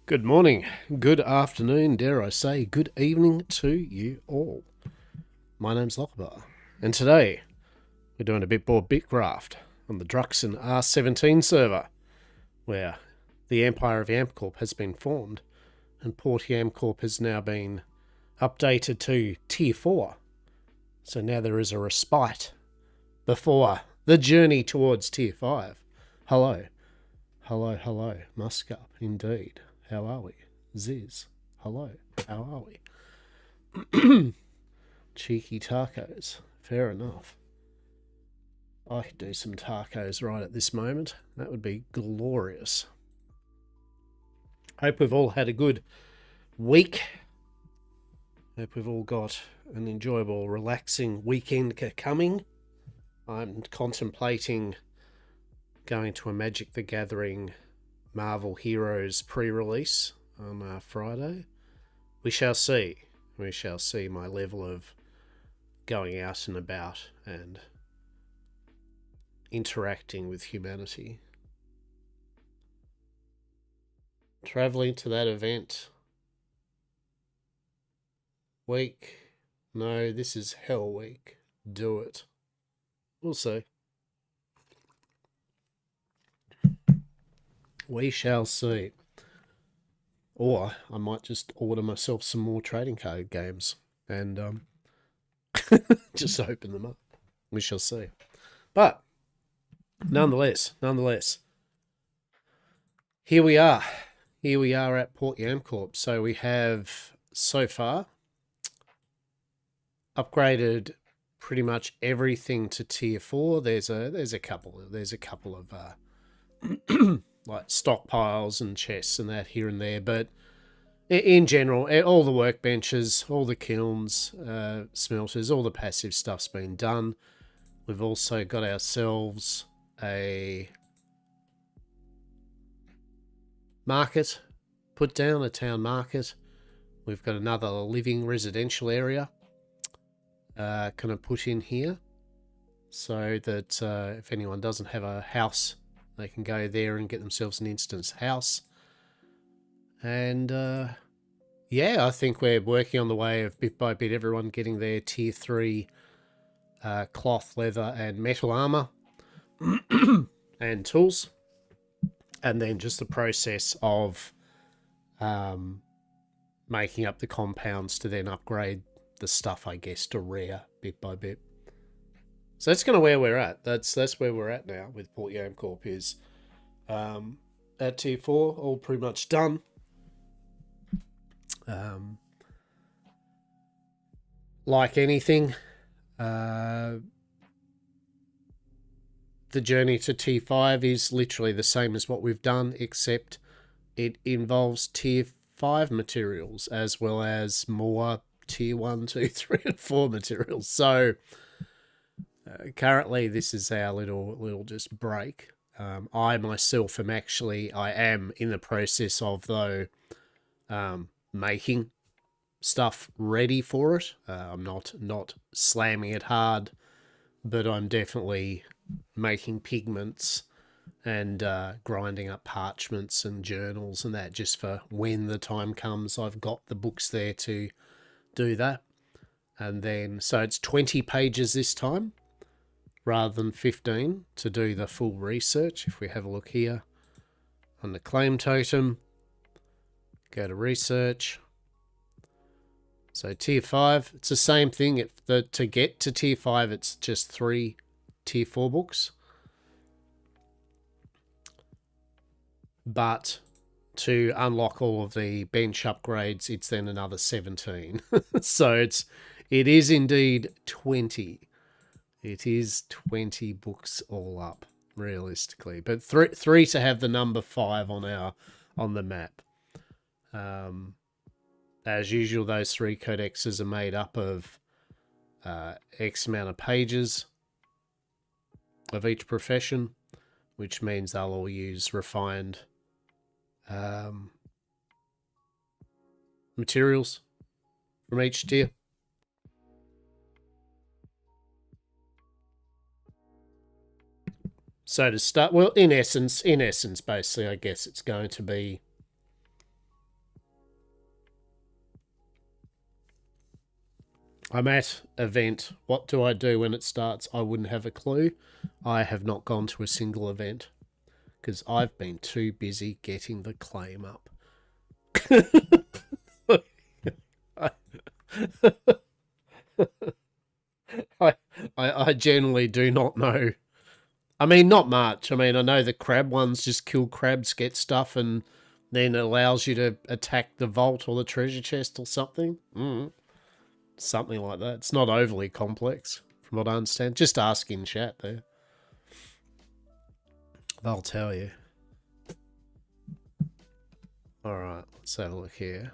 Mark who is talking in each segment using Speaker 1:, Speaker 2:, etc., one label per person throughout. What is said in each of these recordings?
Speaker 1: Good morning, good afternoon, dare I say, good evening to you all. My name's Lochabar, and today we're doing a bit more Bitcraft on the Draxen R17 server, where the Empire of YamCorp has been formed, and Port YamCorp has now been updated to Tier 4. So now there is a respite before the journey towards Tier 5. Hello. Hello, hello. Muscup, indeed. How are we? Ziz. Hello. How are we? Cheeky tacos. Fair enough. I could do some tacos right at this moment. That would be glorious. Hope we've all had a good week. Hope we've all got an enjoyable, relaxing weekend coming. I'm contemplating going to a Magic the Gathering Marvel Heroes pre-release on Friday. We shall see. We shall see my level of going out and about and interacting with humanity. Travelling to that event week. No, this is Hell Week. Do it. We'll see. We shall see. Or I might just order myself some more trading card games and just open them up. We shall see. But nonetheless, here we are. Here we are at Port YamCorp. So we have so far upgraded pretty much everything to Tier 4. There's a couple of like stockpiles and chests and that here and there, but in general, all the workbenches, all the kilns, smelters, all the passive stuff's been done. We've also got ourselves a market put down, a town market. We've got another living residential area kind of put in here so that if anyone doesn't have a house, they can go there and get themselves an instance house. And yeah, I think we're working on the way of bit by bit everyone getting their Tier 3 cloth, leather and metal armor and tools. And then just the process of making up the compounds to then upgrade the stuff, I guess, to rare bit by bit. So that's kind of where we're at. That's where we're at now with Port YamCorp is at Tier 4, all pretty much done. Like anything, the journey to Tier 5 is literally the same as what we've done, except it involves Tier 5 materials as well as more Tier 1, 2, 3, and 4 materials. So currently this is our little just break. I myself am I am in the process of, though, making stuff ready for it. I'm not slamming it hard, but I'm definitely making pigments and grinding up parchments and journals and that, just for when the time comes. I've got the books there to do that. And then, so it's 20 pages this time rather than 15 to do the full research. If we have a look here on the claim totem, go to research. So Tier 5, it's the same thing. To get to Tier 5, it's just 3 Tier 4 books. But to unlock all of the bench upgrades, it's then another 17. So it is indeed 20. It is 20 books all up, realistically. But three to have the number 5 on the map. As usual, those 3 codexes are made up of X amount of pages of each profession, which means they'll all use refined materials from each tier. So to start, well, in essence, basically, I guess it's going to be I'm at event. What do I do when it starts? I wouldn't have a clue. I have not gone to a single event because I've been too busy getting the claim up. I generally do not know. I mean, not much. I mean, I know the crab ones just kill crabs, get stuff, and then it allows you to attack the vault or the treasure chest or something. Something like that. It's not overly complex, from what I understand. Just ask in chat there. They'll tell you. Alright, let's have a look here.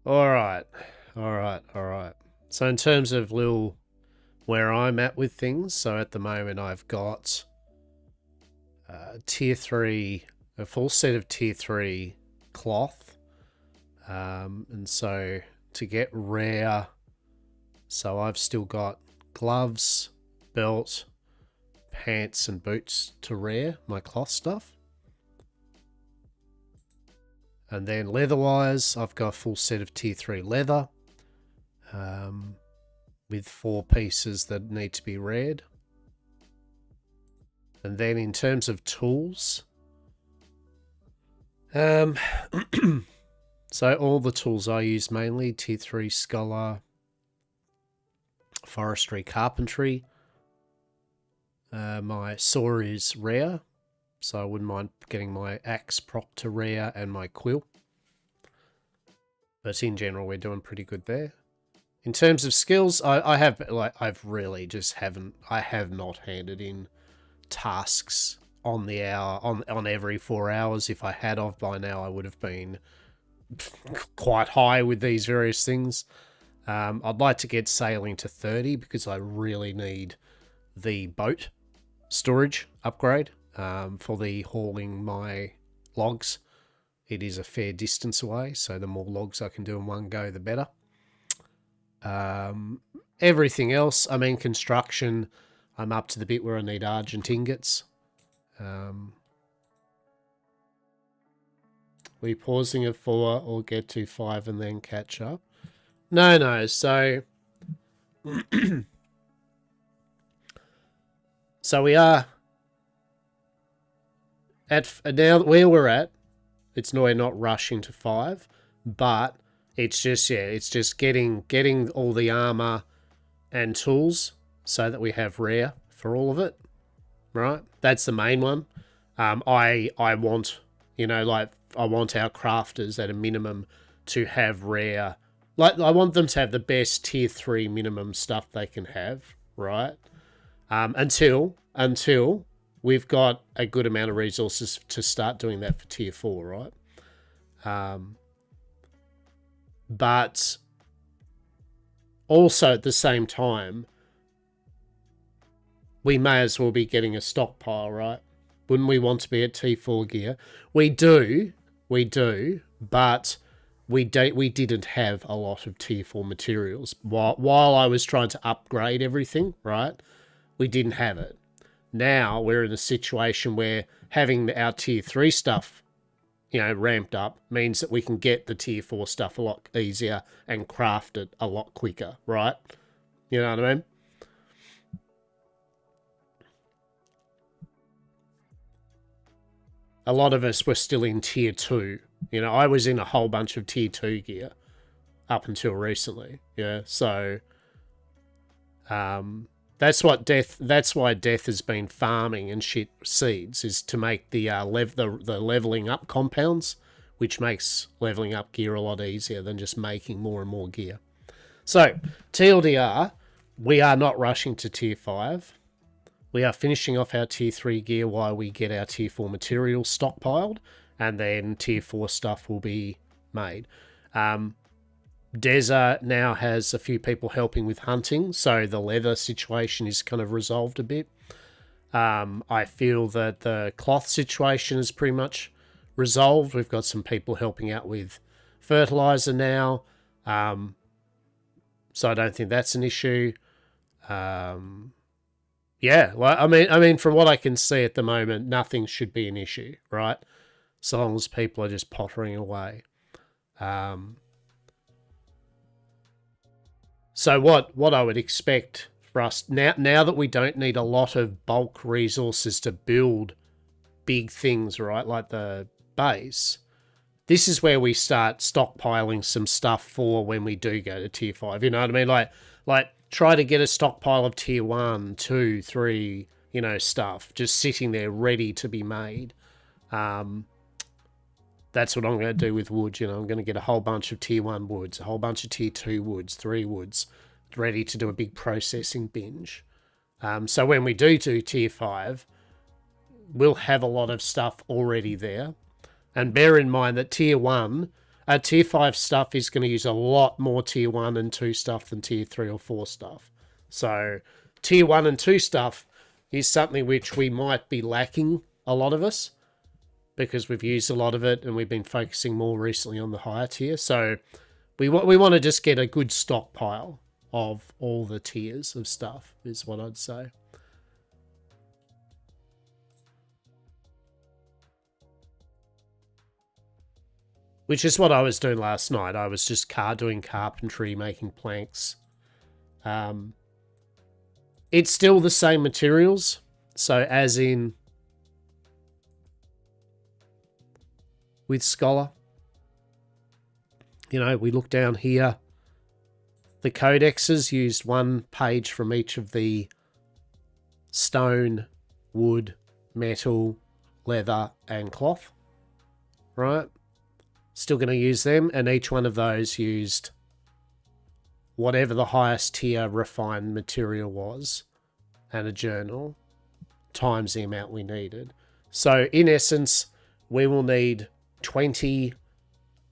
Speaker 1: Alright. So in terms of where I'm at with things, so at the moment I've got tier 3, a full set of tier 3 cloth. And so to get rare, so I've still got gloves, belt, pants and boots to rare, my cloth stuff. And then leather-wise, I've got a full set of tier 3 leather with 4 pieces that need to be rared. And then in terms of tools, so all the tools I use mainly, tier 3 scholar, forestry, carpentry. My saw is rare, so I wouldn't mind getting my axe prop to rare and my quill. But in general, we're doing pretty good there. In terms of skills, I have not handed in tasks on the hour, on every 4 hours. If I had of by now, I would have been quite high with these various things. I'd like to get sailing to 30 because I really need the boat storage upgrade for the hauling my logs. It is a fair distance away, so the more logs I can do in one go, the better. Everything else, I mean, construction, I'm up to the bit where I need argent ingots. We pausing at 4 or get to 5 and then catch up? No, so... so we are... now where we're at, we're not rushing to 5, but it's just getting all the armor and tools so that we have rare for all of it, right? That's the main one. I want, I want our crafters at a minimum to have rare, I want them to have the best tier 3 minimum stuff they can have, right? Until we've got a good amount of resources to start doing that for tier 4, right? But also at the same time, we may as well be getting a stockpile, right? Wouldn't we want to be at T4 gear? We do, but we didn't have a lot of tier 4 materials. While I was trying to upgrade everything, right? We didn't have it. Now we're in a situation where having our tier 3 stuff, ramped up means that we can get the tier 4 stuff a lot easier and craft it a lot quicker, right? You know what I mean? A lot of us were still in tier 2. I was in a whole bunch of tier 2 gear up until recently. Yeah, so that's why Death has been farming and shit seeds, is to make the leveling up compounds, which makes leveling up gear a lot easier than just making more and more gear. So, TLDR, we are not rushing to tier 5. We are finishing off our tier 3 gear while we get our tier 4 materials stockpiled, and then tier 4 stuff will be made. Deza now has a few people helping with hunting, so the leather situation is kind of resolved a bit. I feel that the cloth situation is pretty much resolved. We've got some people helping out with fertilizer now, so I don't think that's an issue. Yeah, well, I mean, from what I can see at the moment, nothing should be an issue, right? So long as people are just pottering away. So what I would expect for us now that we don't need a lot of bulk resources to build big things, right? Like the base. This is where we start stockpiling some stuff for when we do go to tier 5. You know what I mean? Like try to get a stockpile of tier 1, 2, 3, stuff just sitting there ready to be made. That's what I'm going to do with wood. I'm going to get a whole bunch of tier 1 woods, a whole bunch of tier 2 woods, 3 woods, ready to do a big processing binge. So when we do tier 5, we'll have a lot of stuff already there. And bear in mind that tier 5 stuff is going to use a lot more tier 1 and 2 stuff than tier 3 or 4 stuff. So tier 1 and 2 stuff is something which we might be lacking, a lot of us, because we've used a lot of it and we've been focusing more recently on the higher tier. So we want to just get a good stockpile of all the tiers of stuff, is what I'd say. Which is what I was doing last night. I was just doing carpentry, making planks. It's still the same materials. So as in with Scholar, we look down here. The codexes used 1 page from each of the stone, wood, metal, leather, and cloth. Right? Still going to use them, and each one of those used whatever the highest tier refined material was, and a journal, times the amount we needed. So in essence, we will need 20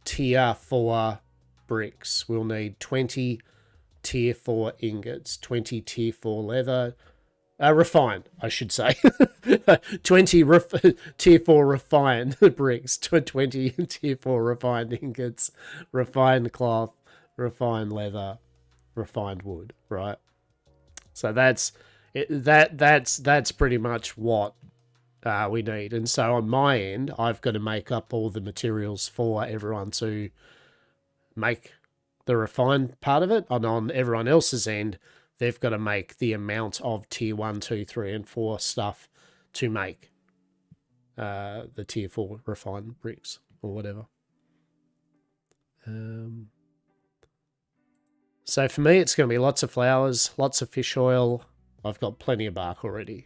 Speaker 1: tier 4 bricks. We'll need 20 tier 4 ingots, 20 tier 4 leather, refined, I should say. 20 tier 4 refined bricks, 20 tier 4 refined ingots, refined cloth, refined leather, refined wood, right? So that's pretty much what we need. And so on my end, I've got to make up all the materials for everyone to make the refined part of it. And on everyone else's end, they've got to make the amount of tier 1, 2, 3, and 4 stuff to make the tier 4 refined bricks or whatever. So for me, it's going to be lots of flowers, lots of fish oil. I've got plenty of bark already.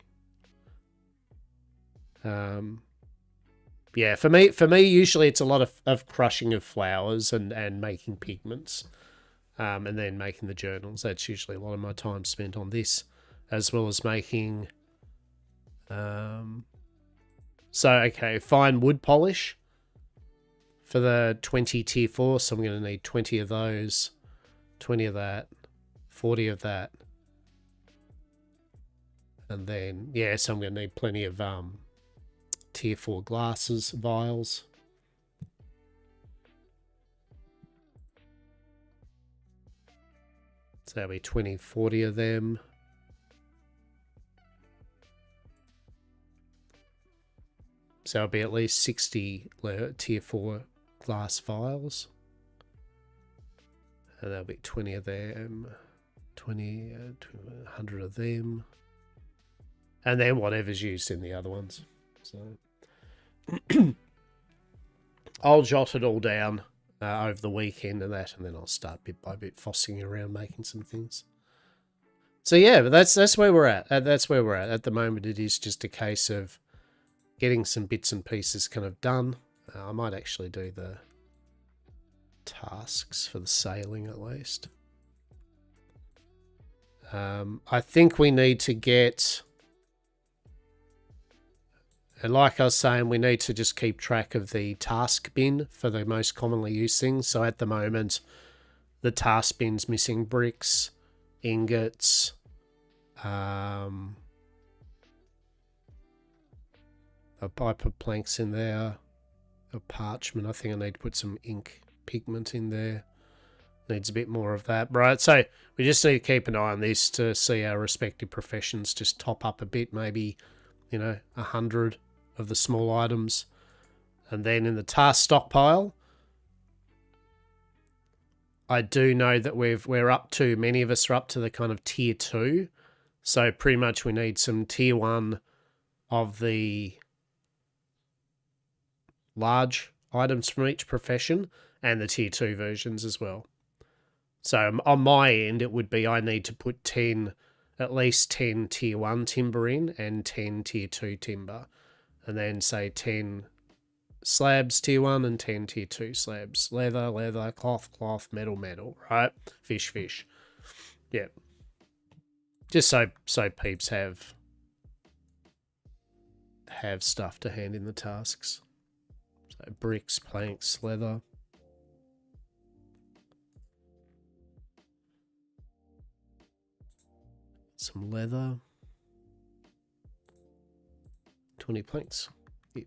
Speaker 1: Yeah, for me, usually it's a lot of crushing of flowers and making pigments. And then making the journals. That's usually a lot of my time spent on this, as well as making... okay, fine wood polish for the 20 tier 4, so I'm going to need 20 of those, 20 of that, 40 of that. And then, yeah, so I'm going to need plenty of tier 4 glasses, vials. So that'll be 20, 40 of them. So it'll be at least 60 tier 4 glass vials. And there'll be 20 of them, 20, 100 of them. And then whatever's used in the other ones. So I'll jot it all down over the weekend and that, and then I'll start bit by bit fossing around making some things. So yeah, but that's where we're at. That's where we're at. At the moment, it is just a case of getting some bits and pieces kind of done. I might actually do the tasks for the sailing at least. I think we need to get... And like I was saying, we need to just keep track of the task bin for the most commonly used things. So at the moment, the task bin's missing bricks, ingots, I put planks in there, a parchment. I think I need to put some ink pigment in there. Needs a bit more of that, right? So we just need to keep an eye on this to see our respective professions just top up a bit, maybe, 100 of the small items. And then in the task stockpile, I do know that we're up to, many of us are up to the kind of tier 2. So pretty much we need some tier 1 of the large items from each profession and the tier 2 versions as well. So on my end, it would be I need to put at least 10 tier 1 timber in and 10 tier 2 timber. And then say 10 slabs tier 1 and 10 tier 2 slabs. Leather, cloth, metal, right? Fish. Yeah. Just so peeps have stuff to hand in the tasks. So bricks, planks, leather. Some leather. 20 planks. Yeah.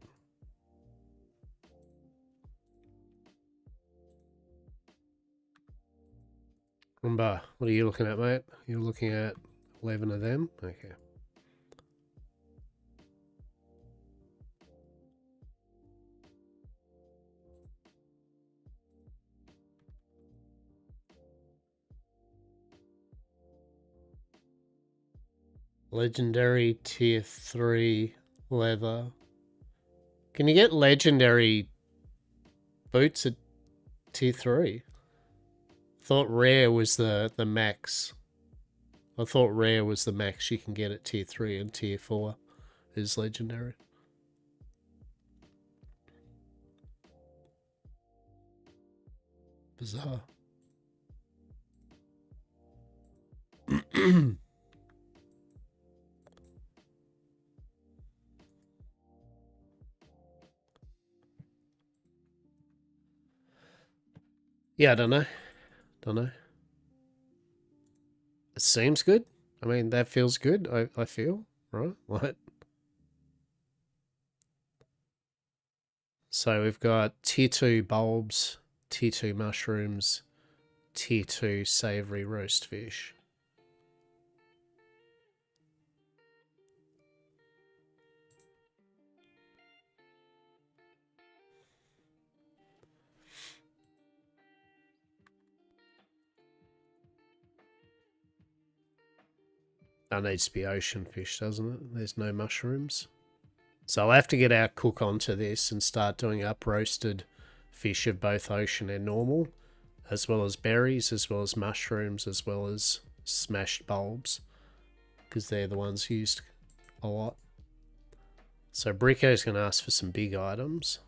Speaker 1: Remember, what are you looking at, mate? You're looking at 11 of them? Okay. Legendary tier 3 leather. Can you get legendary boots at tier 3? I thought rare was the max. I thought rare was the max you can get at tier 3 and tier 4 is legendary. Bizarre. Yeah, I don't know. It seems good. I mean, that feels good, I feel, right? What? So we've got tier 2 bulbs, tier 2 mushrooms, tier 2 savoury roast fish. That needs to be ocean fish, doesn't it? There's no mushrooms. So I'll have to get our cook onto this and start doing up roasted fish of both ocean and normal, as well as berries, as well as mushrooms, as well as smashed bulbs, because they're the ones used a lot. So Bricko's going to ask for some big items.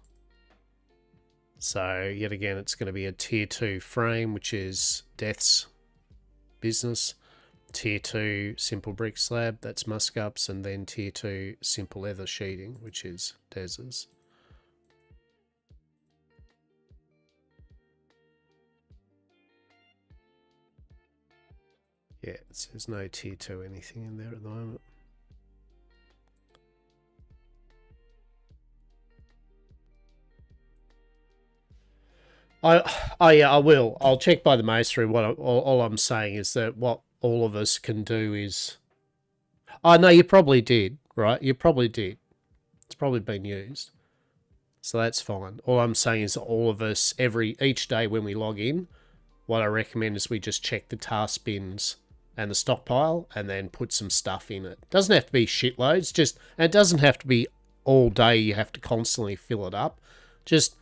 Speaker 1: So yet again, it's going to be a tier 2 frame, which is Death's business. Tier 2 simple brick slab, that's Muscup's, and then tier 2 simple leather sheeting, which is Dez's. Yeah, it says no tier 2 anything in there at the moment. Yeah, I will. I'll check by the masonry. All I'm saying is that what all of us can do is... Oh, no, you probably did, right? You probably did. It's probably been used. So that's fine. All I'm saying is that all of us, each day when we log in, what I recommend is we just check the task bins and the stockpile and then put some stuff in it. Doesn't have to be shitloads, and it doesn't have to be all day you have to constantly fill it up. Just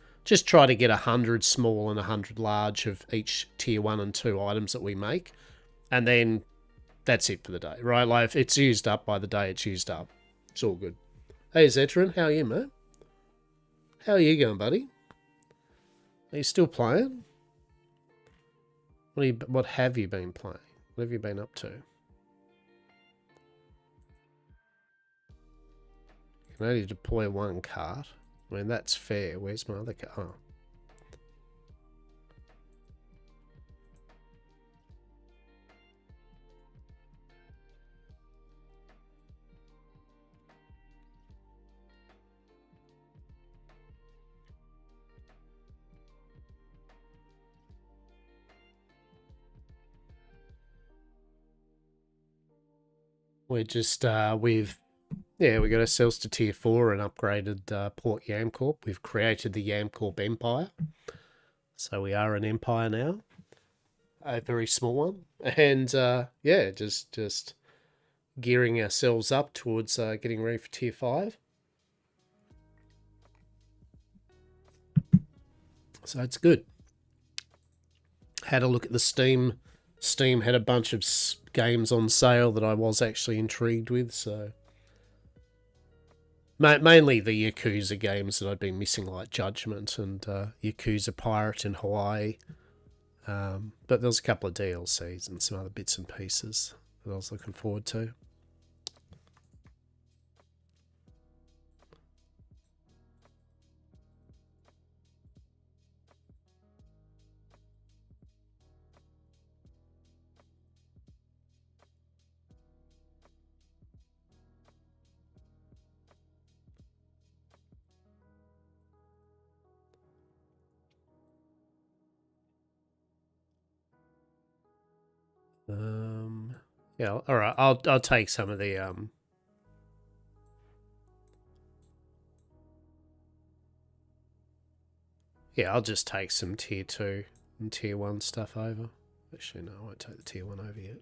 Speaker 1: try to get 100 small and 100 large of each tier 1 and 2 items that we make. And then that's it for the day, right? Like if it's used up by the day, it's used up. It's all good. Hey, Zetran, how are you, mate? How are you going, buddy? Are you still playing? What have you been playing? What have you been up to? You can only deploy one cart. I mean, that's fair. Where's my other cart? Oh. we're just, we got ourselves to tier 4 and upgraded Port YamCorp. We've created the YamCorp Empire. So we are an empire now. A very small one. And yeah, just gearing ourselves up towards getting ready for tier 5. So it's good. Had a look at the Steam. Steam had a bunch of games on sale that I was actually intrigued with, so... Mainly the Yakuza games that I'd been missing, like Judgment and Yakuza Pirate in Hawaii. But there was a couple of DLCs and some other bits and pieces that I was looking forward to. Yeah, all right. I'll take some of the yeah, I'll just take some tier 2 and tier 1 stuff over. Actually, no, I won't take the tier 1 over yet.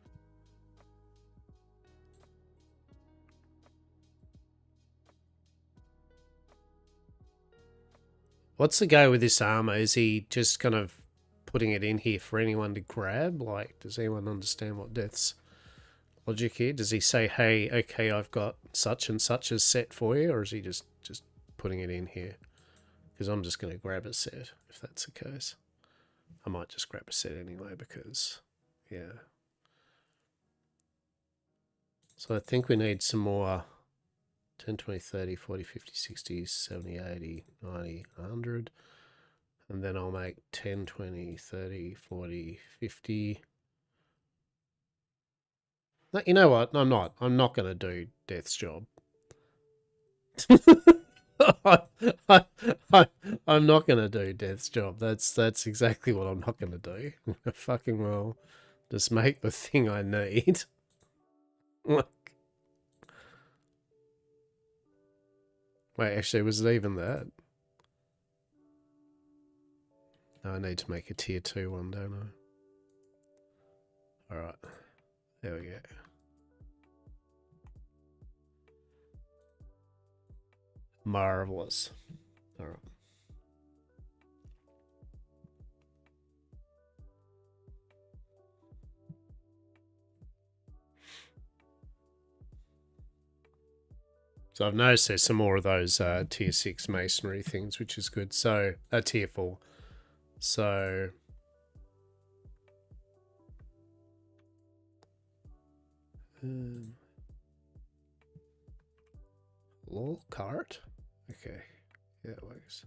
Speaker 1: What's the go with this armor? Is he just kind of putting it in here for anyone to grab? Like, does anyone understand what Death's logic here? Does he say, hey, okay, I've got such and such as set for you? Or is he just putting it in here? Because I'm just going to grab a set, if that's the case. I might just grab a set anyway, because, yeah. So I think we need some more 10, 20, 30, 40, 50, 60, 70, 80, 90, 100. And then I'll make 10, 20, 30, 40, 50. No, you know what? I'm not going to do Death's job. I'm not going to do Death's job. That's exactly what I'm not going to do. I'm gonna fucking well just make the thing I need. Wait, actually, was it even that? No, I need to make a tier 2 one, don't I? Alright. There we go. Marvelous. Alright. So I've noticed there's some more of those tier 6 masonry things, which is good. So, tier 4. So... Lol cart? Okay. Yeah, it works.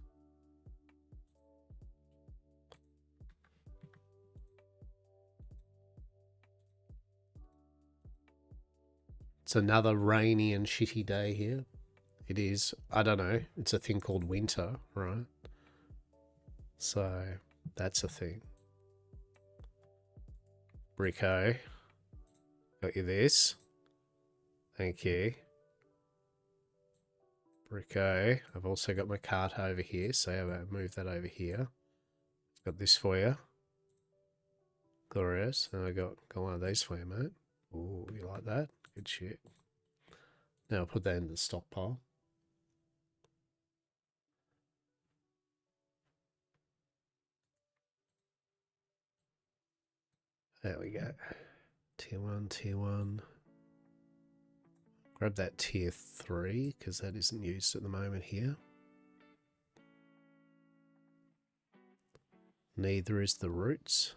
Speaker 1: It's another rainy and shitty day here. It is, I don't know, it's a thing called winter, right? So, that's a thing. Bricko. Got you this. Thank you. Bricko. I've also got my cart over here, so I'll move that over here. Got this for you. Glorious. And I got one of these for you, mate. Ooh, you like that? Good shit. Now I'll put that in the stockpile. There we go. Tier 1, tier 1. Grab that tier 3, because that isn't used at the moment here. Neither is the roots.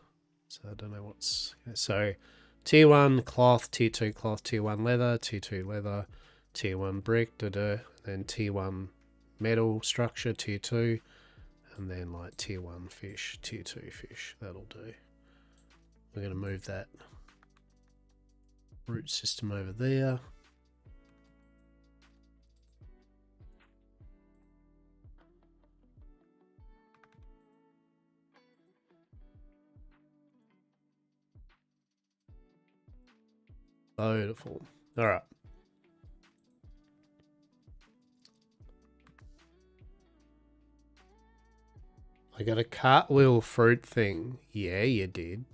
Speaker 1: So I don't know what's... So tier 1 cloth, tier 2 cloth, tier 1 leather, tier 2 leather, tier 1 brick, then tier 1 metal structure, tier 2, and then like tier 1 fish, tier 2 fish. That'll do. We're going to move that root system over there. Beautiful. All right. I got a cartwheel fruit thing. Yeah, you did.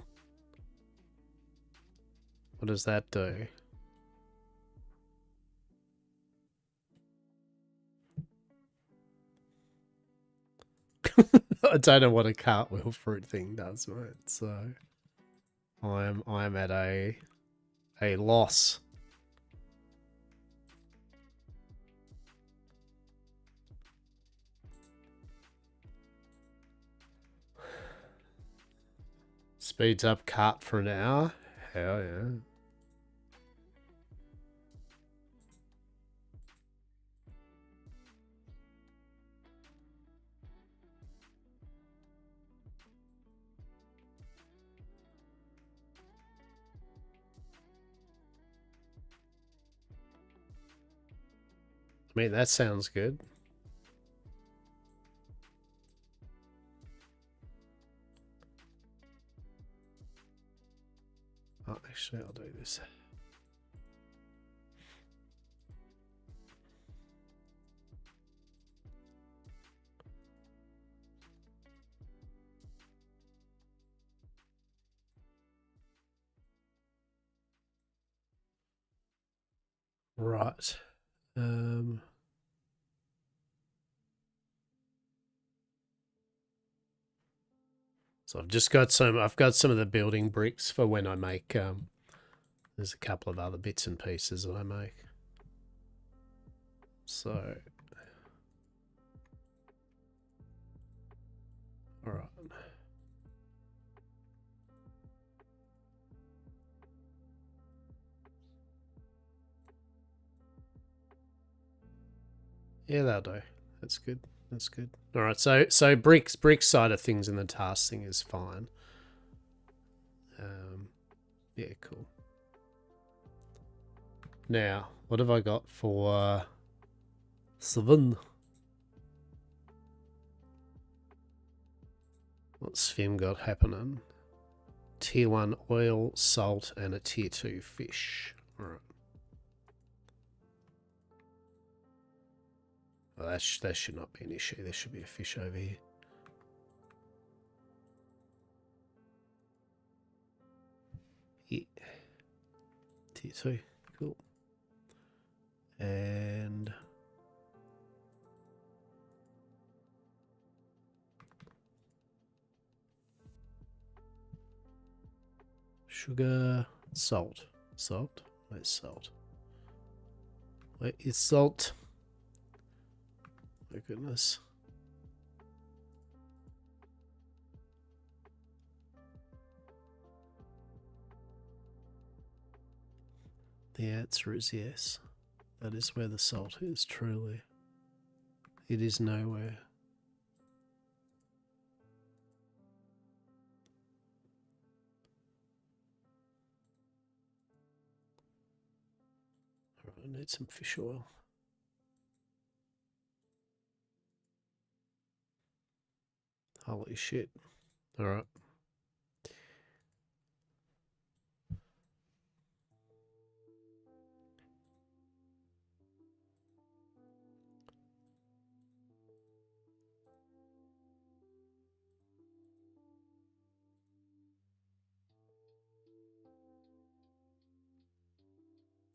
Speaker 1: What does that do? I don't know what a cartwheel fruit thing does, mate. So I'm at a loss. Speeds up cart for an hour. Hell yeah. I mean, that sounds good. Oh, actually, I'll do this. Right. So I've just got some. I've got some of the building bricks for when I make. There's a couple of other bits and pieces that I make. So. All right. Yeah, that'll do. That's good. That's good. All right. So brick side of things in the task thing is fine. Yeah, cool. Now, what have I got for 7? What's Svim got happening? Tier 1 oil, salt, and a tier 2 fish. All right. Well, that should not be an issue. There should be a fish over here. Yeah. Tier 2. Cool. And sugar, salt. Salt? Where's salt? Where is salt? My goodness. The answer is yes. That is where the salt is, truly. It is nowhere. Alright, I need some fish oil. Holy shit. Alright.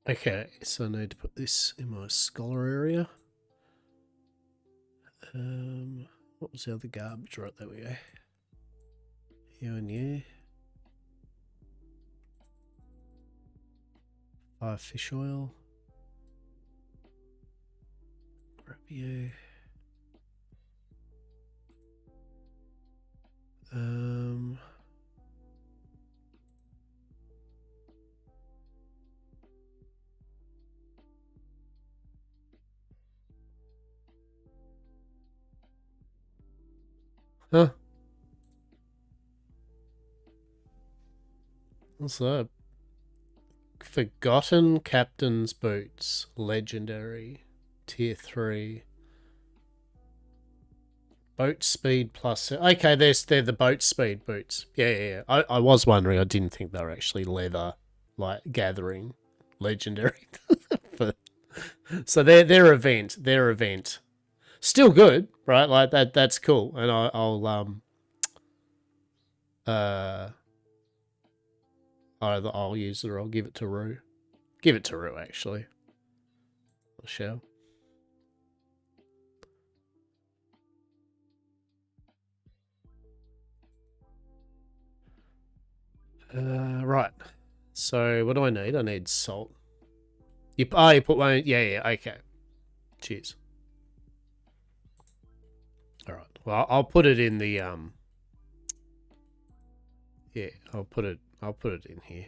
Speaker 1: Okay, so I need to put this in my scholar area. What was the other garbage? Right, there we go. You and you. 5 fish oil. Grab you. Huh. What's that? Forgotten Captain's Boots. Legendary. Tier 3. Boat speed plus... Okay, they're the boat speed boots. Yeah. I was wondering. I didn't think they were actually leather, like, gathering. Legendary. So their event. Still good, right? Like that's cool. And I'll use it or I'll give it to Rue. Give it to Rue, actually. I shall. Right. So what do I need? I need salt. You put one. Yeah. Okay. Cheers. All right. Well, I'll put it in the Yeah, I'll put it in here.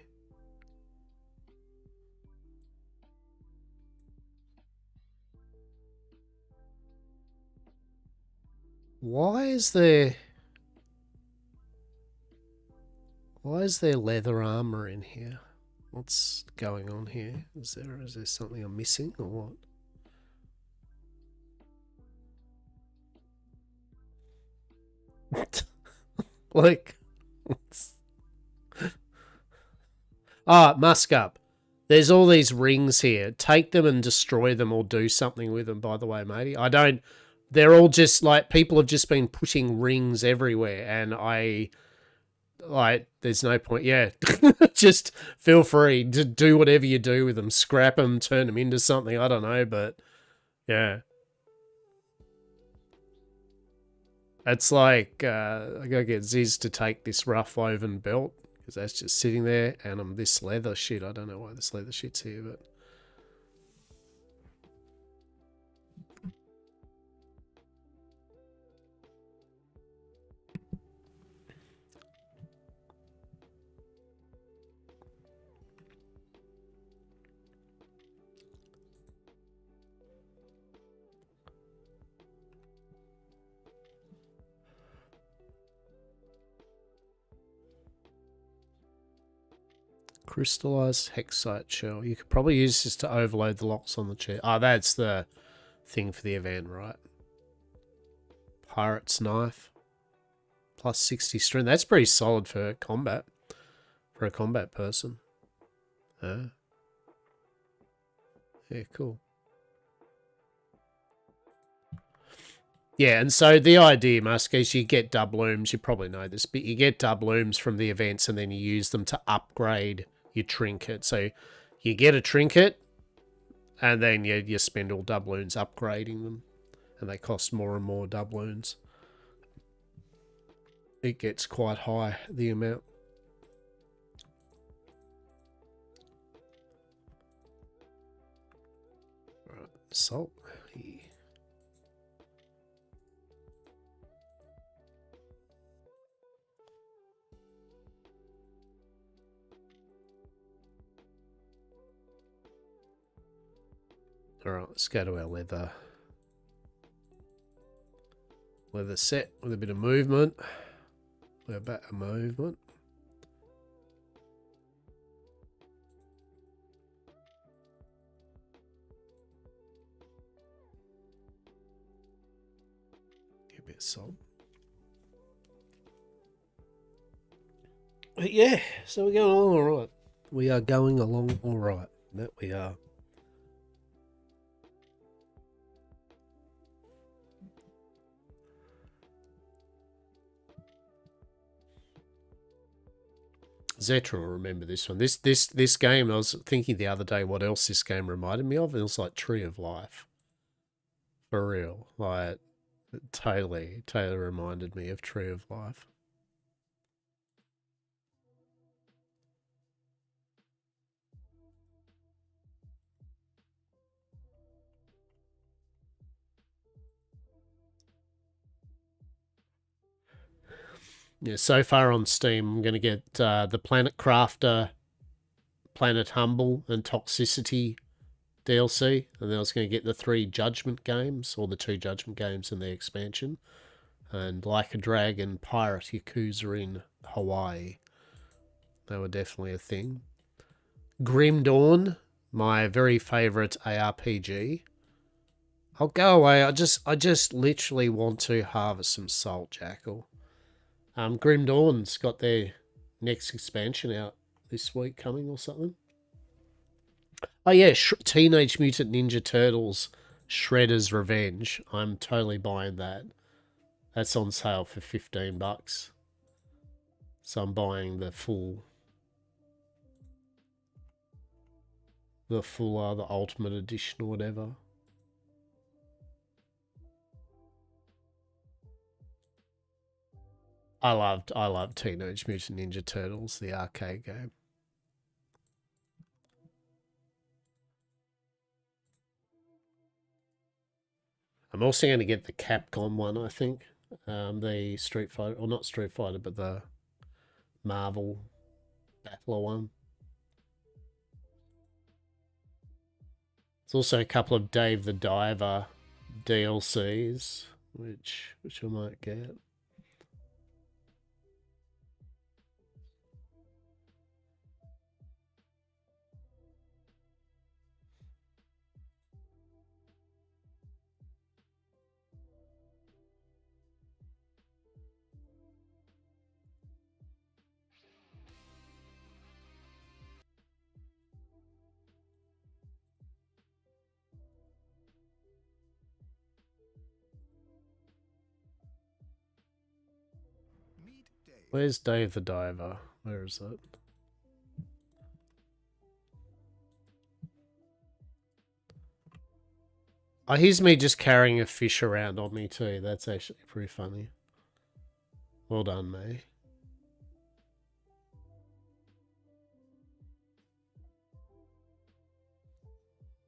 Speaker 1: Why is there leather armor in here? What's going on here? Is there something I'm missing or what? Like, musk up. There's all these rings here. Take them and destroy them or do something with them, by the way, matey. They're all just like, people have just been putting rings everywhere and there's no point. Yeah. Just feel free to do whatever you do with them. Scrap them, turn them into something. I don't know, but yeah. It's like, I gotta get Ziz to take this rough woven belt because that's just sitting there, and this leather shit. I don't know why this leather shit's here, but crystallized hexite shell. You could probably use this to overload the locks on the chair. Oh, that's the thing for the event, right? Pirate's knife. Plus 60 strength. That's pretty solid for combat. For a combat person. Yeah, cool. Yeah, and so the idea, Musk, is you get doubloons. You probably know this, but you get doubloons from the events and then you use them to upgrade your trinket. So you get a trinket and then you spend all doubloons upgrading them. And they cost more and more doubloons. It gets quite high, the amount. Right, salt. Alright, let's go to our leather set with a bit of movement. We're back to movement. Get a bit of salt. But yeah, so we're going along alright. We are going along alright. That we are. Zetra will remember this one. This game, I was thinking the other day what else this game reminded me of. It was like Tree of Life. For real. Like, it totally reminded me of Tree of Life. Yeah, so far on Steam, I'm going to get the Planet Crafter, Planet Humble, and Toxicity DLC. And then I was going to get the 3 Judgment games, or the 2 Judgment games in the expansion. And Like a Dragon, Pirate Yakuza in Hawaii. They were definitely a thing. Grim Dawn, my very favourite ARPG. I'll go away. I just literally want to harvest some salt, Jackal. Grim Dawn's got their next expansion out this week coming or something. Oh yeah, Teenage Mutant Ninja Turtles Shredder's Revenge. I'm totally buying that. That's on sale for $15. So I'm buying the the Ultimate Edition or whatever. I loved Teenage Mutant Ninja Turtles, the arcade game. I'm also going to get the Capcom one, I think. The Street Fighter, or not Street Fighter, but the Marvel Battler one. There's also a couple of Dave the Diver DLCs, which I might get. Where's Dave the Diver? Where is it? Oh, here's me just carrying a fish around on me too. That's actually pretty funny. Well done, mate.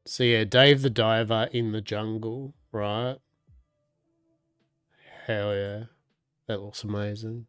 Speaker 1: So yeah, Dave the Diver in the jungle, right? Hell yeah. That looks amazing.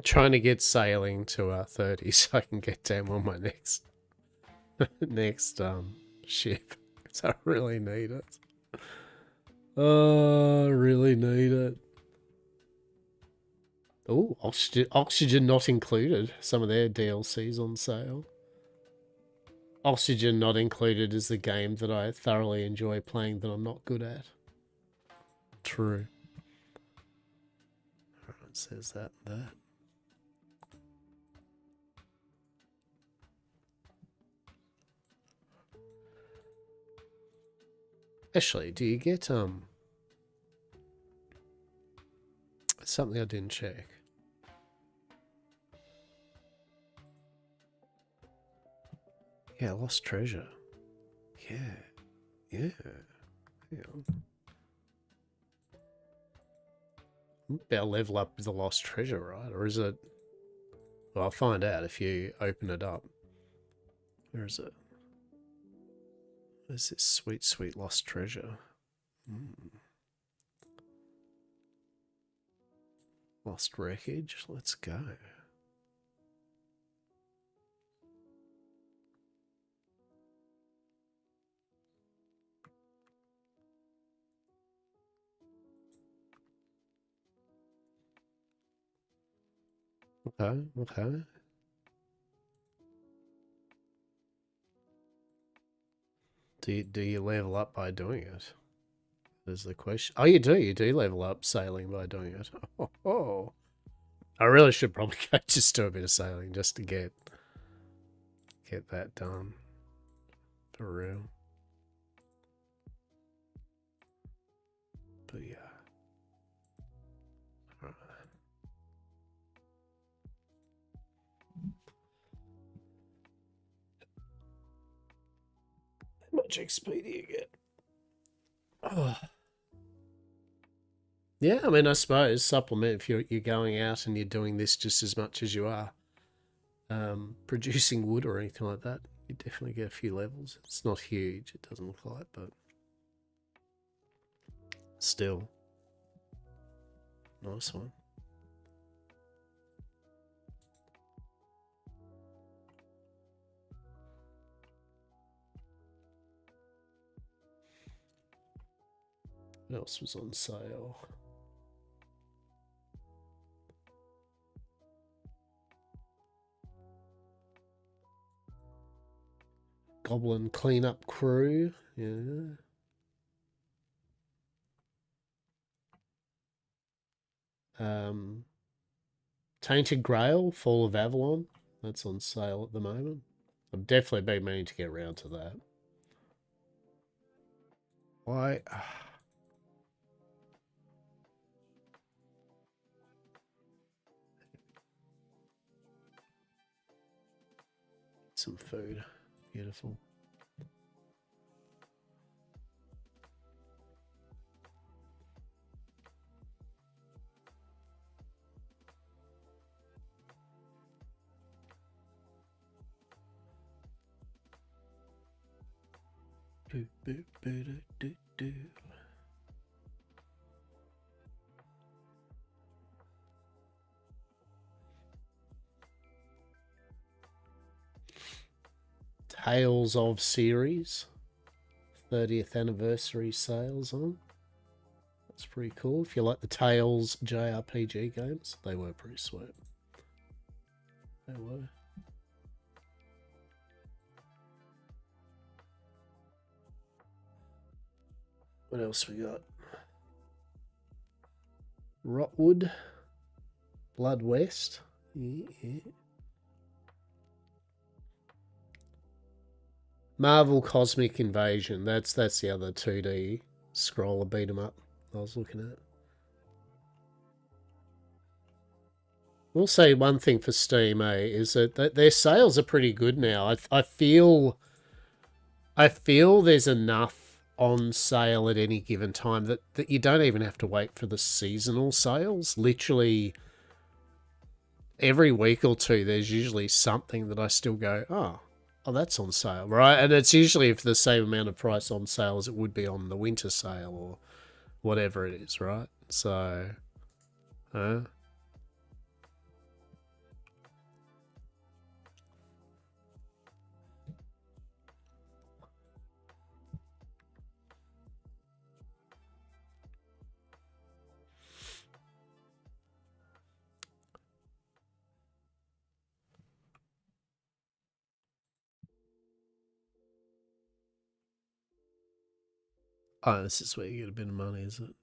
Speaker 1: Trying to get sailing to 30 so I can get down on my next ship. So I really need it. Oh, I really need it. Oh, Oxygen not included. Some of their DLCs on sale. Oxygen not included is the game that I thoroughly enjoy playing that I'm not good at. True. Alright, it says that and that. Actually, do you get something I didn't check? Yeah, Lost Treasure. Yeah. Better level up with the Lost Treasure, right? Or is it? Well, I'll find out if you open it up. Where is it? Where's this sweet, sweet Lost Treasure? Lost Wreckage. Let's go. Okay. Do you level up by doing it? Is the question. Oh, you do. You do level up sailing by doing it. Oh. I really should probably go just do a bit of sailing just to get that done. For real. But yeah. All right. much XP do you get? Oh. Yeah, I mean, I suppose supplement if you're going out and you're doing this just as much as you are producing wood or anything like that, you definitely get a few levels. It's not huge, it doesn't look like, but still, nice one. What else was on sale? Goblin cleanup crew, yeah. Tainted Grail, Fall of Avalon. That's on sale at the moment. I've definitely been meaning to get around to that. Why? Some food. Beautiful. Do, do, do, do, do. Tales of series. 30th anniversary sales on. That's pretty cool. If you like the Tales JRPG games, they were pretty sweet. They were. What else we got? Rotwood. Blood West. Yeah. Marvel Cosmic Invasion. That's the other 2D scroller beat 'em up I was looking at. We'll say one thing for Steam, is that their sales are pretty good now. I feel there's enough on sale at any given time that you don't even have to wait for the seasonal sales. Literally every week or two, there's usually something that I still go, oh, that's on sale, right? And it's usually for the same amount of price on sale as it would be on the winter sale or whatever it is, right? So, oh, this is where you get a bit of money, is it?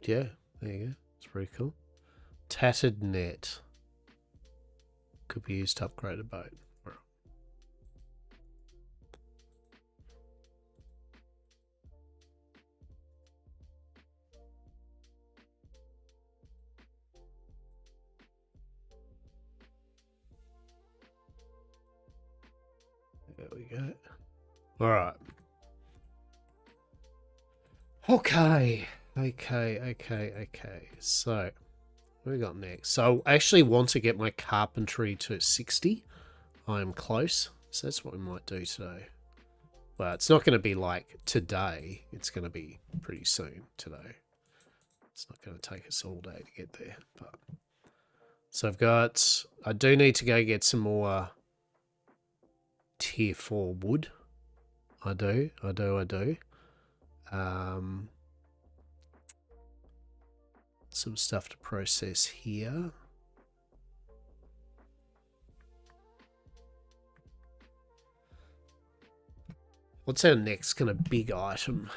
Speaker 1: Yeah, there you go. It's pretty cool. Tattered net. Could be used to upgrade a boat. There we go. All right. Okay. So, what we got next? So, I actually want to get my carpentry to 60. I'm close. So, that's what we might do today. Well, it's not going to be like today. It's going to be pretty soon today. It's not going to take us all day to get there. But so, I do need to go get some more tier 4 wood. I do. Some stuff to process here. What's our next kind of big item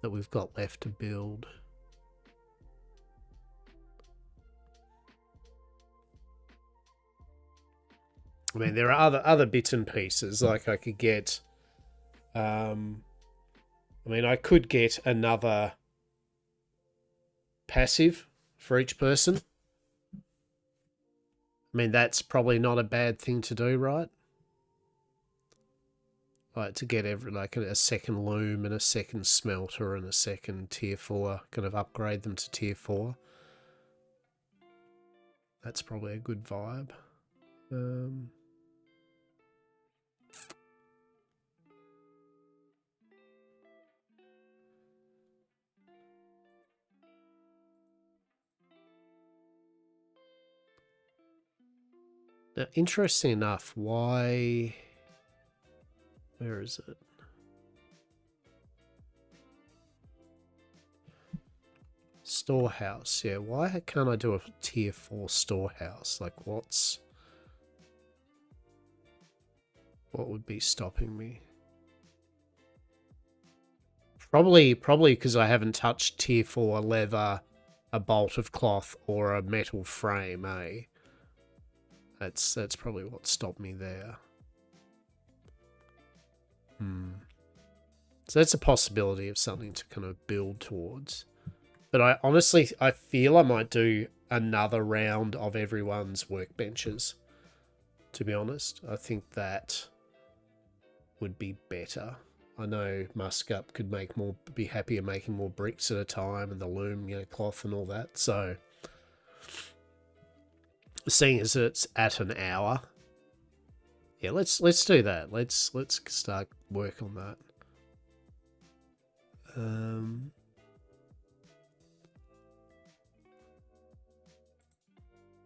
Speaker 1: that we've got left to build? I mean, there are other bits and pieces. Like I could get, I mean, I could get another passive for each person. I mean, that's probably not a bad thing to do, right? Like to get like a second loom and a second smelter and a second tier 4, kind of upgrade them to tier 4. That's probably a good vibe. Now, interesting enough, why... Where is it? Storehouse, yeah. Why can't I do a tier 4 storehouse? Like, what would be stopping me? Probably because I haven't touched tier 4 leather, a bolt of cloth, or a metal frame, eh? That's probably what stopped me there. So that's a possibility of something to kind of build towards. But I honestly feel I might do another round of everyone's workbenches. To be honest, I think that would be better. I know Muscup could be happier making more bricks at a time, and the loom, cloth and all that. So, seeing as it's at an hour, yeah, let's do that. Let's start work on that.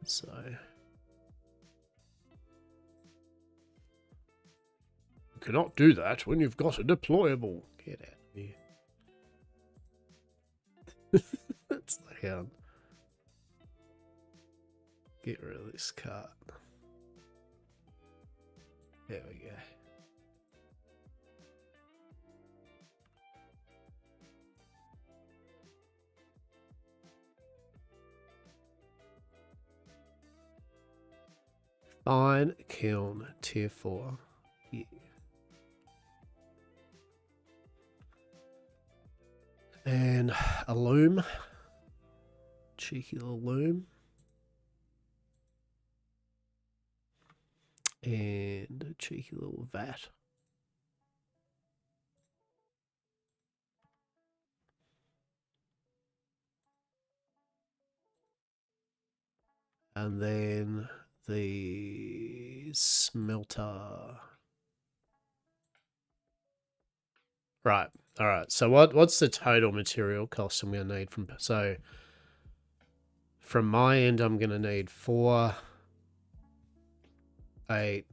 Speaker 1: So. You cannot do that when you've got a deployable. Get out of here. That's the hound. Get rid of this cart. There we go. Fine kiln tier 4. Yeah. And a loom. Cheeky little loom. And a cheeky little vat. And then the smelter. Right. All right. So what's the total material cost I'm going to need from... So from my end, I'm going to need 4, 8,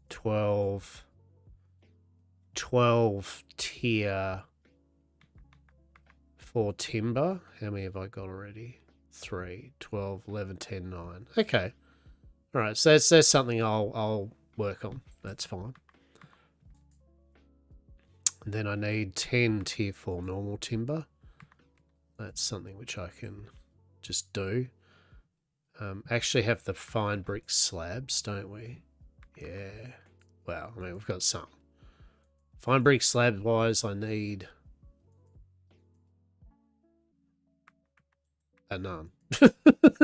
Speaker 1: 12 tier 4 timber. How many have I got already? 3, 12, 11, 10, 9. Okay. All right. So that's something I'll work on. That's fine. And then I need 10 tier 4 normal timber. That's something which I can just do. Actually have the fine brick slabs, don't we? Yeah. Well, I mean, we've got some. Fine brick slabs wise, I need a none.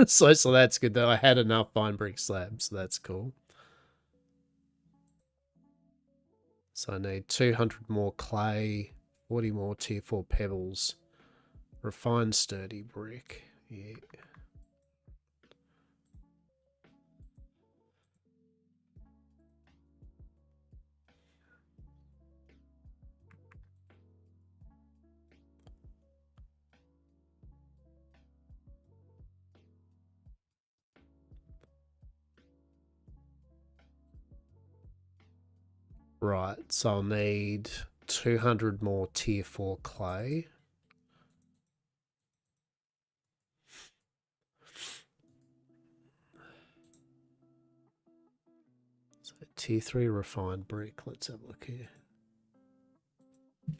Speaker 1: so that's good though. I had enough fine brick slabs, so that's cool. So I need 200 more clay, 40 more tier 4 pebbles, refined sturdy brick. Yeah. Right, so I'll need 200 more tier 4 clay. So tier 3 refined brick. Let's have a look here.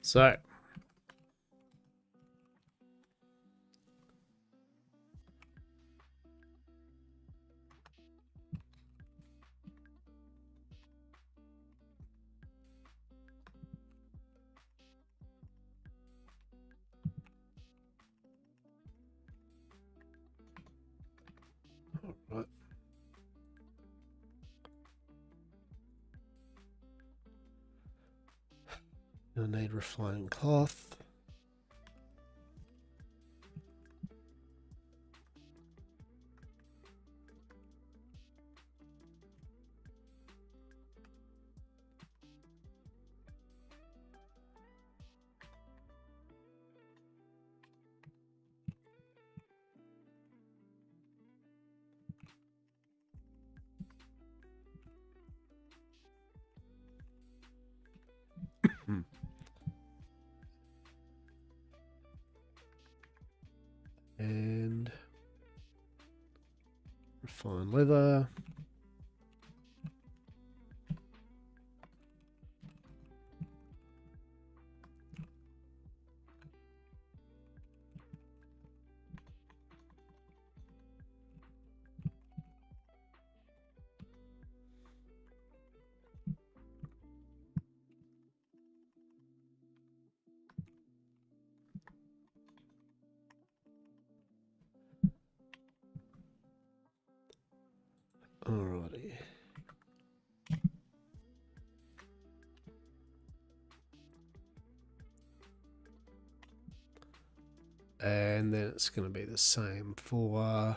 Speaker 1: So I need refined cloth. And refined leather. Alrighty. And then it's going to be the same for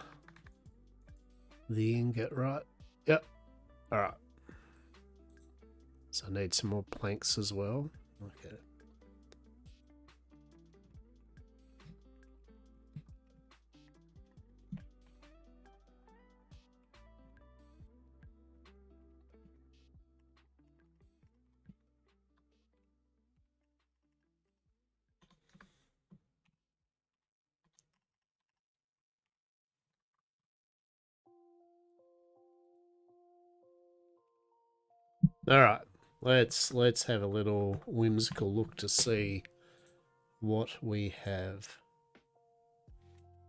Speaker 1: the ingot, right? Yep. Alright. So I need some more planks as well. Okay. Alright. Let's have a little whimsical look to see what we have.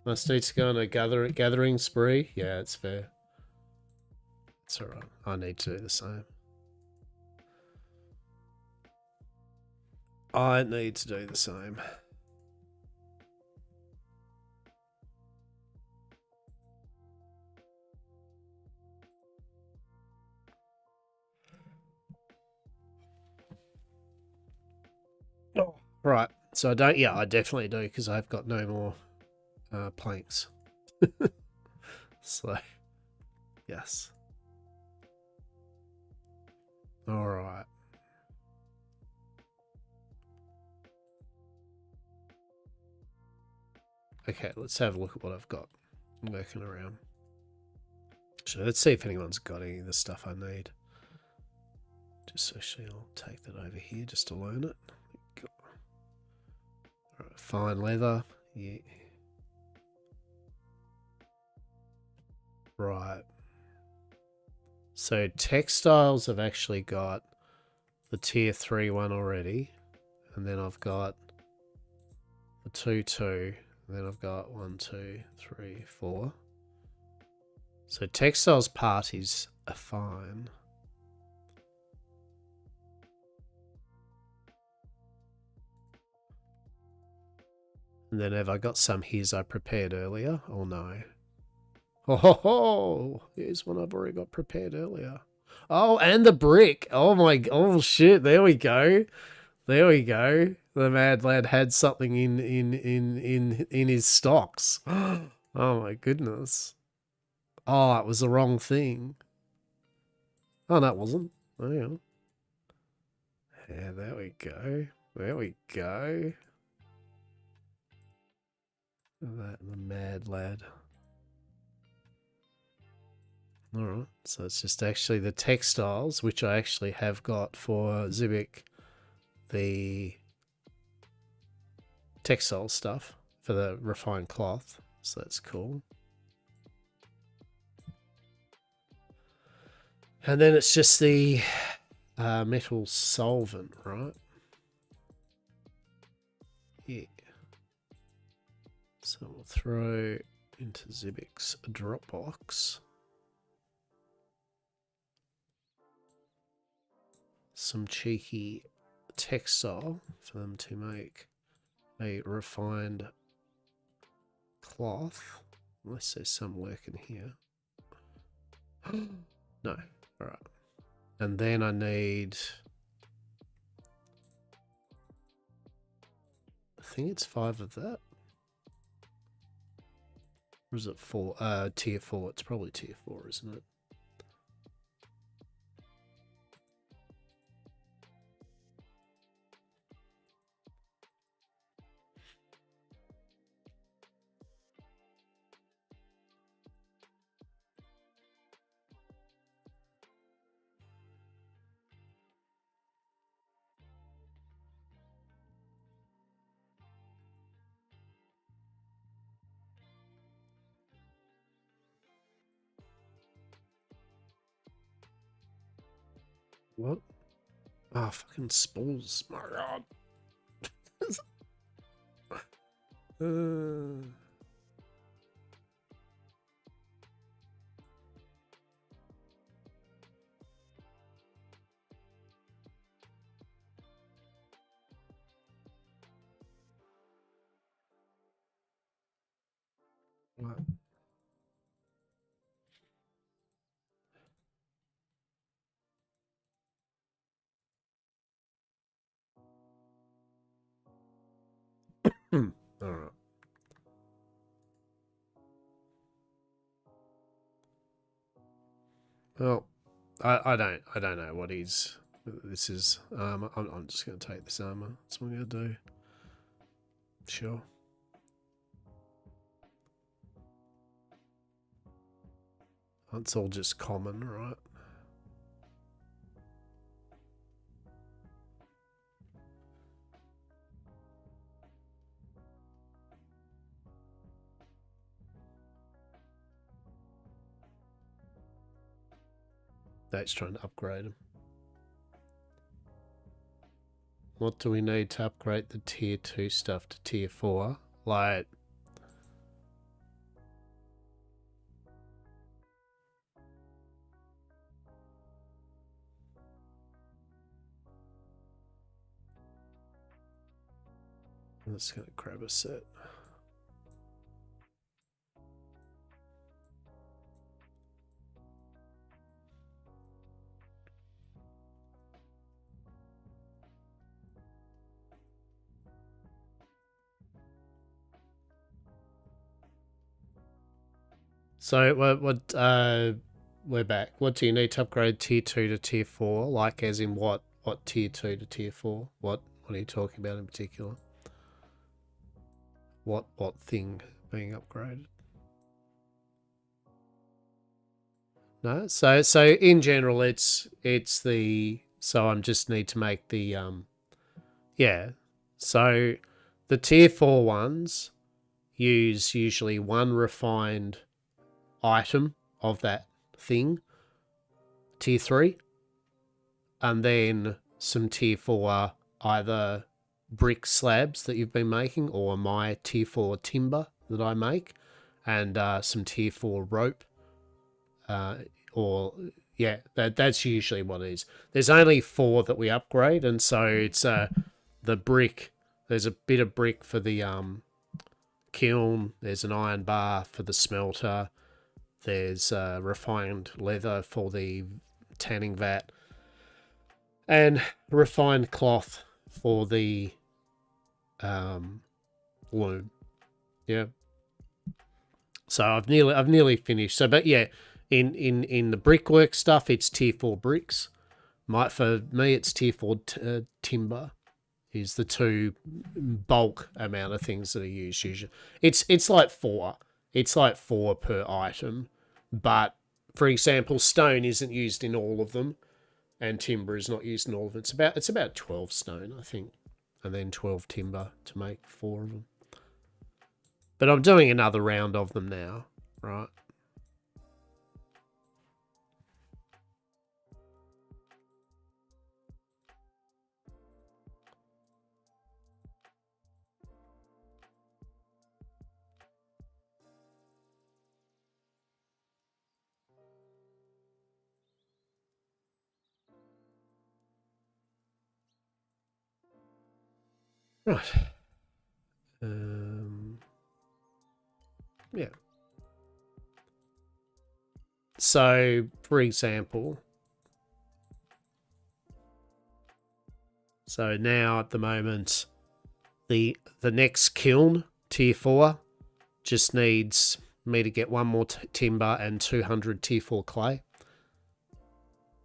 Speaker 1: Must need to go on a gathering spree. Yeah, it's fair. It's alright. I need to do the same. I need to do the same. Oh, right. So I don't. Yeah, I definitely do because I've got no more planks. So, yes. All right. Okay, let's have a look at what I've got. I'm working around. So let's see if anyone's got any of the stuff I need. Just actually, I'll take that over here just to learn it. All right, fine leather. Yeah. Right. So textiles have actually got the tier 3 one already. And then I've got the 2-2. And then I've got 1, 2, 3, 4. So textiles parties are fine. And then have I got some here's I prepared earlier? Oh no. Oh ho ho! Here's one I've already got prepared earlier. Oh, and the brick. Oh my, oh shit, there we go. There we go. The mad lad had something in his stocks. Oh my goodness. Oh, it was the wrong thing. Oh, no, it wasn't. Oh, yeah. Yeah, there we go. There we go. That the mad lad. Alright, so it's just actually the textiles, which I actually have got for Zibik, the textile stuff for the refined cloth. So that's cool. And then it's just the metal solvent, right? Yeah. So we'll throw into Zibik's Dropbox some cheeky textile for them to make a refined cloth. Unless there's some work in here. No. Alright. And then I need think it's 5 of that. Or is it 4? Tier 4. It's probably tier 4, isn't it? What? Ah, oh, fucking spools. My god. What? All right. Well, I don't know what this is. I'm just gonna take this armor. That's what I'm gonna do. Sure. It's all just common, right? That's trying to upgrade them. What do we need to upgrade the tier 2 stuff to tier 4? Like, let's go grab a set. So we're back. What do you need to upgrade tier 2 to tier 4? Like as in what tier 2 to tier 4? What are you talking about in particular? What thing being upgraded? No, so in general it's the, so I just need to make the yeah. So the tier 4 ones use usually one refined item of that thing, tier 3, and then some tier 4 either brick slabs that you've been making or my tier 4 timber that I make, and some tier 4 rope, or yeah, that's usually what it is. There's only 4 that we upgrade, and so it's the brick. There's a bit of brick for the kiln. There's an iron bar for the smelter. There's refined leather for the tanning vat, and refined cloth for the loom. Yeah. So I've nearly finished. So, but yeah, in the brickwork stuff, it's tier 4 bricks. For me, it's tier 4 timber. Is the 2 bulk amount of things that are used usually. It's like 4. It's like 4 per item. But for example, stone isn't used in all of them, and timber is not used in all of them. It's about 12 stone, I think, and then 12 timber to make 4 of them. But I'm doing another round of them now, right? Right. Yeah. So, for example, so now at the moment, The next kiln, tier 4, just needs me to get one more timber and 200 tier 4 clay.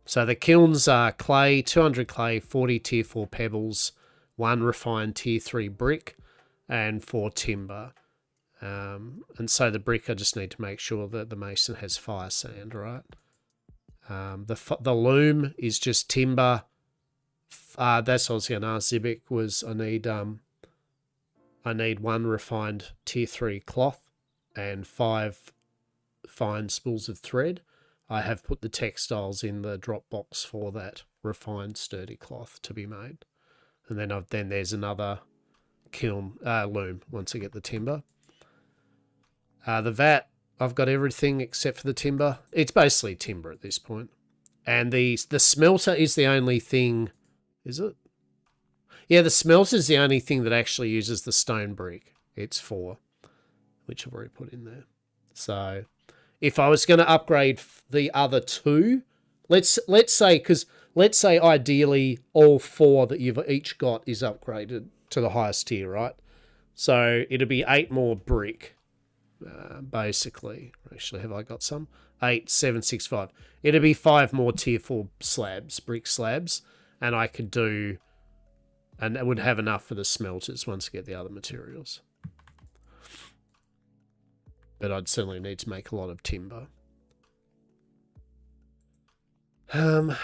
Speaker 1: So the kilns are clay, 200 clay, 40 tier 4 pebbles, 1 refined tier 3 brick, and 4 timber. And so the brick, I just need to make sure that the mason has fire sand, right? The loom is just timber. That's what I was going to ask Zibik, was I need 1 refined tier 3 cloth and 5 fine spools of thread. I have put the textiles in the drop box for that refined sturdy cloth to be made. And then there's another kiln loom once I get the timber. The vat, I've got everything except for the timber. It's basically timber at this point. And the smelter is the only thing, is it? Yeah, the smelter is the only thing that actually uses the stone brick. It's 4, which I've already put in there. So if I was going to upgrade the other 2, let's say ideally all 4 that you've each got is upgraded to the highest tier, right? So it'd be 8 more brick, basically. Actually, have I got some? 8, 7, 6, 5. It'd be 5 more tier 4 slabs, brick slabs, and I could do, and it would have enough for the smelters once I get the other materials. But I'd certainly need to make a lot of timber. Right.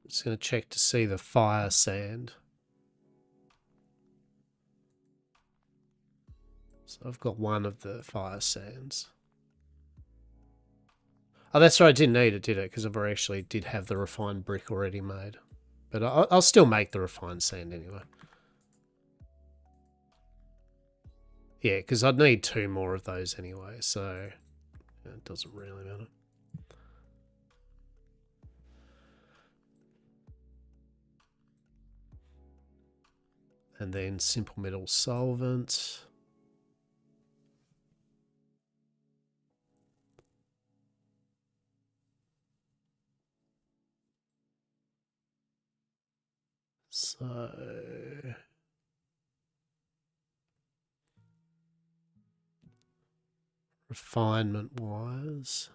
Speaker 1: Just going to check to see the fire sand. So I've got 1 of the fire sands. Oh, that's right. I didn't need it, did it? Because I've actually did have the refined brick already made. But I'll still make the refined sand anyway. Yeah, because I'd need 2 more of those anyway, so it doesn't really matter. And then simple metal solvent. So refinement wise,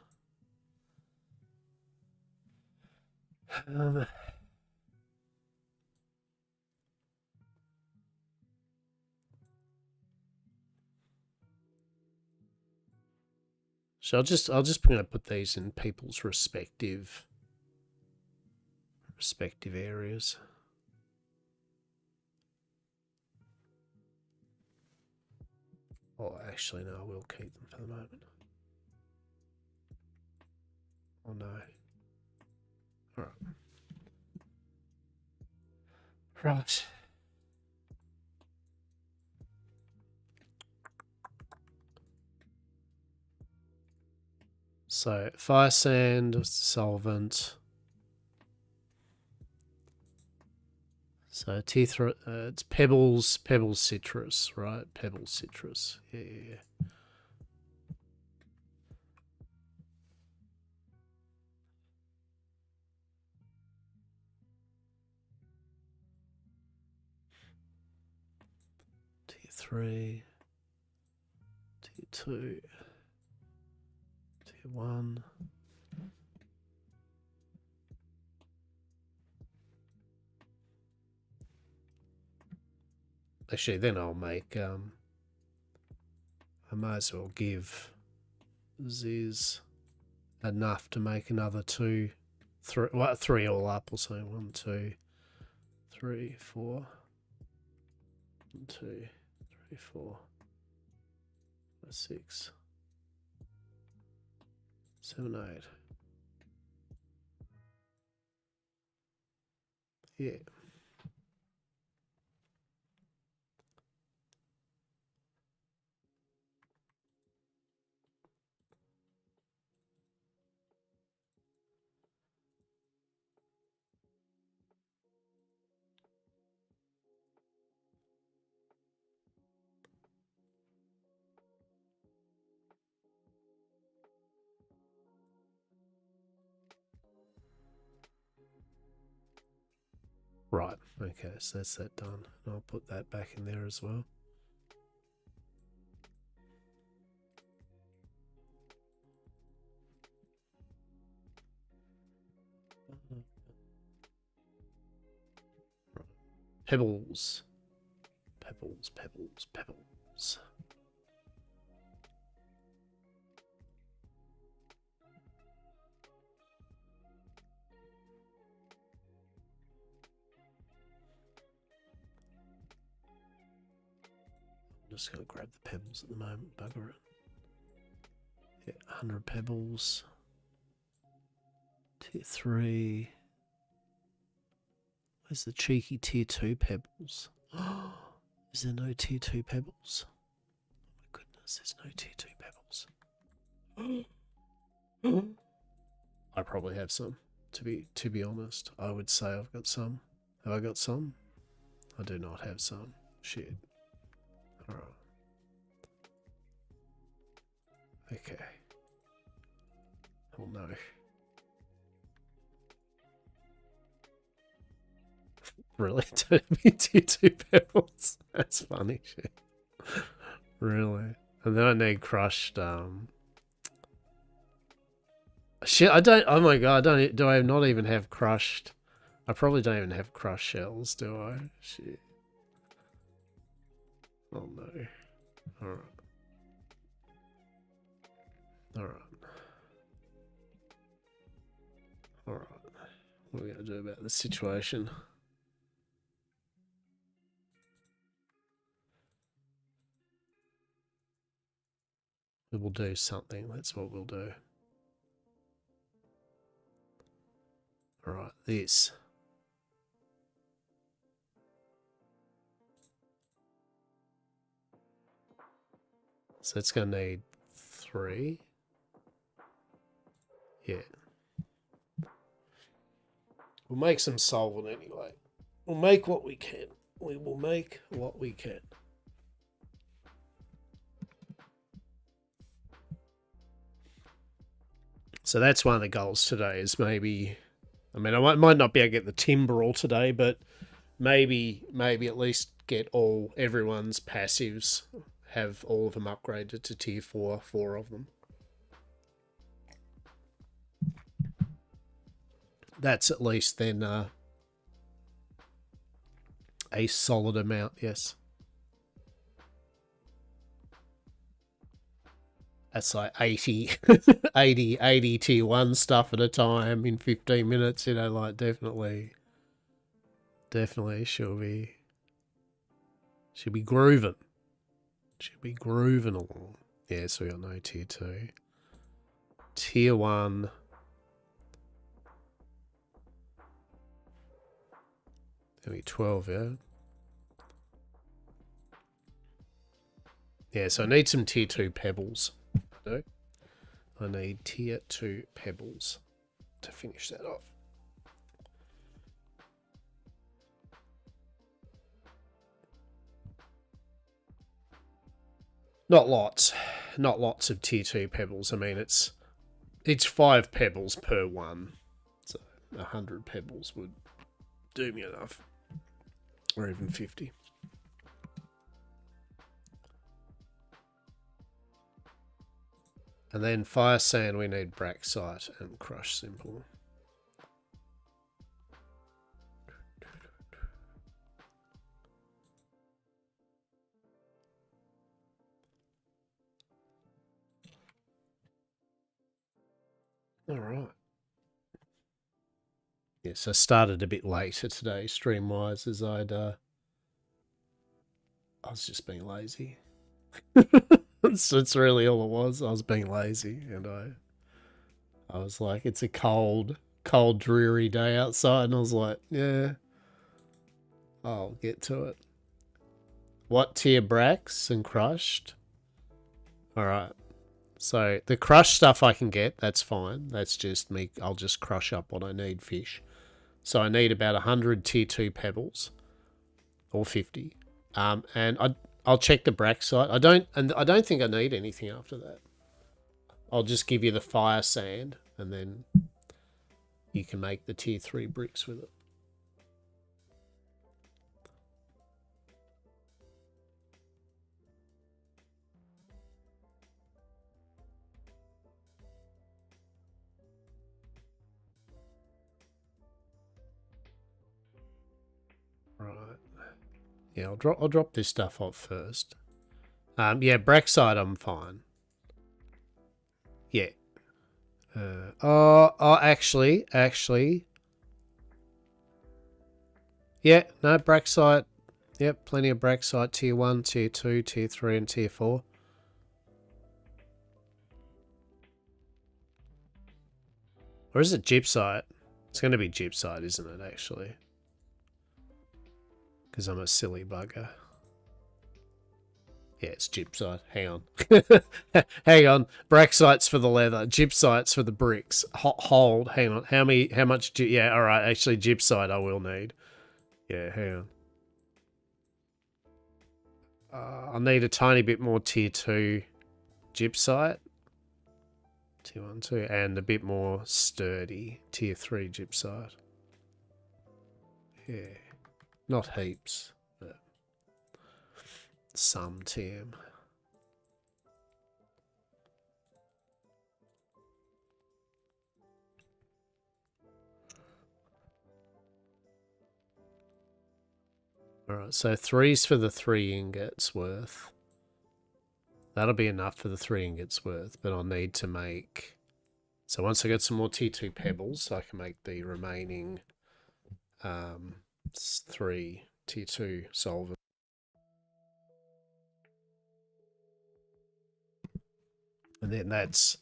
Speaker 1: so I'll just put these in people's respective areas. Oh, actually, no, I will keep them for the moment. Oh, no. All right. Right. So, fire sand, solvent. So, it's pebbles citrus, right? Pebbles citrus. Yeah. Tier 3. Tier 2. Tier 1. Actually, then I'll make, I might as well give Ziz enough to make another 2, 3, well, 3 all up or so. 1, 2, 3, 4. 1, 2, 3, 4, 5, 6, 7, 8. Yeah. Okay, so that's that done. And I'll put that back in there as well. Pebbles. Pebbles, pebbles, pebbles. I'm just going to grab the pebbles at the moment, bugger it. Yeah, 100 pebbles. Tier 3. Where's the cheeky tier 2 pebbles? Is there no tier 2 pebbles? Oh my goodness, there's no tier 2 pebbles. I probably have some. To be honest, I would say I've got some. Have I got some? I do not have some. Shit. Alright. Okay. Oh no. Really? Tier 2 pebbles? That's funny shit. Really? And then I need crushed, shit, I don't, oh my god, do I not even have crushed? I probably don't even have crushed shells, do I? Shit. Oh no. Alright. Alright. Alright. What are we going to do about this situation? We will do something. That's what we'll do. Alright, this. So it's going to need 3. Yeah. We'll make some solvent anyway. We'll make what we can. We will make what we can. So that's one of the goals today is maybe... I mean, I might not be able to get the timber all today, but maybe at least get everyone's passives, have all of them upgraded to tier 4, 4 of them. That's at least then a solid amount, yes. That's like 80 tier 1 stuff at a time in 15 minutes, you know, like definitely she'll be grooving. She'll be grooving along. Yeah, so we got no tier 2. Tier 1. Gonna be 12, yeah? Yeah, so I need some tier 2 pebbles. I need tier 2 pebbles to finish that off. Not lots of tier 2 pebbles. I mean, it's 5 pebbles per one. So 100 pebbles would do me enough. Or even 50. And then fire sand, we need braxite and crush simple. All right. Yes, I started a bit later today, stream-wise, as I was just being lazy. That's really all it was. I was being lazy, and I was like, it's a cold, dreary day outside, and I was like, yeah, I'll get to it. What tier brax and crushed? All right. So the crushed stuff I can get, that's fine. That's just me. I'll just crush up what I need fish. So I need about 100 tier 2 pebbles, or 50. And I'll check the braxite. I don't think I need anything after that. I'll just give you the fire sand, and then you can make the tier 3 bricks with it. Yeah, I'll drop this stuff off first. Yeah, Braxite I'm fine. Yeah. Actually. Yeah, no, Braxite. Yep, plenty of Braxite. Tier 1, Tier 2, Tier 3, and Tier 4. Or is it Gypsite? It's going to be Gypsite, isn't it, actually? Because I'm a silly bugger. Yeah, it's Gypsite. Hang on. Hang on. Braxite's for the leather. Gypsite's for the bricks. Hold. Hang on. How much? Yeah, alright. Actually, Gypsite I will need. Yeah, hang on. I'll need a tiny bit more Tier 2 Gypsite. Tier 1, 2. And a bit more sturdy Tier 3 Gypsite. Yeah. Not heaps, but some TM. Alright, so 3's for the 3 ingots worth. That'll be enough for the 3 ingots worth, but I'll need to make... So once I get some more Tier 2 pebbles, I can make the remaining 3 Tier 2 solvers. And then that's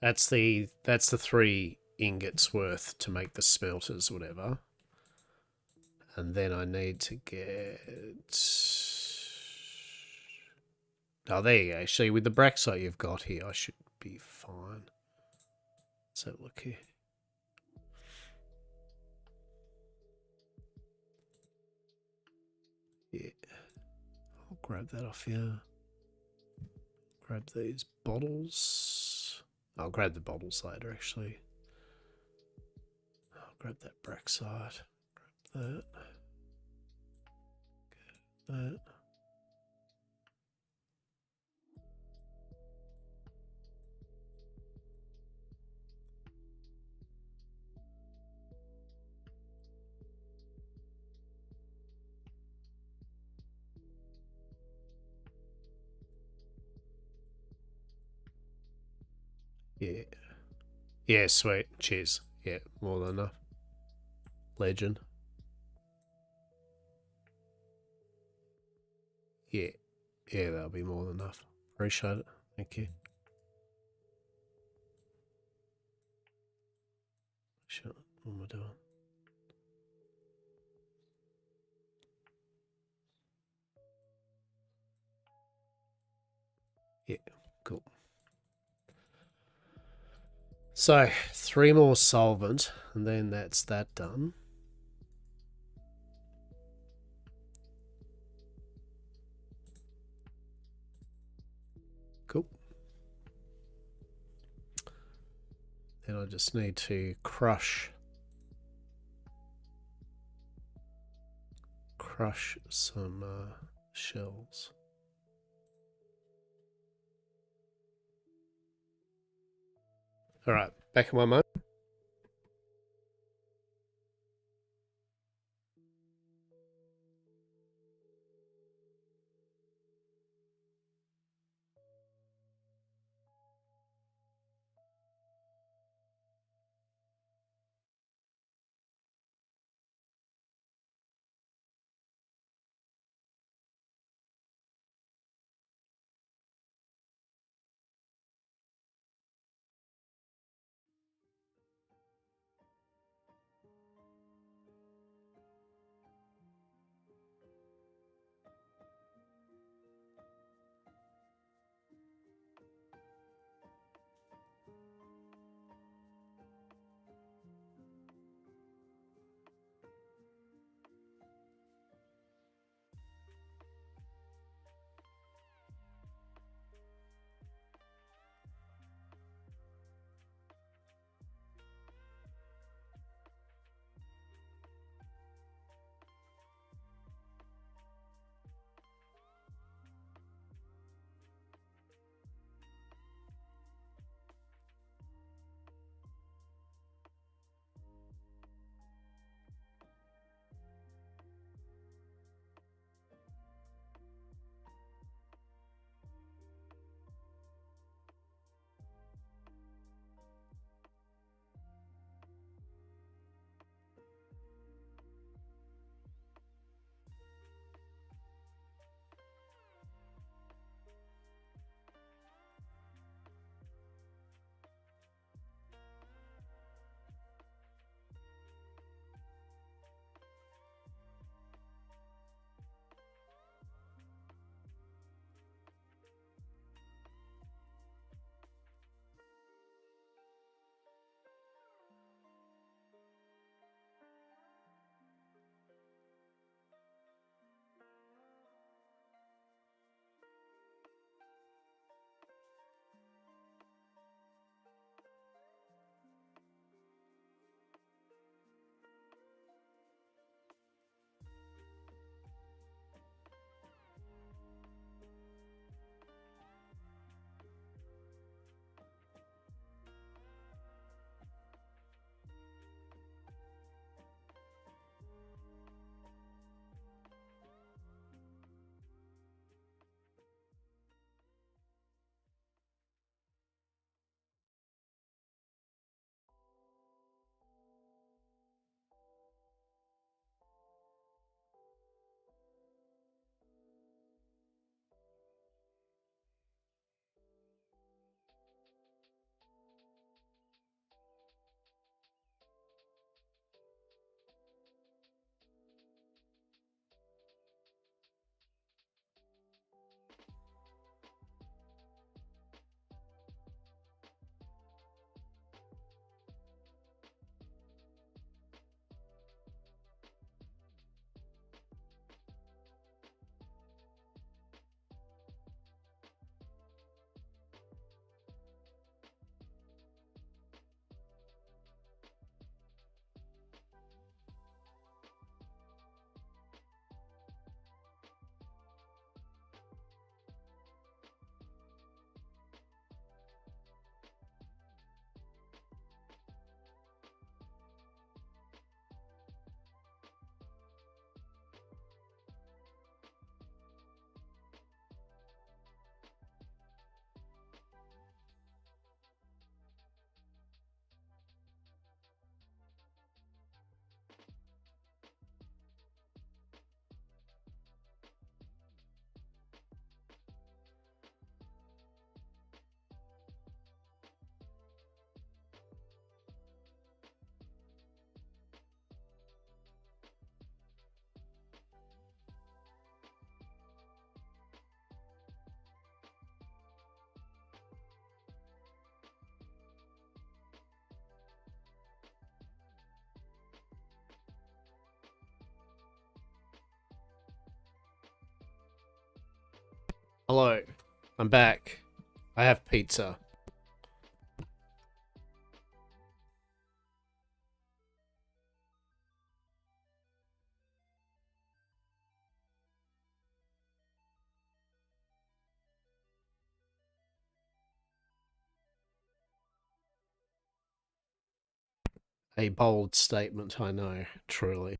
Speaker 1: the 3 ingots worth to make the smelters, whatever. And then I need to get... Oh, there you go. Actually, with the Braxite you've got here, I should be fine. Let's have a look here. Yeah. I'll grab that off here. Grab these bottles. I'll grab the bottles later, actually. I'll grab that Braxite. Grab that. That. Yeah. Yeah, sweet. Cheers. Yeah, more than enough. Legend. Yeah. Yeah, that'll be more than enough. Appreciate it. Thank you. Shit, what am I doing? Yeah, cool. So, 3 more solvent, and then that's that done. Cool. Then I just need to crush some shells. All right, back in my moment. Hello, I'm back. I have pizza. A bold statement, I know, truly.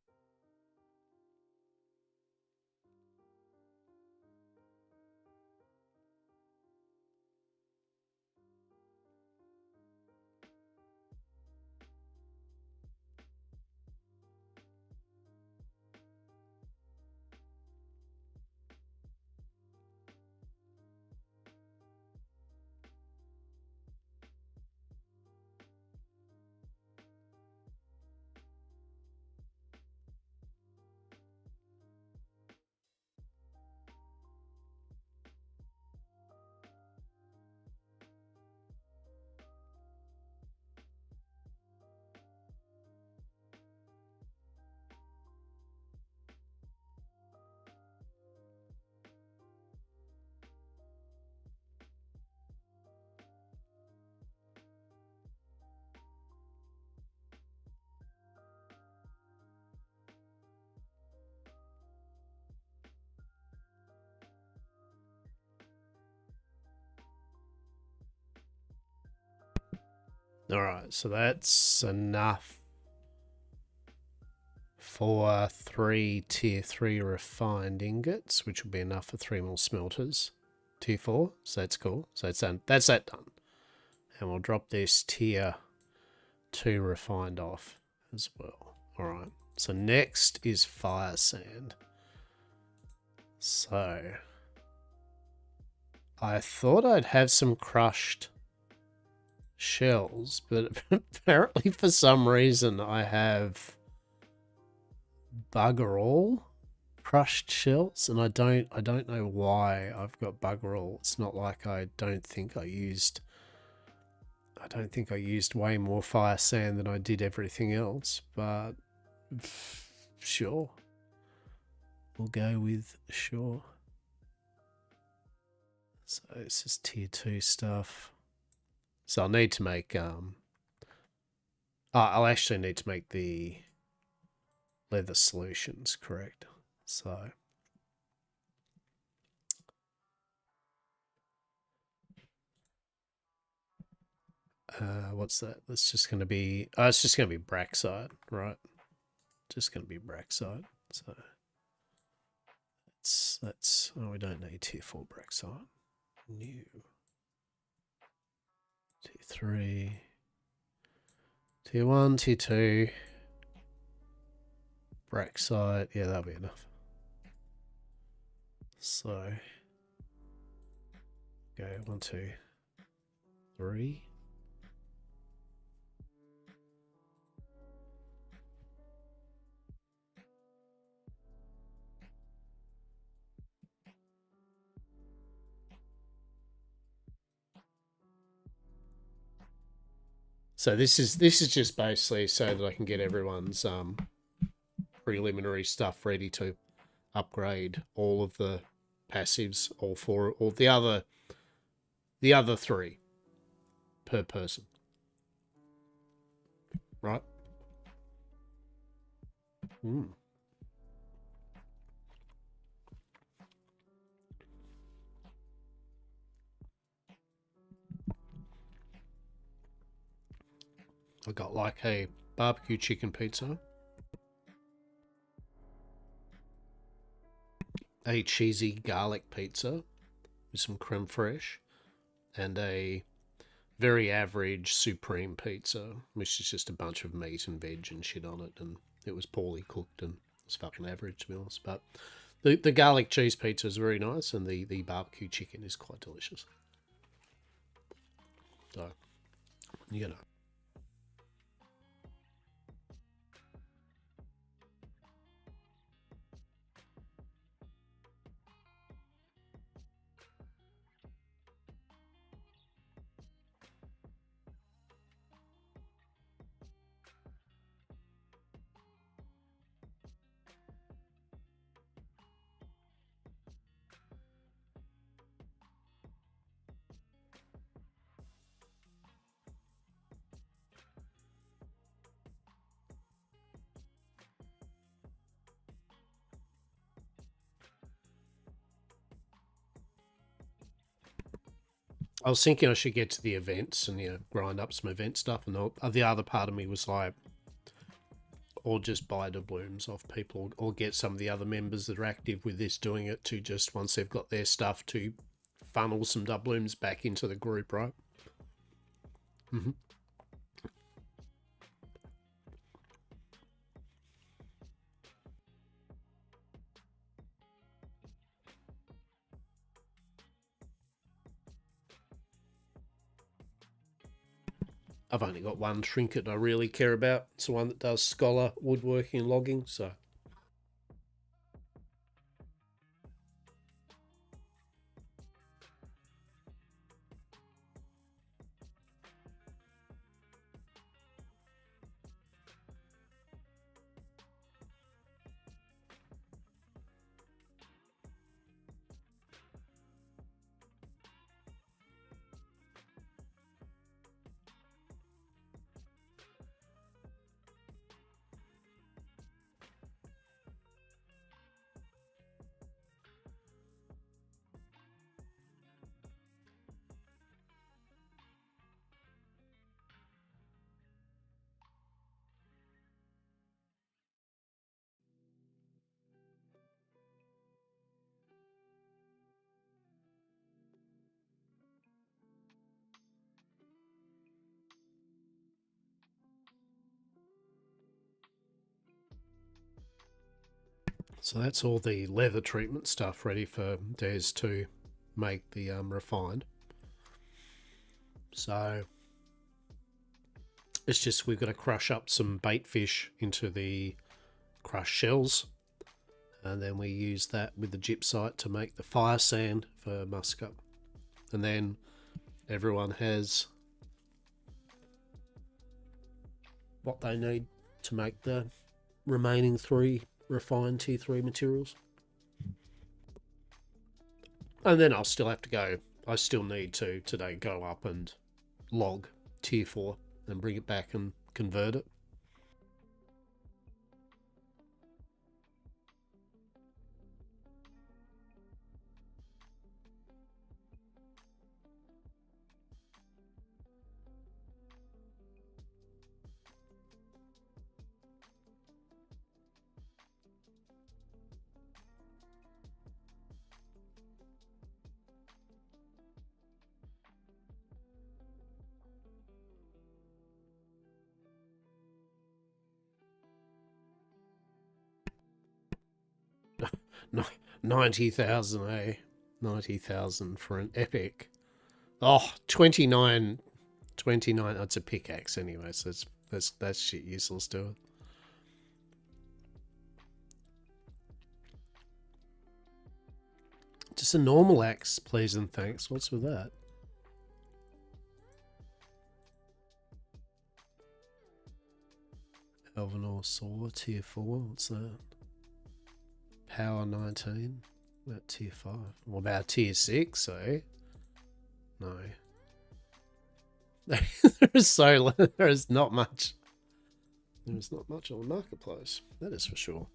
Speaker 1: Alright, so that's enough for 3 tier 3 refined ingots, which will be enough for 3 more smelters. Tier 4, so that's cool. So that's done. That's that done. And we'll drop this tier 2 refined off as well. Alright, so next is fire sand. So I thought I'd have some crushed shells, but apparently for some reason I have bugger all crushed shells, and I don't know why I've got bugger all. It's not like I don't think I used way more fire sand than I did everything else, but sure. We'll go with sure. So this is tier 2 stuff. So I'll need to make I'll actually need to make the leather solutions, correct? So what's that? That's just going to be it's just going to be Braxite, right? Just going to be Braxite. So that's oh, we don't need tier 4 Braxite. New tier 3, tier 1, tier 2 Braxite. Yeah, that'll be enough. So go 1, 2, 3. So this is just basically so that I can get everyone's preliminary stuff ready to upgrade all of the passives, all four, or the other 3 per person, right? Mm. I got like a barbecue chicken pizza, a cheesy garlic pizza with some creme fraiche, and a very average supreme pizza, which is just a bunch of meat and veg and shit on it, and it was poorly cooked and it's fucking average to be honest. But the garlic cheese pizza is very nice, and the barbecue chicken is quite delicious. So, you know. I was thinking I should get to the events and, you know, grind up some event stuff. And the other part of me was like, or just buy doubloons off people, or get some of the other members that are active with this doing it to just, once they've got their stuff, to funnel some doubloons back into the group, right? Mm-hmm. I've only got one trinket I really care about. It's the one that does scholar woodworking and logging, so. So that's all the leather treatment stuff ready for Des to make the refined. So it's just, we've got to crush up some bait fish into the crushed shells, and then we use that with the gypsite to make the fire sand for muscat. And then everyone has what they need to make the remaining 3 refined tier 3 materials. And then I'll still have to go, I still need to today go up and log tier 4 and bring it back and convert it. No, 90,000, eh? 90,000 for an epic. Oh, 29. Oh, it's a pickaxe anyway, so that's shit useless to it. Just a normal axe, please and thanks. What's with that? Elvenor Saw, tier 4. What's that? Power 19. About tier 5. What about tier 6, eh? No. There is not much. There is not much on the marketplace. That is for sure.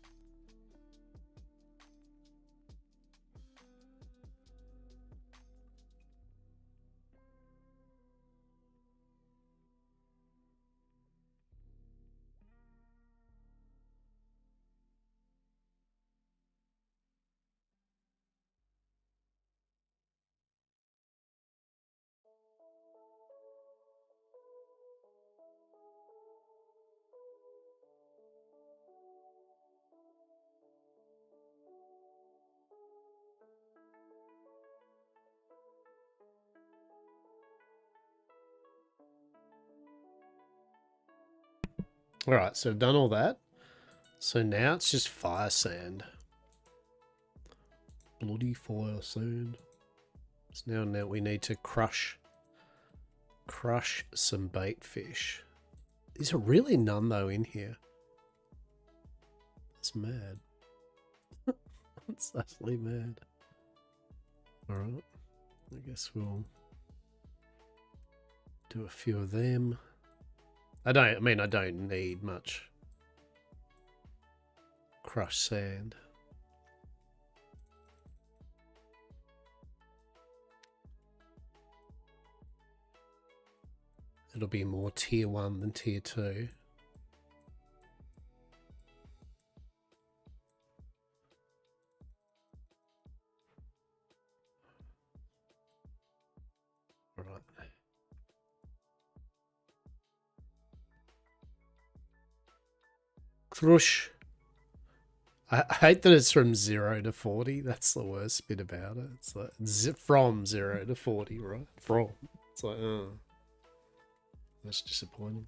Speaker 1: Alright, so I've done all that. So now it's just fire sand. Bloody fire sand. So now we need to crush some bait fish. These are really none though in here. It's mad. It's actually mad. Alright. I guess we'll do a few of them. I don't need much crushed sand. It'll be more tier 1 than tier 2. All right. Crush. I hate that it's from 0 to 40. That's the worst bit about it. It's like from 0 to 40, right? From. It's like, oh. That's disappointing.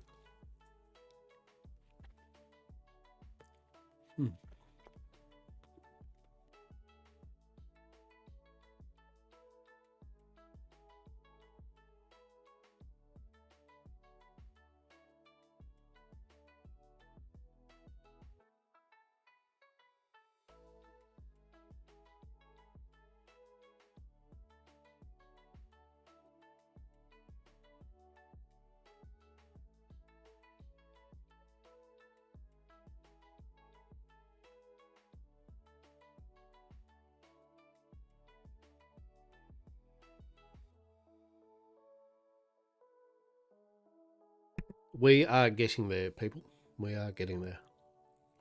Speaker 1: We are getting there, people. We are getting there.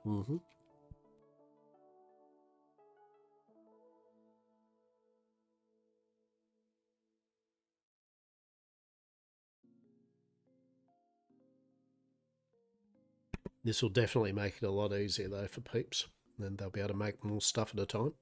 Speaker 1: Mm-hmm. This will definitely make it a lot easier, though, for peeps. Then they'll be able to make more stuff at a time.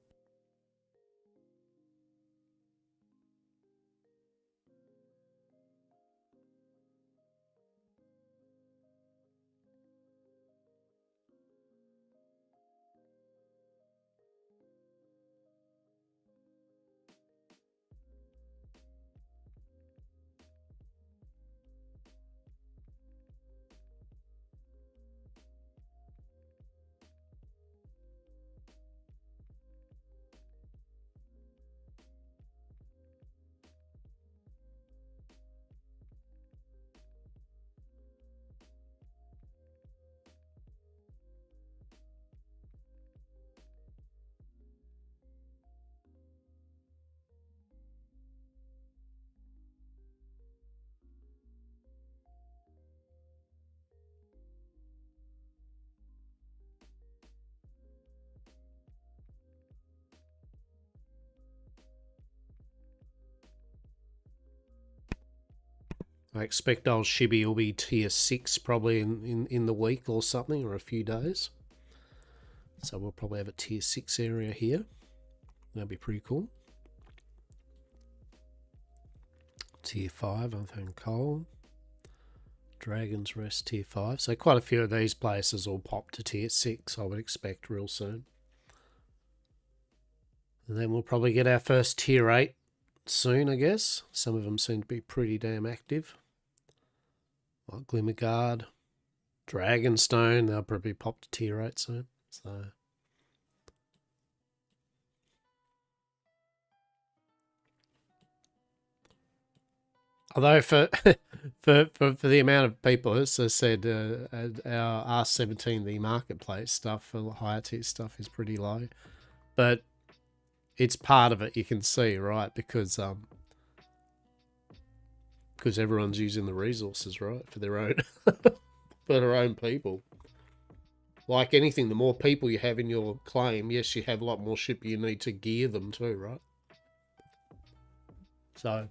Speaker 1: I expect old Shibby will be tier 6 probably in the week or something, or a few days. So we'll probably have a tier 6 area here. That'd be pretty cool. Tier 5, I think coal. Dragon's Rest tier 5. So quite a few of these places will pop to tier 6, I would expect, real soon. And then we'll probably get our first tier 8 soon, I guess. Some of them seem to be pretty damn active. Like Glimmerguard, Dragonstone, they'll probably pop to tier 8 soon. So although for for the amount of people, as I said, our R17, the marketplace stuff for higher tier stuff is pretty low, but it's part of it. You can see, right, because everyone's using the resources, right, for their own for their own people. Like anything, the more people you have in your claim, yes, you have a lot more shit, but you need to gear them too, right? So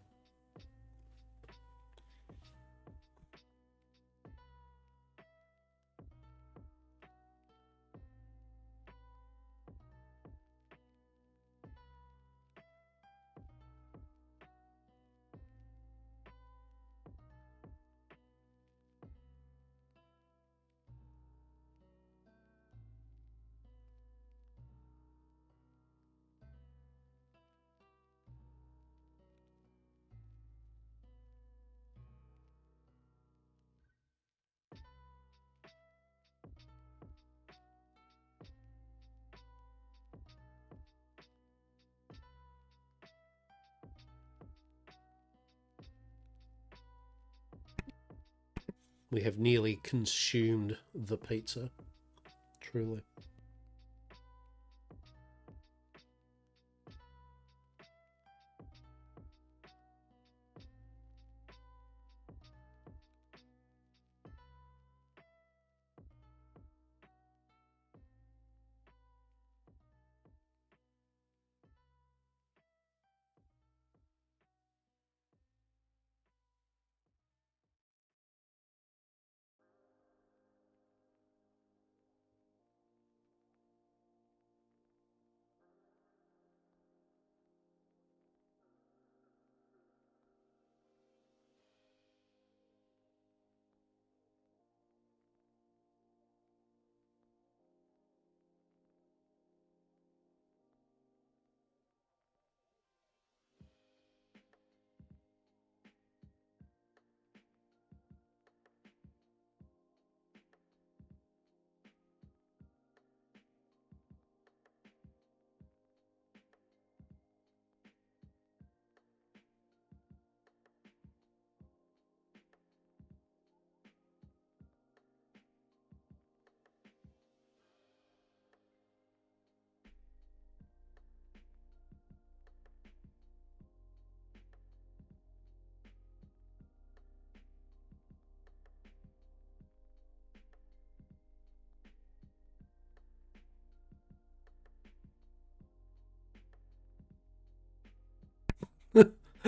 Speaker 1: we have nearly consumed the pizza, truly.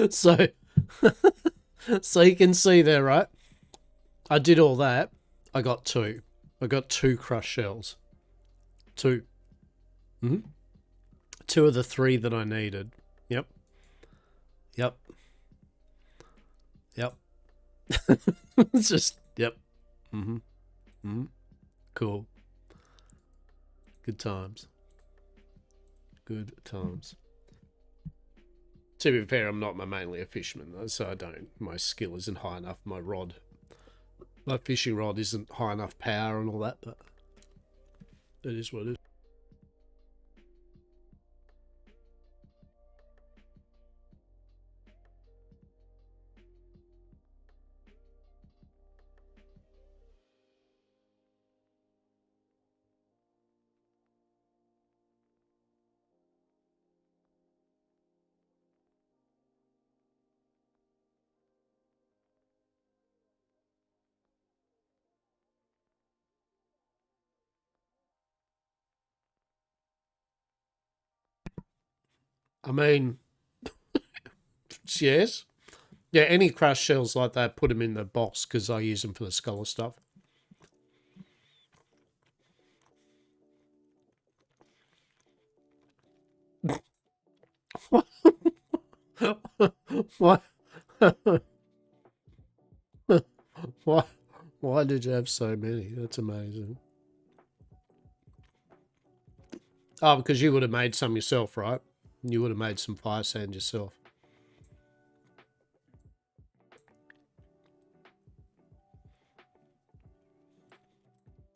Speaker 1: So, so you can see there, right? I did all that. I got two. I got two crushed shells. Two. Mm-hmm. Two of the three that I needed. Yep. Yep. Yep. It's just, yep. Mm-hmm. Mm-hmm. Cool. Good times. Good times. To be fair, I'm not mainly a fisherman though, so I don't. My skill isn't high enough. My fishing rod isn't high enough power and all that, but it is what it is. I mean, yes. Yeah, any crushed shells like that, put them in the box because I use them for the scholar stuff. Why? why? Why did you have so many? That's amazing. Oh, because you would have made some yourself, right? You would have made some fire sand yourself.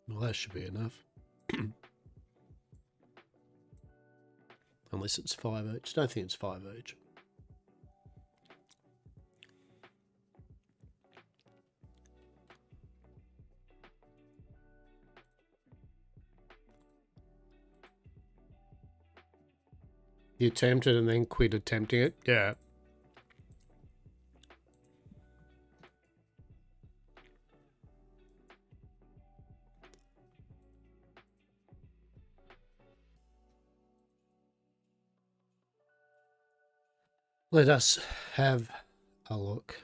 Speaker 1: Well, that should be enough. Unless it's 5 each. Don't think it's 5 each. You attempted and then quit attempting it? Yeah. Let us have a look.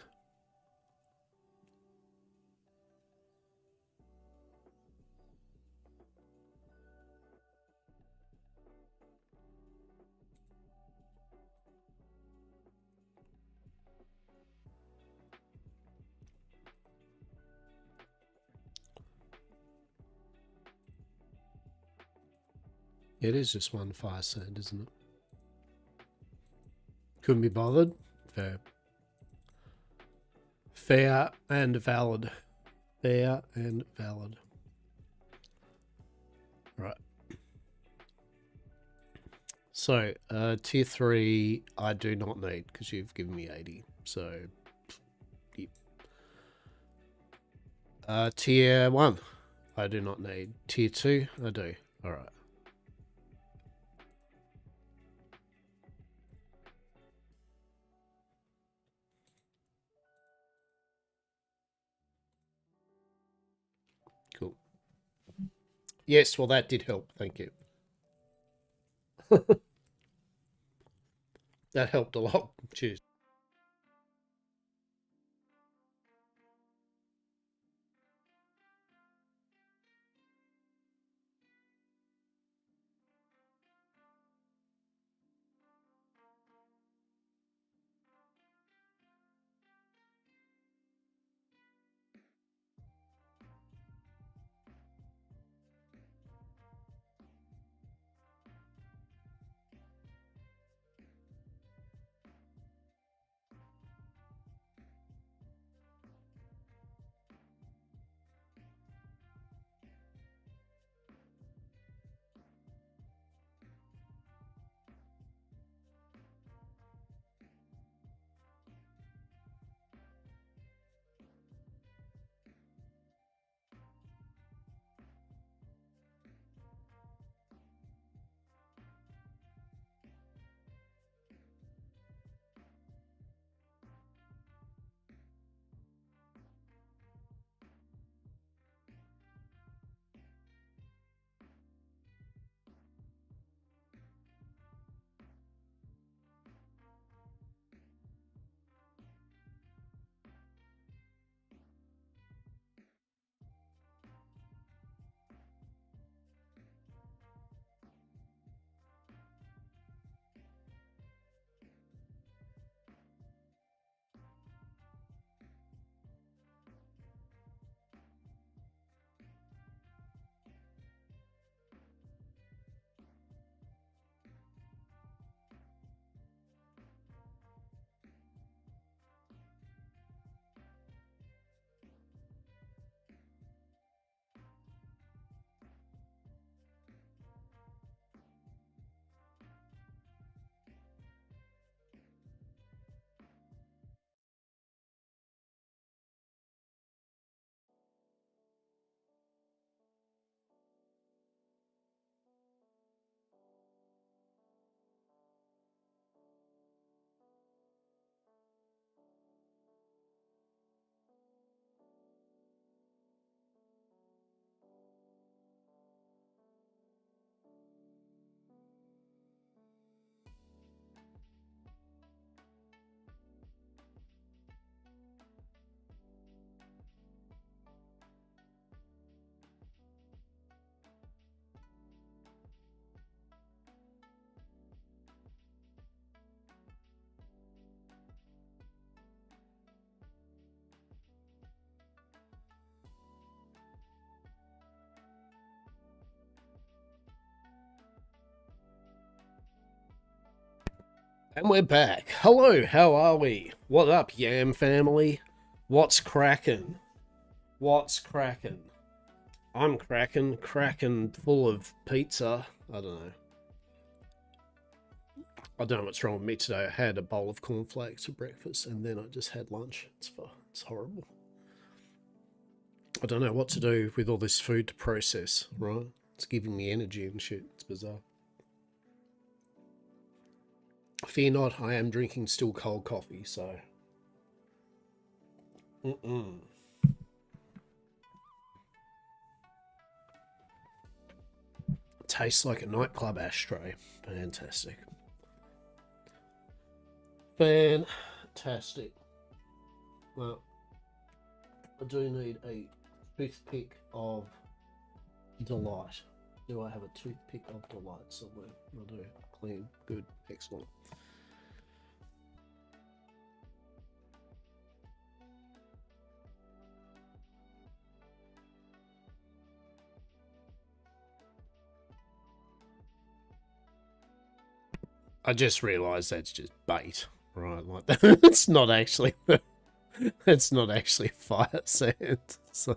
Speaker 1: It is just one fire sand, isn't it? Couldn't be bothered? Fair. Fair and valid. Fair and valid. Right. So, tier 3, I do not need because you've given me 80. So, yep. Tier 1, I do not need. Tier 2, I do. Alright. Cool. Yes, well, that did help. Thank you. That helped a lot. Cheers. And we're back. Hello, how are we? What up, Yam family? What's cracking? What's cracking? I'm cracking full of pizza. I don't know what's wrong with me today. I had a bowl of cornflakes for breakfast and then I just had lunch. It's horrible. I don't know what to do with all this food to process, right? It's giving me energy and shit. It's bizarre. Fear not, I am drinking still cold coffee, so... Tastes like a nightclub ashtray. Fantastic. Fantastic. Well, I do need a toothpick of delight. Do I have a toothpick of delight somewhere? I do. Clean. Good. Excellent. I just realised that's just bait, right? Like that. It's not actually. It's not actually fire sand. So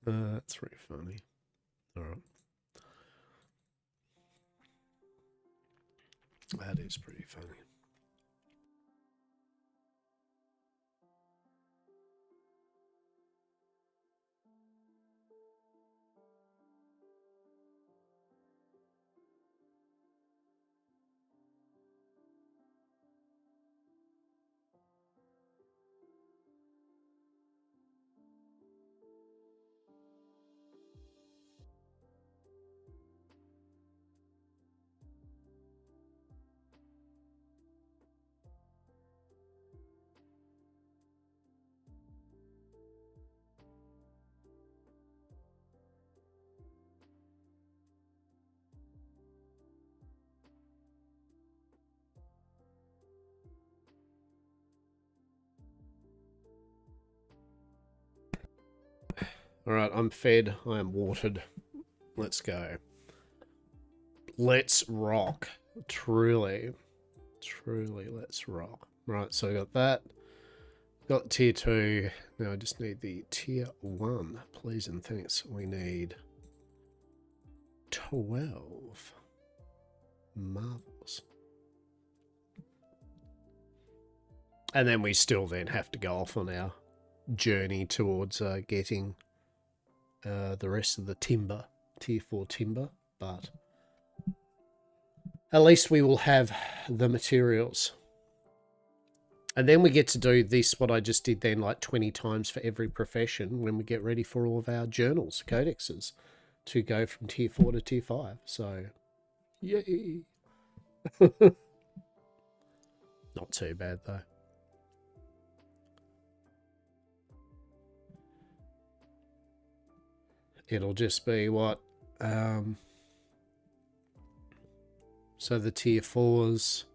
Speaker 1: that's pretty funny. All right. That is pretty funny. All right, I'm fed. I am watered. Let's go. Let's rock. Truly, let's rock. Right, so I got that. Got tier 2. Now I just need the tier 1. Please and thanks. We need 12. Marvelous. And then we still then have to go off on our journey towards getting the rest of the timber, tier 4 timber, but at least we will have the materials. And then we get to do this, what I just did then, like 20 times for every profession when we get ready for all of our journals, codexes, to go from tier 4 to tier 5. So, yay! Not too bad, though. It'll just be what... so the tier 4s...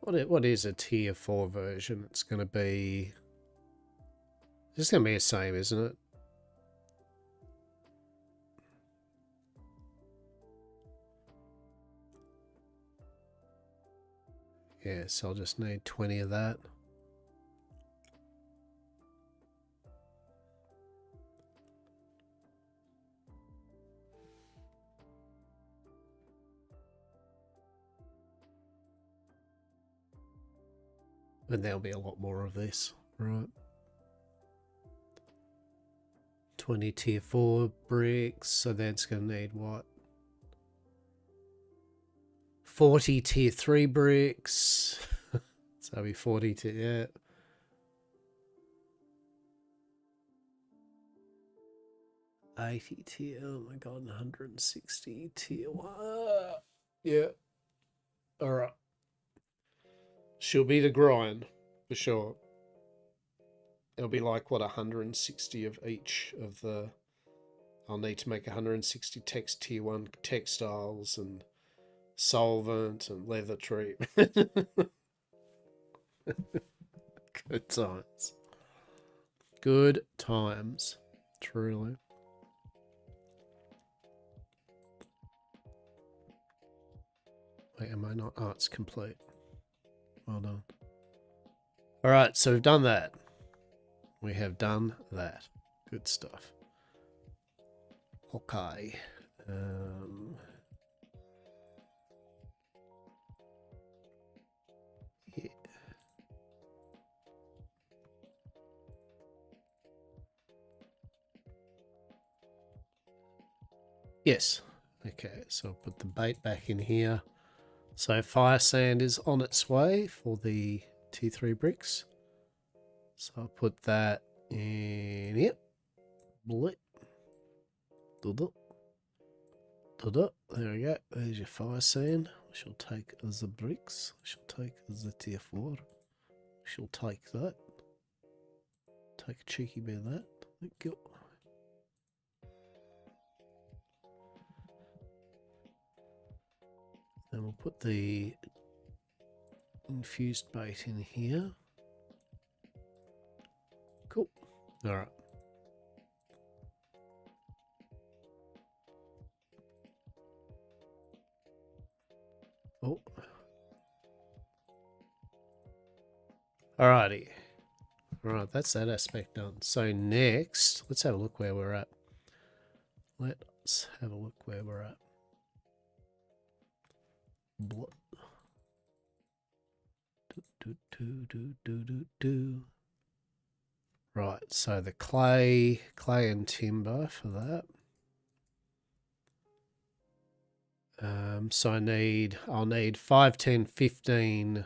Speaker 1: What is a tier 4 version? It's going to be... It's going to be the same, isn't it? Yeah, so I'll just need 20 of that. And there'll be a lot more of this, right? 20 tier 4 bricks, so that's going to need what? 40 tier 3 bricks. So that'll be 40 tier, yeah. $80 tier, oh my god, 160 tier 1. Yeah. Alright. She'll be the grind, for sure. It'll be like, what, 160 of each of the... I'll need to make 160 text tier 1 textiles and solvent and leather treatment. Good times. Good times. Truly. Wait, am I not? Oh, it's complete. Well done. All right, so we've done that. We have done that. Good stuff. Okay. Yeah. Yes. Okay, so I'll put the bait back in here. So fire sand is on its way for the T3 bricks. So I'll put that in. Yep. Blip. There we go. There's your fire sand. We shall take the bricks. We shall take the tier 4. We shall take that. Take a cheeky bit of that. Thank you. Then we'll put the infused bait in here. Cool. All right. Oh. Alrighty. Alright, that's that aspect done. So next, let's have a look where we're at. Let's have a look where we're at. Right, so the clay and timber for that. So I'll need 5, 10, 15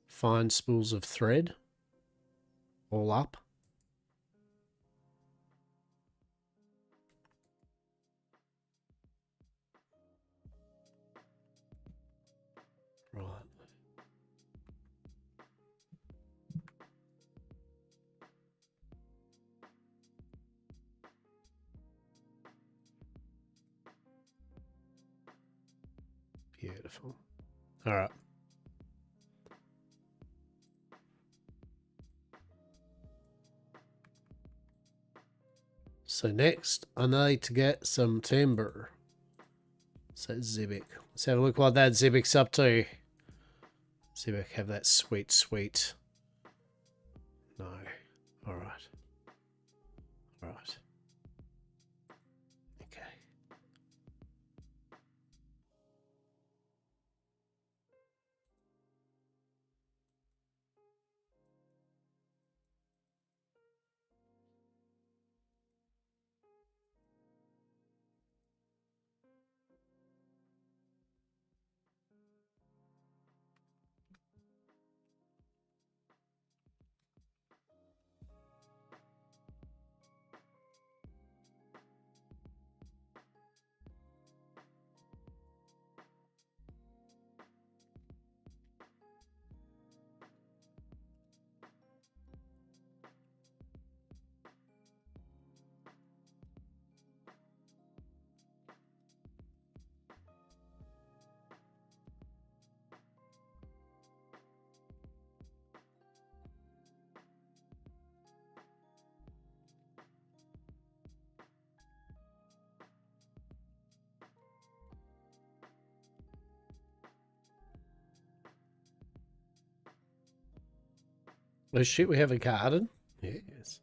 Speaker 1: fine spools of thread all up. Right. Beautiful. All right. So next, I need to get some timber. So Zibik. Let's have a look what that Zibik's up to. Zibik have that sweet, sweet. No. All right. All right. Okay. Oh shit, we have a garden? Yes.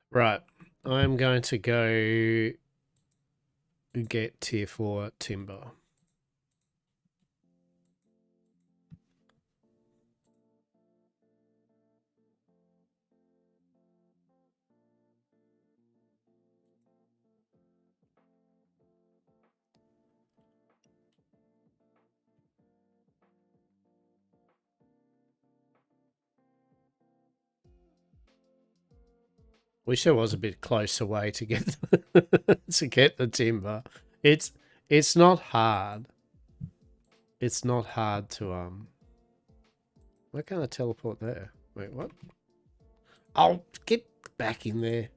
Speaker 1: Right. I'm going to go get tier 4 timber. Wish there was a bit closer way to get to get the timber. It's not hard. It's not hard to why can't I teleport there? Wait, what? Oh, get back in there.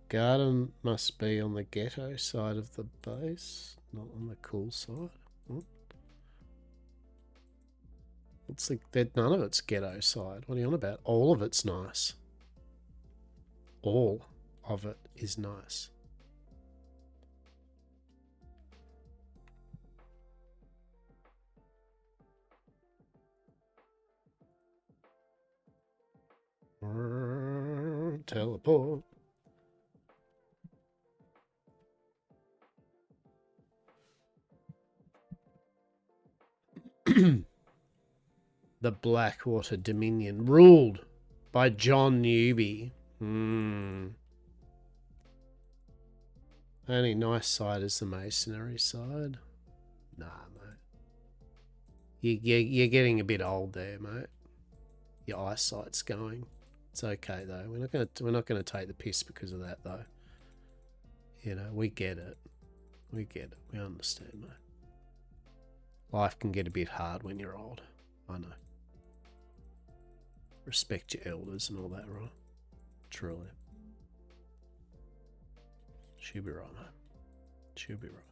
Speaker 1: Garden must be on the ghetto side of the base, not on the cool side. It's like that. None of it's ghetto side. What are you on about? All of it's nice. All of it is nice. Teleport. The Blackwater Dominion, ruled by John Newby. Only nice side is the masonry side. Nah, mate. You're getting a bit old there, mate. Your eyesight's going. It's okay though. We're not gonna take the piss because of that though. You know, we get it. We get it. We understand, mate. Life can get a bit hard when you're old. I know. Respect your elders and all that, right? Truly. She'll be right, mate. She'll be right.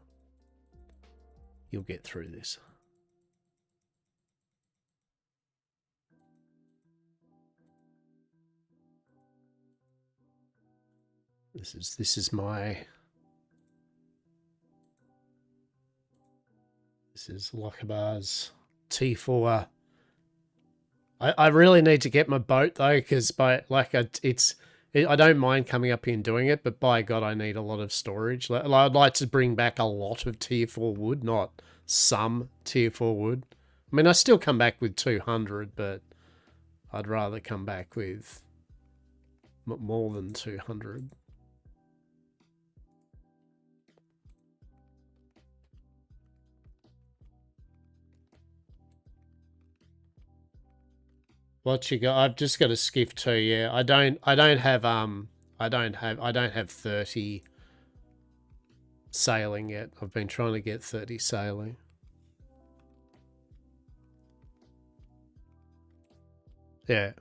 Speaker 1: You'll get through this. This is Lockabar's T4. I really need to get my boat though, because I don't mind coming up here and doing it, but by God, I need a lot of storage. I'd like to bring back a lot of tier 4 wood, not some tier 4 wood. I mean, I still come back with 200, but I'd rather come back with more than 200. What you got? I've just got a skiff too. Yeah, I don't have 30 sailing yet. I've been trying to get 30 sailing. Yeah,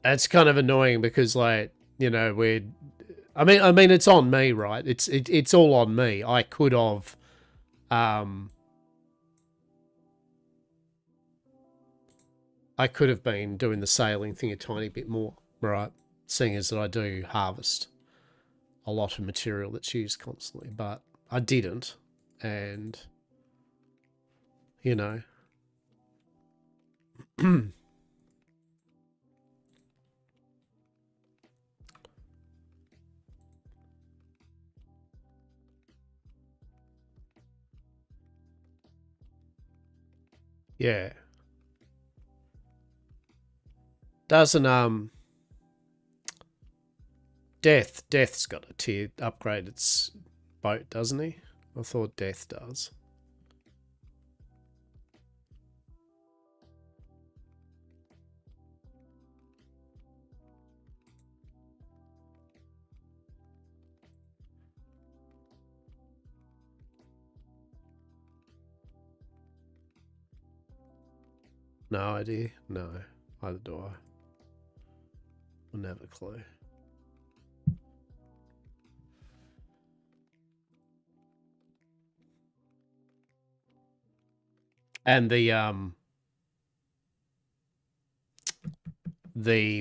Speaker 1: it's kind of annoying because, like, you know, I mean, it's on me, right? It's all on me. I could have, been doing the sailing thing a tiny bit more, right? Seeing as that I do harvest a lot of material that's used constantly, but I didn't, and you know. Yeah. Doesn't Death's got a tier upgraded boat, doesn't he? I thought Death does. No idea. No, either do I. I'll never clue. And the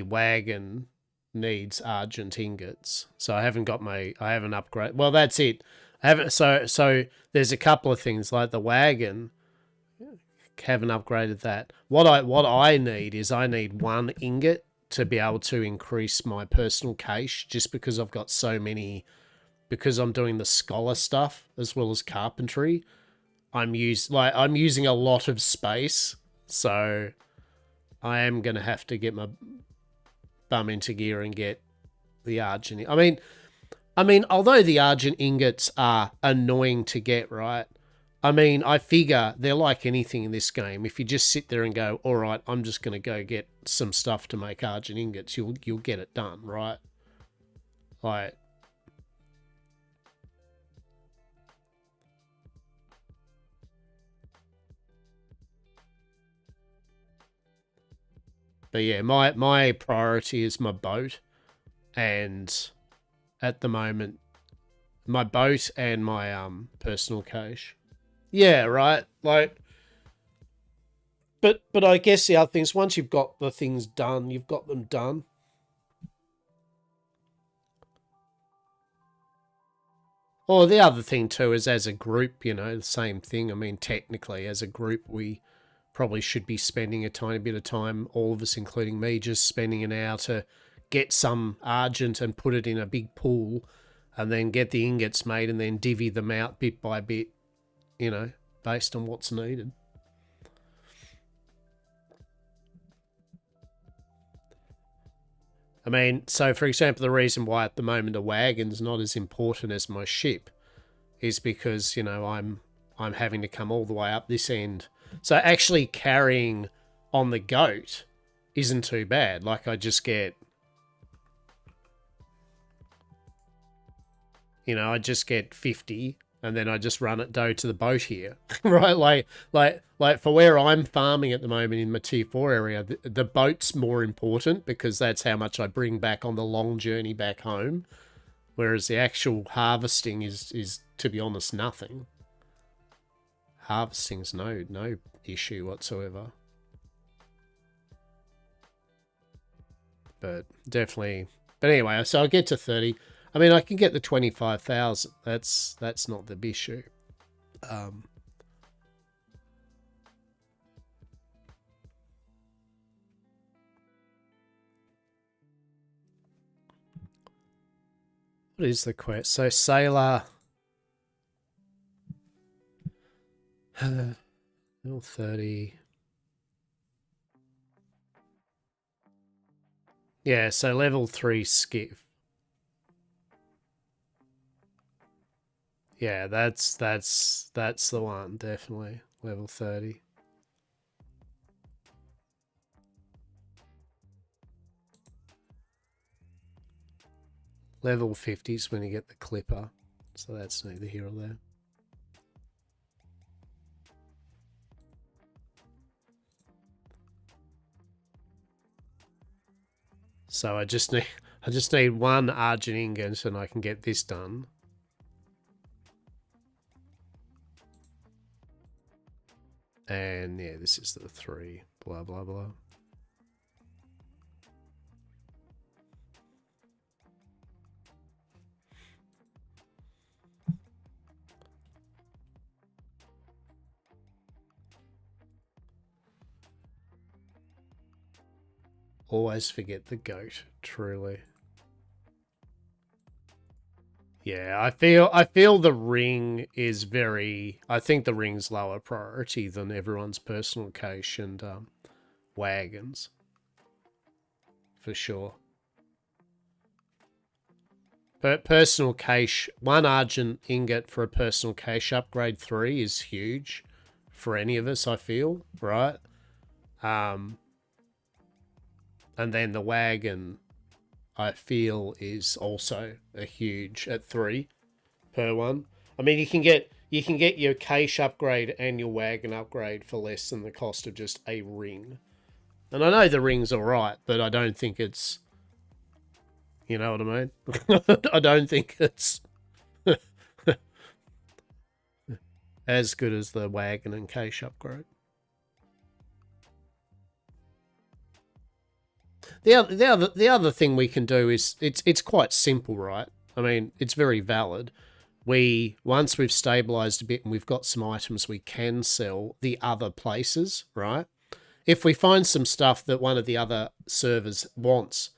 Speaker 1: wagon needs argent ingots, so I haven't upgraded. Well, that's it. I haven't. So there's a couple of things like the wagon. Haven't upgraded that. What I need is I need 1 ingot to be able to increase my personal cache, just because I've got so many. Because I'm doing the scholar stuff as well as carpentry, I'm using a lot of space, so I am gonna have to get my bum into gear and get the argent. I mean, although the argent ingots are annoying to get, right? I mean, I figure they're like anything in this game. If you just sit there and go, all right, I'm just going to go get some stuff to make argent ingots, you'll get it done, right? Like, but yeah, my priority is my boat, and at the moment. My boat and my personal cache. Yeah, right. Like, but I guess the other thing is once you've got the things done, you've got them done. Or the other thing too is as a group, you know, the same thing. I mean, technically, as a group, we probably should be spending a tiny bit of time, all of us, including me, just spending an hour to get some argent and put it in a big pool and then get the ingots made and then divvy them out bit by bit, you know, based on what's needed. I mean, so for example, the reason why at the moment a wagon's not as important as my ship is because, you know, I'm having to come all the way up this end. So actually carrying on the goat isn't too bad. Like I just get, you know, I just get 50 and then I just run it dough to the boat here, right? Like for where I'm farming at the moment in my tier 4 area, the boat's more important because that's how much I bring back on the long journey back home. Whereas the actual harvesting is to be honest, nothing. Harvesting's no issue whatsoever. But definitely, but anyway, so I'll get to 30. I mean, I can get the 25,000. That's not the issue. What is the quest? So sailor, level 30. Yeah, so level 3 skiff. Yeah, that's the one, definitely. Level 30. Level 50 is when you get the clipper. So that's neither here or there. So I just need one argent ingot and I can get this done. And yeah, this is the 3. Blah blah blah. Always forget the goat, truly. Yeah, I feel the ring is very. I think the ring's lower priority than everyone's personal cache and wagons, for sure. But personal cache, one argent ingot for a personal cache upgrade 3 is huge for any of us. I feel right. And then the wagon, I feel, is also a huge at 3 per one. I mean, you can get your cache upgrade and your wagon upgrade for less than the cost of just a ring. And I know the ring's alright, but I don't think it's, you know what I mean? I don't think it's as good as the wagon and cache upgrade. The other thing we can do is it's quite simple, right? I mean, it's very valid. Once we've stabilized a bit and we've got some items we can sell the other places, right? If we find some stuff that one of the other servers wants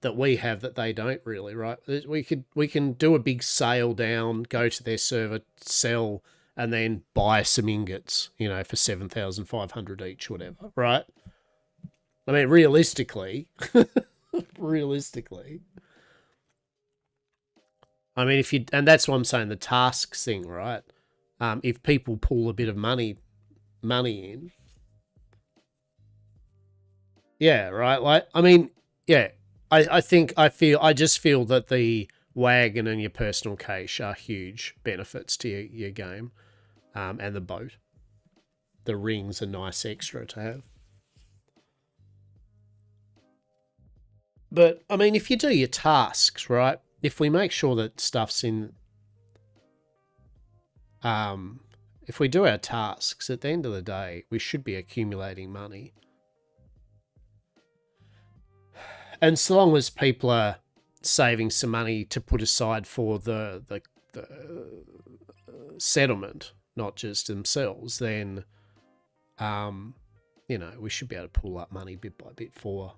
Speaker 1: that we have that they don't really, right? We can do a big sale down, go to their server, sell, and then buy some ingots, you know, for 7,500 each, whatever, right? I mean, realistically, I mean, and that's what I'm saying, the tasks thing, right? If people pull a bit of money in, yeah, right. Like, I mean, yeah, I just feel that the wagon and your personal cache are huge benefits to your game, and the boat. The ring's a nice extra to have. But, I mean, if you do your tasks, right, if we make sure that stuff's in, if we do our tasks, at the end of the day, we should be accumulating money. And so long as people are saving some money to put aside for the settlement, not just themselves, then, you know, we should be able to pull up money bit by bit for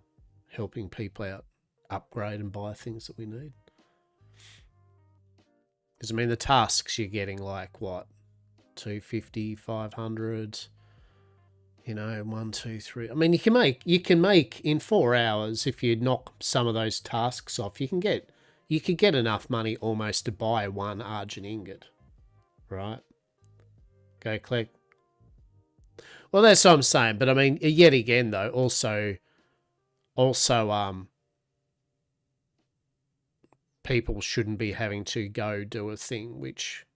Speaker 1: helping people out, upgrade and buy things that we need. Because, I mean, the tasks you're getting, like, what, 250, 500, you know, 1, 2, 3. I mean, you can make in 4 hours, if you knock some of those tasks off, you could get enough money almost to buy 1 Argent ingot, right? Go click. Well, that's what I'm saying. But I mean, yet again, though, also, people shouldn't be having to go do a thing which,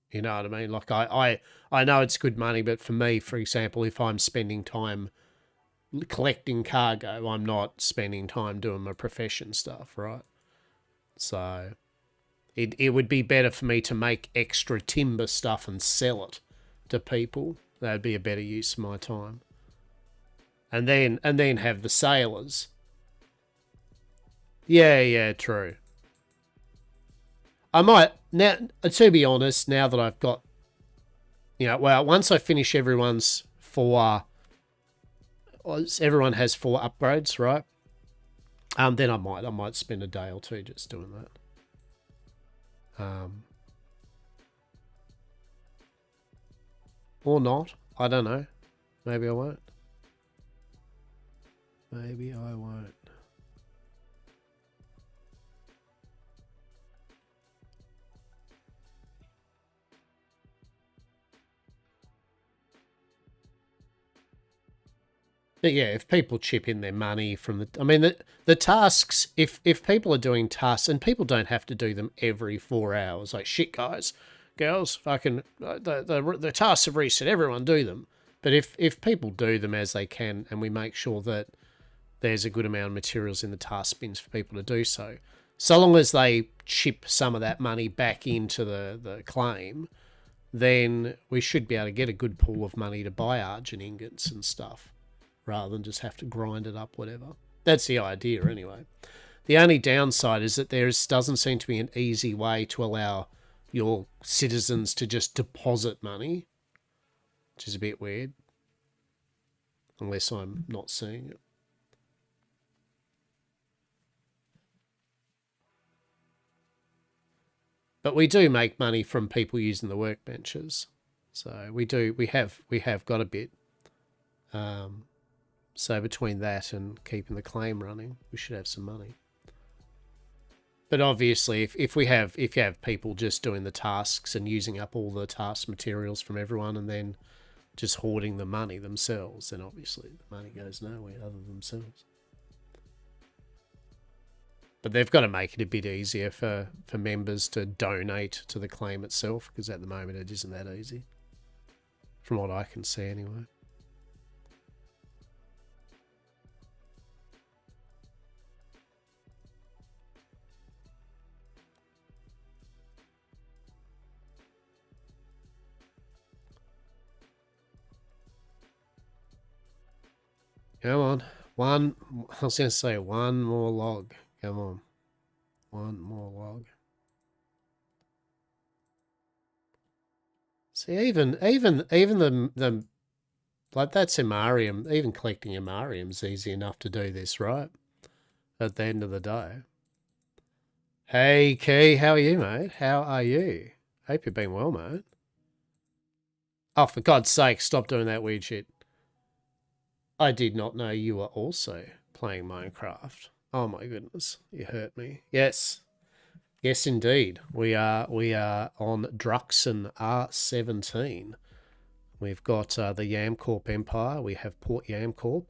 Speaker 1: you know what I mean? Like, I know it's good money, but for me, for example, if I'm spending time collecting cargo, I'm not spending time doing my profession stuff, right? So it would be better for me to make extra timber stuff and sell it to people. That'd be a better use of my time. And then have the sailors. Yeah, true. I might, now, to be honest, now that I've got, you know, well, once I finish everyone's 4, everyone has 4 upgrades, right? Then I might spend a day or 2 just doing that. Or not. I don't know. Maybe I won't. Maybe I won't. But yeah, if people chip in their money from the, I mean, the tasks, if people are doing tasks, and people don't have to do them every 4 hours, like, shit, guys, girls, fucking, the tasks have reset, everyone do them. But if people do them as they can, and we make sure that there's a good amount of materials in the task bins for people to do so, so long as they chip some of that money back into the claim, then we should be able to get a good pool of money to buy Argent ingots and stuff, rather than just have to grind it up, whatever. That's the idea anyway. The only downside is that there doesn't seem to be an easy way to allow your citizens to just deposit money, which is a bit weird, unless I'm not seeing it. But we do make money from people using the workbenches, so we have got a bit. So between that and keeping the claim running, we should have some money. But obviously, if you have people just doing the tasks and using up all the task materials from everyone and then just hoarding the money themselves, then obviously the money goes nowhere other than themselves. But they've got to make it a bit easier for members to donate to the claim itself, because at the moment it isn't that easy, from what I can see anyway. Come on. I was going to say one more log. Come on. One more log. See, even the like, that's Imarium. Even collecting Imarium's easy enough to do this, right? At the end of the day. Hey, Key, how are you, mate? How are you? Hope you've been well, mate. Oh, for God's sake, stop doing that weird shit. I did not know you were also playing Minecraft. Oh my goodness, you hurt me. Yes. Yes, indeed. We are on Draxen R17. We've got the YamCorp Empire. We have Port YamCorp.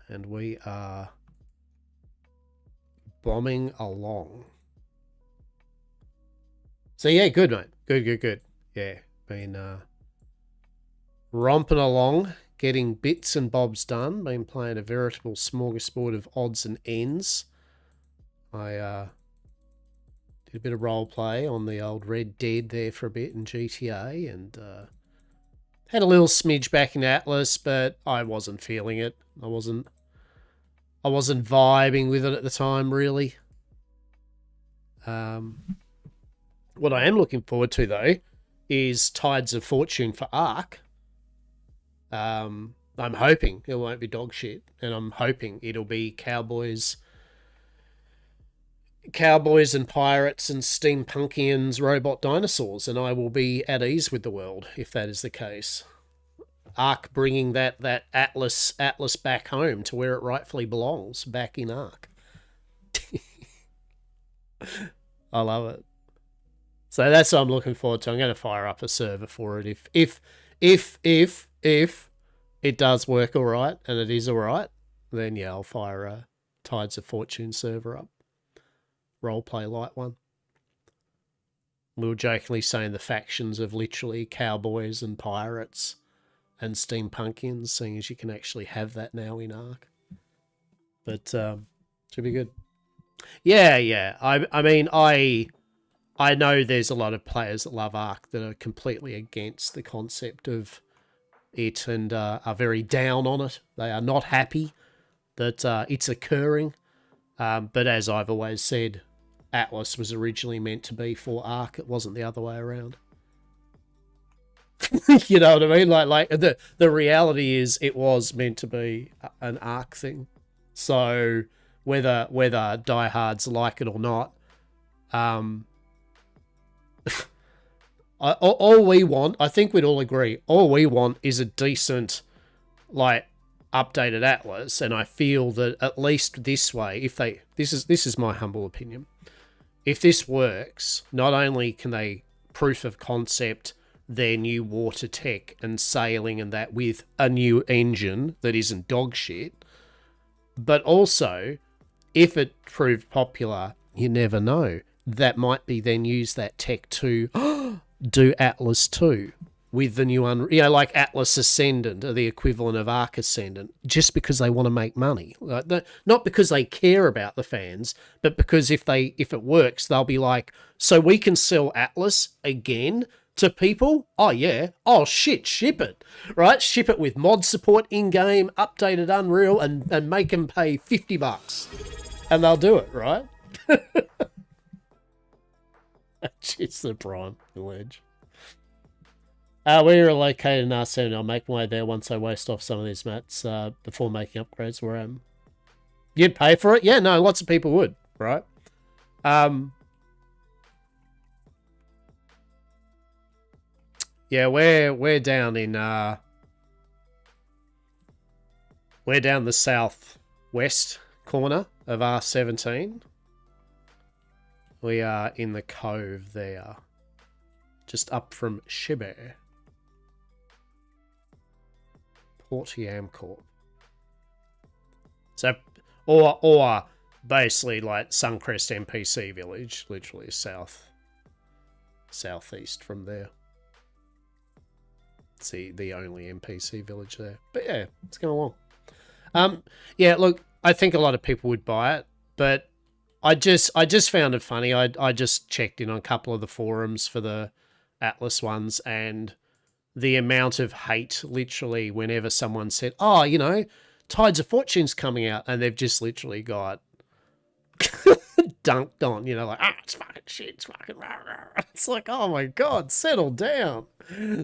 Speaker 1: And we are bombing along. So yeah, good, mate. Good. Yeah, been romping along, getting bits and bobs done. Been playing a veritable smorgasbord of odds and ends. Did a bit of role play on the old Red Dead there for a bit in GTA, and had a little smidge back in Atlas, but I wasn't feeling it. I wasn't vibing with it at the time, really. What I am looking forward to, though, is Tides of Fortune for Ark. I'm hoping it won't be dog shit, and I'm hoping it'll be cowboys and pirates and steampunkians, robot dinosaurs, and I will be at ease with the world if that is the case. Ark bringing that Atlas back home to where it rightfully belongs, back in Ark. I love it. So that's what I'm looking forward to. I'm going to fire up a server for it if it does work all right, and it is all right, then yeah, I'll fire a Tides of Fortune server up. Roleplay light one. We were jokingly saying the factions of literally cowboys and pirates and steampunkians, seeing as you can actually have that now in Ark. But should be good. Yeah. I mean, I know there's a lot of players that love Ark that are completely against the concept of it and are very down on it. They are not happy that it's occurring. But as I've always said, Atlas was originally meant to be for Ark. It wasn't the other way around. You know what I mean? Like the reality is it was meant to be an Ark thing. So whether diehards like it or not, all we want, I think we'd all agree, all we want is a decent, like, updated Atlas, and I feel that at least this way, if they, this is my humble opinion, if this works, not only can they proof of concept their new water tech and sailing and that with a new engine that isn't dog shit, but also, if it proved popular, you never know, that might be then use that tech to do Atlas 2 with the new like Atlas Ascendant, or the equivalent of Ark Ascendant, just because they want to make money. Like, not because they care about the fans, but because if it works, they'll be like, so we can sell Atlas again to people? Oh yeah. Oh shit, ship it. Right? Ship it with mod support in-game, updated Unreal, and make them pay $50. And they'll do it, right? It's the prime village. We're located in R17. I'll make my way there once I waste off some of these mats before making upgrades where I'm. You'd pay for it? Yeah, no, lots of people would, right? Yeah, we're down in we're down the southwest corner of R17. We are in the cove there, just up from Shibe. Port YamCorp. So, or basically like Suncrest NPC village, literally southeast from there. It's the only NPC village there. But yeah, it's going along. Yeah, look, I think a lot of people would buy it, but I just found it funny. I just checked in on a couple of the forums for the Atlas ones, and the amount of hate, literally, whenever someone said, oh, you know, Tides of Fortune's coming out, and they've just literally got dunked on, you know, like, it's fucking shit, it's fucking rah, rah. It's like, oh my god, settle down.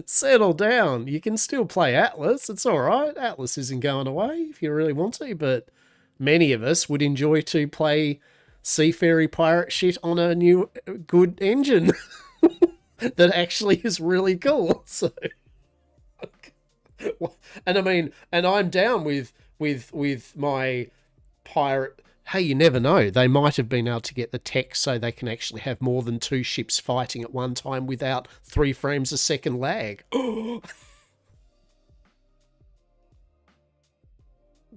Speaker 1: Settle down. You can still play Atlas, it's alright. Atlas isn't going away if you really want to, but many of us would enjoy to play Seafaring pirate shit on a new good engine that actually is really cool. So, and I mean, and I'm down with my pirate. Hey, you never know. They might have been able to get the tech so they can actually have more than 2 ships fighting at one time without 3 frames a second lag.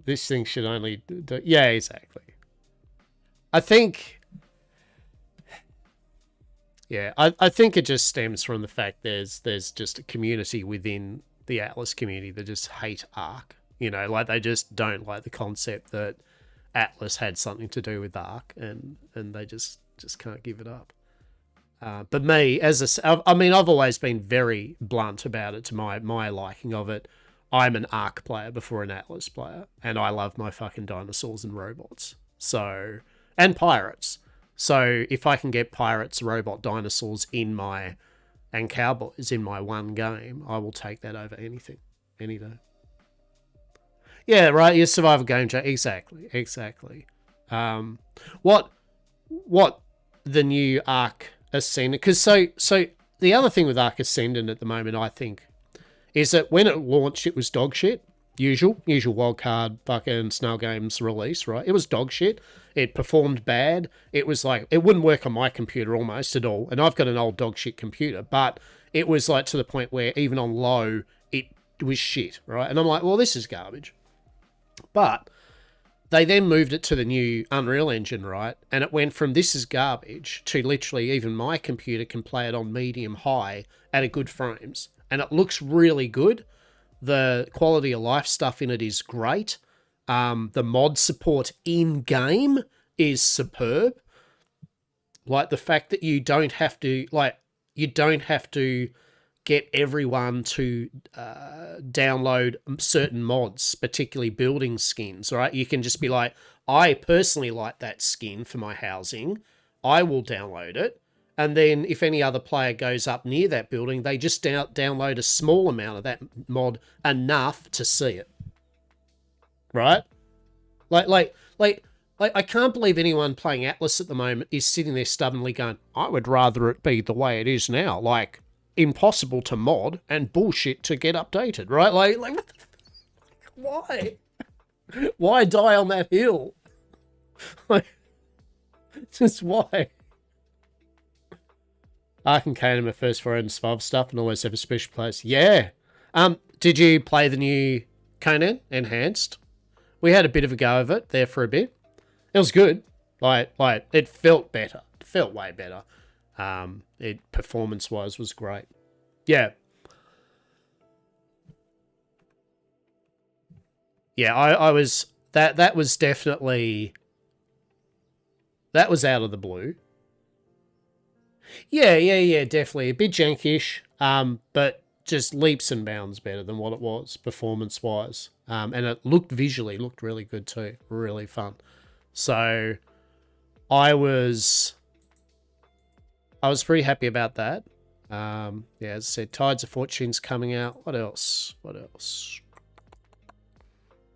Speaker 1: This thing should only do, yeah, exactly. I think, yeah, I think it just stems from the fact there's just a community within the Atlas community that just hate Ark. You know, like they just don't like the concept that Atlas had something to do with Ark, and they just can't give it up. But me, I mean, I've always been very blunt about it to my liking of it. I'm an Ark player before an Atlas player, and I love my fucking dinosaurs and robots. So, and pirates. So if I can get pirates, robot, dinosaurs and cowboys in my one game, I will take that over anything, any day. Yeah, right. Your survival game, exactly. Um, what the new Ark Ascendant? Because so the other thing with Ark Ascendant at the moment, I think, is that when it launched, it was dog shit. Usual wildcard fucking Snail Games release, right? It was dog shit. It performed bad. It was like, it wouldn't work on my computer almost at all. And I've got an old dog shit computer, but it was like to the point where even on low, it was shit, right? And I'm like, well, this is garbage. But they then moved it to the new Unreal Engine, right? And it went from this is garbage to literally even my computer can play it on medium high at a good frames. And it looks really good. The quality of life stuff in it is great. The mod support in-game is superb. Like the fact that you don't have to get everyone to download certain mods, particularly building skins, right? You can just be like, I personally like that skin for my housing. I will download it. And then if any other player goes up near that building, they just download a small amount of that mod, enough to see it. Right? Like, I can't believe anyone playing Atlas at the moment is sitting there stubbornly going, I would rather it be the way it is now. Like, impossible to mod and bullshit to get updated, right? Like why? Why die on that hill? Like, just why? Ark and Kane are my first foreign survival stuff and always have a special place. Yeah. Did you play the new Conan Enhanced? We had a bit of a go of it there for a bit. It was good. Like it felt better. It felt way better. It performance-wise was great. Yeah. Yeah, I was that was definitely, that was out of the blue. Yeah, definitely. A bit jankish, but just leaps and bounds better than what it was performance-wise. And it looked really good too. Really fun. So I was pretty happy about that. Yeah, as I said, Tides of Fortune's coming out. What else? What else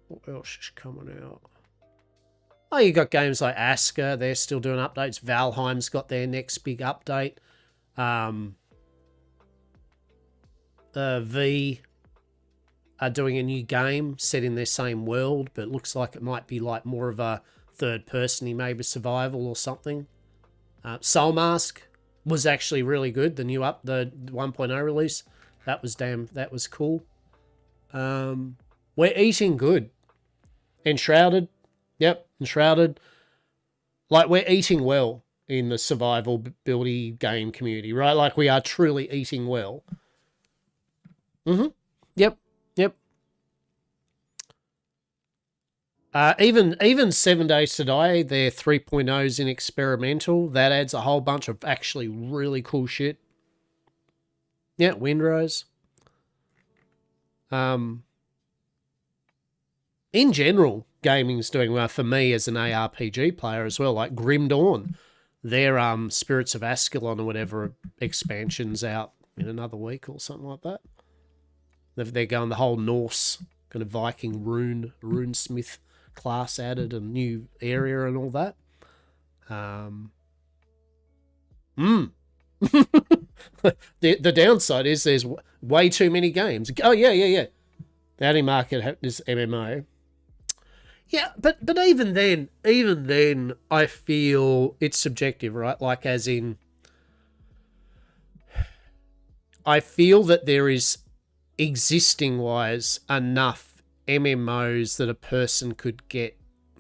Speaker 1: is coming out? Oh, you got games like Aska. They're still doing updates. Valheim's got their next big update. V are doing a new game set in their same world, but it looks like it might be like more of a third-person, maybe survival or something. Soul Mask was actually really good. The 1.0 release. That was cool. We're eating good. Enshrouded. Yep, Enshrouded. Like, we're eating well in the survival buildy game community, right? Like, we are truly eating well. Yep. Even 7 Days to Die, their 3.0s in experimental, that adds a whole bunch of actually really cool shit. Yeah, Windrose. In general, gaming's doing well for me as an ARPG player as well. Like Grim Dawn, their Spirits of Ascalon or whatever expansion's out in another week or something like that. They're going the whole Norse kind of Viking runesmith class added, a new area and all that. The downside is there's way too many games. Oh yeah. The only market is MMO. Yeah, but even then, I feel it's subjective, right? Like, as in, I feel that there is, existing-wise, enough MMOs that a person could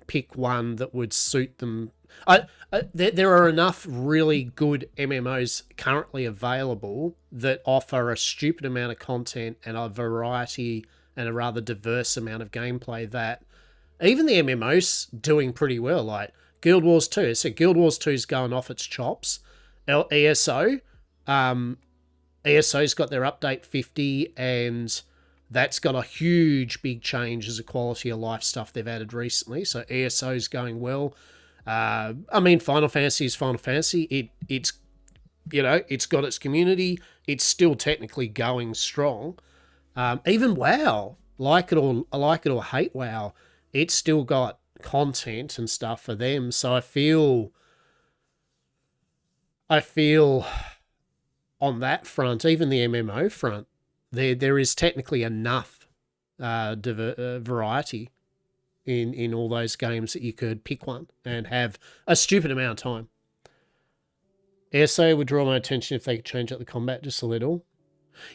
Speaker 1: pick one that would suit them. There are enough really good MMOs currently available that offer a stupid amount of content and a variety and a rather diverse amount of gameplay that even the MMOs doing pretty well. Like Guild Wars 2. So Guild Wars 2 is going off its chops. ESO. ESO's got their update 50, and that's got a huge, big change as a quality of life stuff they've added recently. So ESO's going well. I mean, Final Fantasy is Final Fantasy. It's it's got its community. It's still technically going strong. Even WoW, like it or hate WoW, it's still got content and stuff for them. So I feel on that front, even the MMO front, there is technically enough variety in all those games that you could pick one and have a stupid amount of time. ESO would draw my attention if they could change up the combat just a little.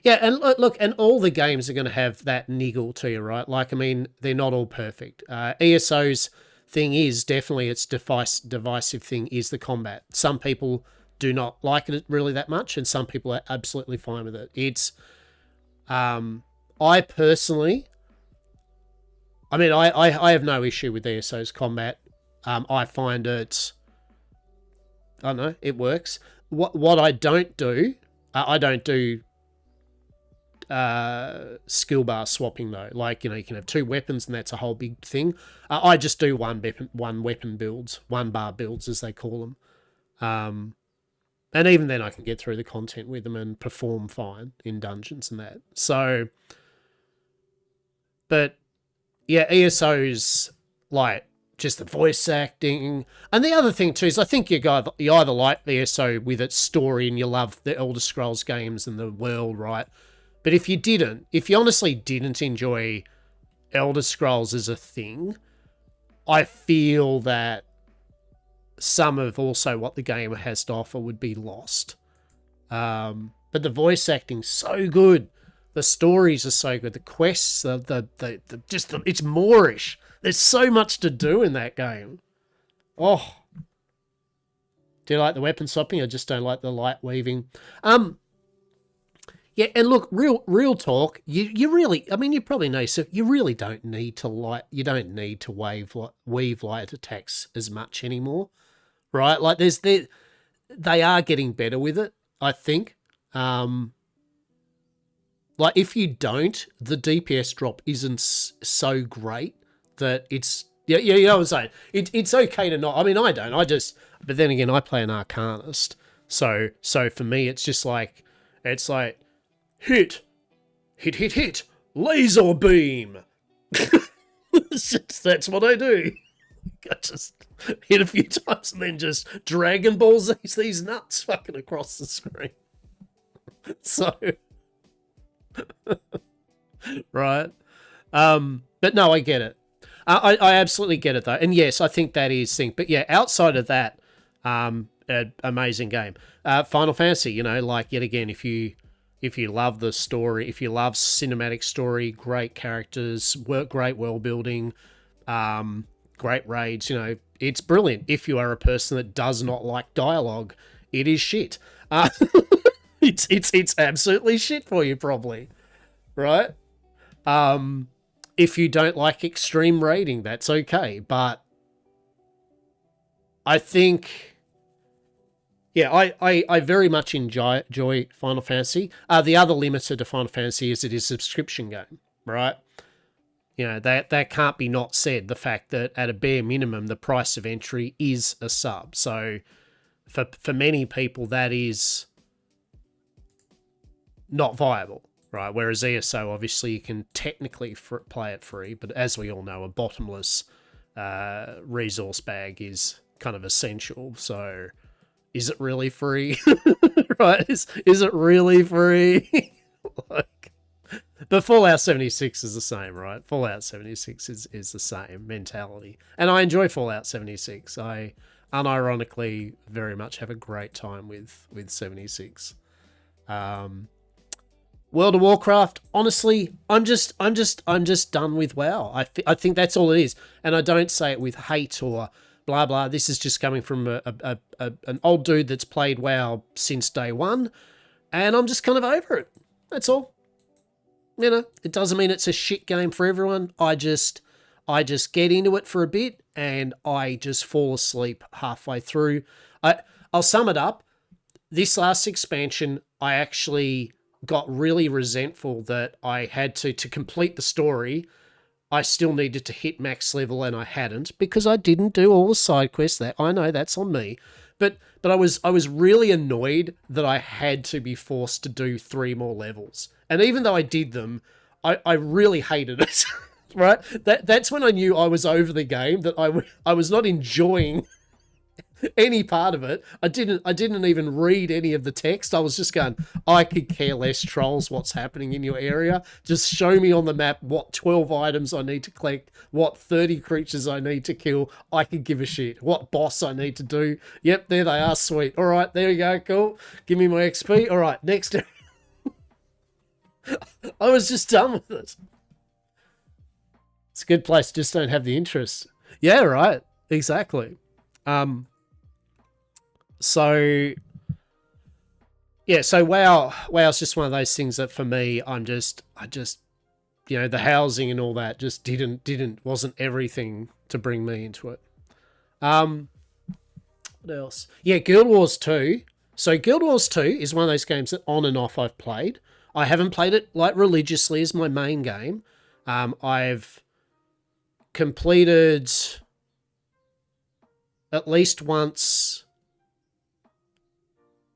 Speaker 1: Yeah, and look, and all the games are going to have that niggle to you, right? Like, I mean, they're not all perfect. ESO's thing is definitely its divisive thing is the combat. Some people do not like it really that much, and some people are absolutely fine with it. It's, I personally, I mean, I have no issue with ESO's combat. I find it, I don't know, it works. What I don't do, I don't do skill bar swapping though. Like, you can have two weapons and that's a whole big thing. I just do one weapon builds, one bar builds as they call them. And even then I can get through the content with them and perform fine in dungeons and that. So, but yeah, ESO's like just the voice acting. And the other thing too is I think you either like ESO with its story and you love the Elder Scrolls games and the world, right? But if you honestly didn't enjoy Elder Scrolls as a thing, I feel that some of also what the game has to offer would be lost. But the voice acting's so good. The stories are so good. The quests, it's Moorish. There's so much to do in that game. Oh. Do you like the weapon swapping? I just don't like the light weaving. Yeah, and look, real talk. You really, I mean, you probably know. So you really don't need to weave light attacks as much anymore, right? Like they are getting better with it, I think. Like if you don't, the DPS drop isn't so great that it's you know what I'm saying. It's okay to not. I mean, I don't. But then again, I play an Arcanist, so for me, it's just like hit, laser beam. That's what I do. I just hit a few times and then just Dragon Balls these nuts fucking across the screen. So, right. But no, I get it. I absolutely get it though. And yes, I think that is thing. But yeah, outside of that, amazing game. Final Fantasy, like yet again, if you love the story, if you love cinematic story, great characters, great world building, great raids, it's brilliant. If you are a person that does not like dialogue, it is shit. It's absolutely shit for you, probably, right? If you don't like extreme raiding, that's okay. But I think, yeah, I very much enjoy Final Fantasy. The other limiter to Final Fantasy is it is a subscription game, right? That can't be not said. The fact that at a bare minimum, the price of entry is a sub. So for many people, that is not viable, right? Whereas ESO, obviously, you can technically play it free, but as we all know, a bottomless resource bag is kind of essential. So, is it really free? Right? Is it really free? But Fallout 76 is the same, right? Fallout 76 is the same mentality. And I enjoy Fallout 76. I unironically very much have a great time with 76. World of Warcraft, honestly, I'm just done with WoW. I think that's all it is. And I don't say it with hate or blah blah. This is just coming from an old dude that's played WoW since day one, and I'm just kind of over it. That's all. It doesn't mean it's a shit game for everyone. I just get into it for a bit and I just fall asleep halfway through. I'll sum it up. this last expansion, I actually got really resentful that I had to complete the story. I still needed to hit max level and I hadn't because I didn't do all the side quests. That I know that's on me. But I was really annoyed that I had to be forced to do 3 more levels. And even though I did them, I really hated it. Right? That's when I knew I was over the game, that I was not enjoying any part of it. I didn't even read any of the text. I was just going, I could care less, trolls, what's happening in your area. Just show me on the map what 12 items I need to collect, what 30 creatures I need to kill. I could give a shit. What boss I need to do. Yep, there they are, sweet. All right, there you go, cool. Give me my XP. All right, next. I was just done with it. It's a good place, just don't have the interest. Yeah, right. Exactly. So yeah, so WoW's just one of those things that for me, I just you know, the housing and all that just wasn't everything to bring me into it. What else? Yeah, Guild Wars 2. So Guild Wars 2 is one of those games that on and off I've played. I haven't played it like religiously as my main game. I've completed at least once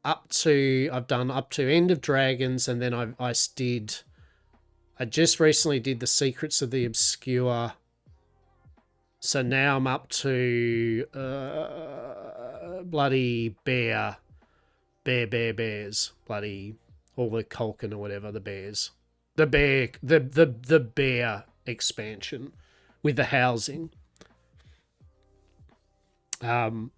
Speaker 1: I've done up to End of Dragons, and then I just recently did the Secrets of the Obscure. So now I'm up to bloody bears, bloody all the Culkin or whatever, the bears, the bear expansion with the housing. And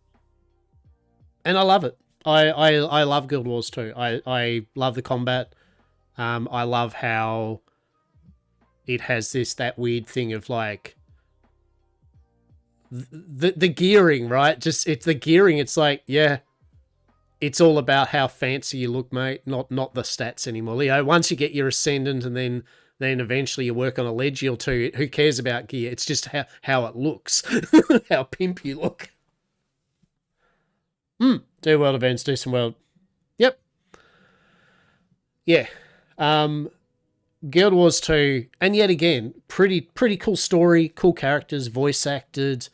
Speaker 1: I love it. I love Guild Wars 2. I love the combat. I love how it has that weird thing of like the gearing, right? Just it's the gearing. It's like, yeah, it's all about how fancy you look, mate. Not the stats anymore. You know, once you get your ascendant and then eventually you work on a Legial 2, who cares about gear? It's just how it looks, how pimp you look. Do world events, do some world. Yep. Yeah. Guild Wars 2, and yet again, pretty cool story, cool characters, voice acted,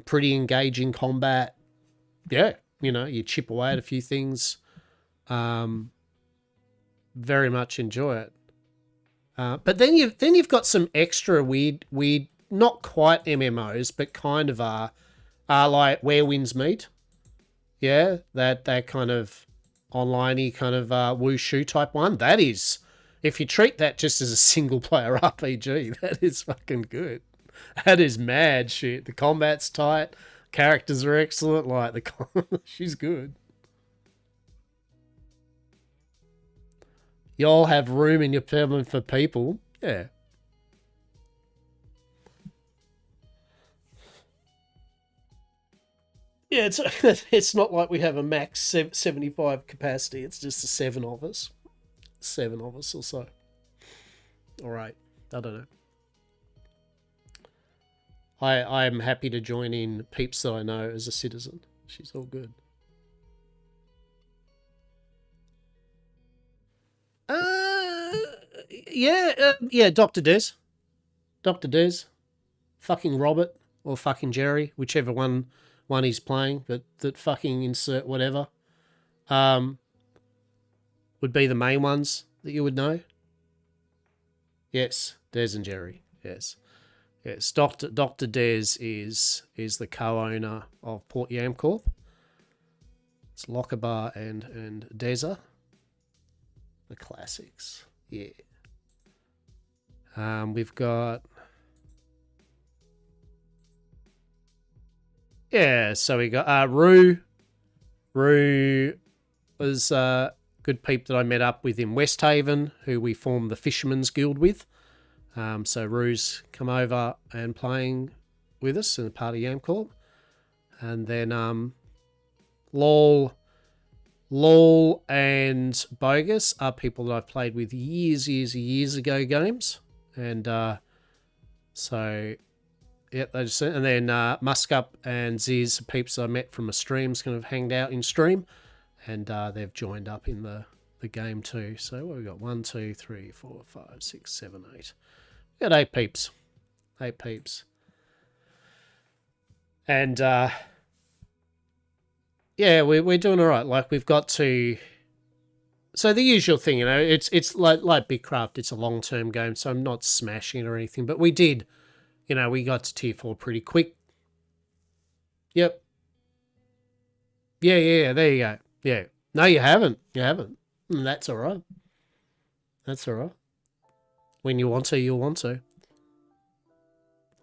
Speaker 1: pretty engaging combat. Yeah, you know, you chip away at a few things. Very much enjoy it. But then you've got some extra weird, not quite MMOs, but kind of are like Where Winds Meet. Yeah, that kind of online-y kind of wushu type one. That is, if you treat that just as a single-player RPG, that is fucking good. That is mad shit. The combat's tight. Characters are excellent. Like, she's good. You all have room in your permanent for people. Yeah. Yeah, it's not like we have a max 75 capacity. It's just the 7 of us. 7 of us or so. All right. I don't know. I'm happy to join in peeps that I know as a citizen. She's all good. Yeah, Dr. Des. Dr. Des. Fucking Robert or fucking Jerry, whichever one he's playing, that fucking insert whatever. Would be the main ones that you would know. Yes, Des and Jerry. Yes. Yes, Dr. Des is the co-owner of Port YamCorp. It's Lockerbar and Deza. The classics. Yeah. We've got... Yeah, so we got Rue. Rue was a good peep that I met up with in West Haven, who we formed the Fisherman's Guild with. So Rue's come over and playing with us in a part of YamCorp. And then Lol and Bogus are people that I've played with years ago games. And so... Yeah, and then Muskup and Ziz, peeps I met from a streams, kind of hanged out in stream, and they've joined up in the game too. So what have we got? 1, 2, 3, 4, 5, 6, 7, 8. We got 8 peeps. 8 peeps. And yeah, we're doing all right. Like, we've got to. So the usual thing, you know, it's like Bitcraft. It's a long-term game, so I'm not smashing it or anything. But we did, you know, we got to tier 4 pretty quick. Yep. Yeah. There you go. Yeah. No, you haven't. You haven't. And that's all right. That's all right. When you want to, you'll want to.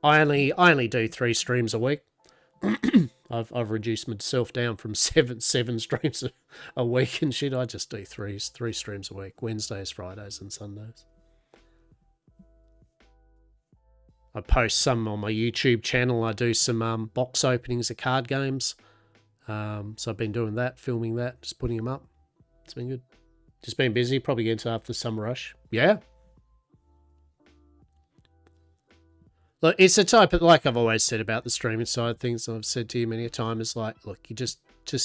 Speaker 1: I only do 3 streams a week. I've reduced myself down from seven streams a week and shit. I just do three streams a week: Wednesdays, Fridays, and Sundays. I post some on my YouTube channel. I do some box openings of card games. So I've been doing that, filming that, just putting them up. It's been good. Just been busy. Probably getting to after the summer rush. Yeah. Look, it's the type of, like I've always said about the streaming side of things, and I've said to you many a time, is like, look, you just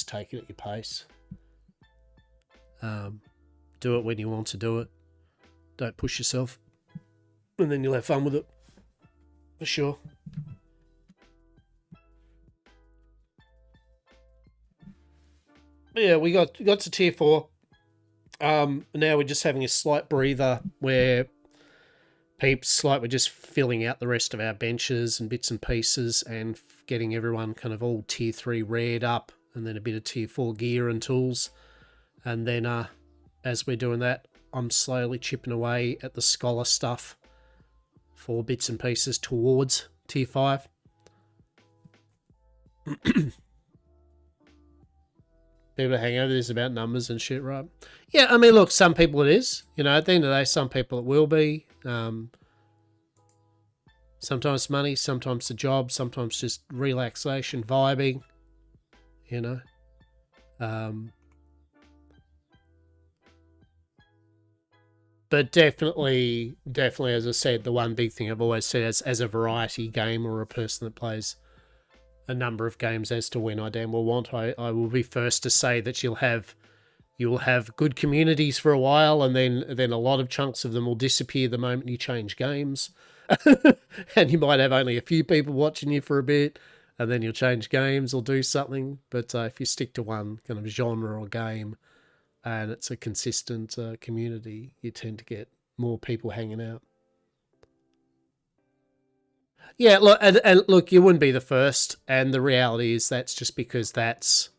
Speaker 1: take it at your pace. Do it when you want to do it. Don't push yourself. And then you'll have fun with it. For sure. But yeah, we got to tier 4. Now we're just having a slight breather where peeps, like, we're just filling out the rest of our benches and bits and pieces and getting everyone kind of all tier 3 rared up, and then a bit of tier 4 gear and tools. And then as we're doing that, I'm slowly chipping away at the scholar stuff for bits and pieces towards tier 5. People hang over this about numbers and shit, right? Yeah, I mean, look, some people it is. You know, at the end of the day, some people it will be. Sometimes money, sometimes the job, sometimes just relaxation, vibing, you know. But definitely, as I said, the one big thing I've always said as a variety game or a person that plays a number of games as to when I damn well want, I will be first to say that you'll have good communities for a while, and then a lot of chunks of them will disappear the moment you change games. And you might have only a few people watching you for a bit, and then you'll change games or do something. But if you stick to one kind of genre or game, and it's a consistent community, you tend to get more people hanging out. Yeah, look, and look, you wouldn't be the first, and the reality is that's just because that's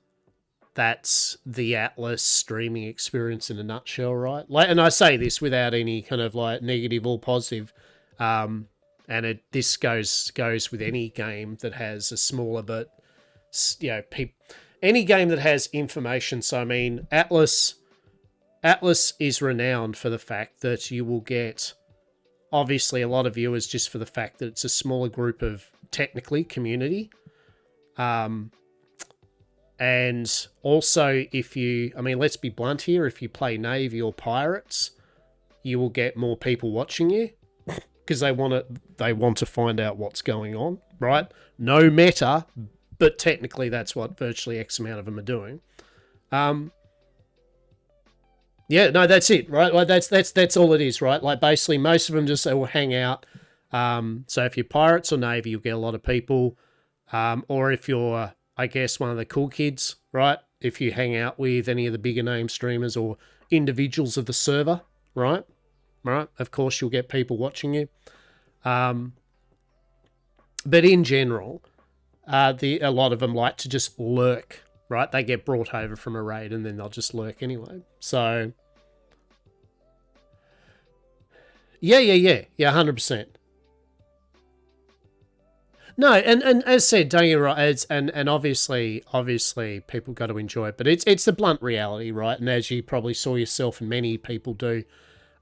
Speaker 1: the Atlas streaming experience in a nutshell, right? Like, and I say this without any kind of like negative or positive, and this goes with any game that has a smaller, but you know, any game that has information. So I mean, Atlas is renowned for the fact that you will get, obviously, a lot of viewers just for the fact that it's a smaller group of technically community. And also, if you, I mean, let's be blunt here, if you play Navy or Pirates, you will get more people watching you because they want to find out what's going on, right? No meta, but technically that's what virtually X amount of them are doing. Yeah, no, that's it, right? Like that's all it is, right? Like basically most of them just will hang out. So if you're Pirates or Navy, you'll get a lot of people. Or if you're, I guess, one of the cool kids, right? If you hang out with any of the bigger name streamers or individuals of the server, right? Right? Of course, you'll get people watching you. But in general, a lot of them like to just lurk, right? They get brought over from a raid and then they'll just lurk anyway. So, yeah, 100%. No, and as said, don't get me wrong, and obviously people got to enjoy it, but it's the blunt reality, right? And as you probably saw yourself, and many people do,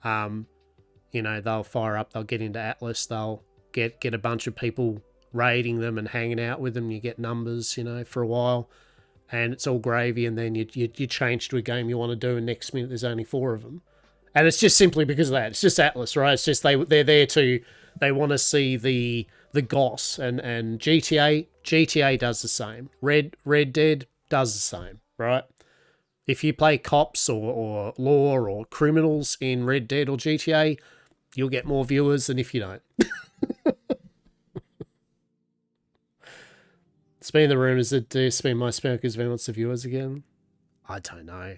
Speaker 1: you know, they'll fire up, they'll get into Atlas, they'll get a bunch of people raiding them and hanging out with them. You get numbers, you know, for a while, and it's all gravy, and then you change to a game you want to do, and next minute there's only 4 of them, and it's just simply because of that. It's just Atlas, right? It's just they're there to, they want to see the goss, and GTA does the same. Red Dead does the same, right? If you play cops or law or criminals in Red Dead or GTA, you'll get more viewers than if you don't. It's been the rumours that DSP might spam because he wants the viewers again. I don't know.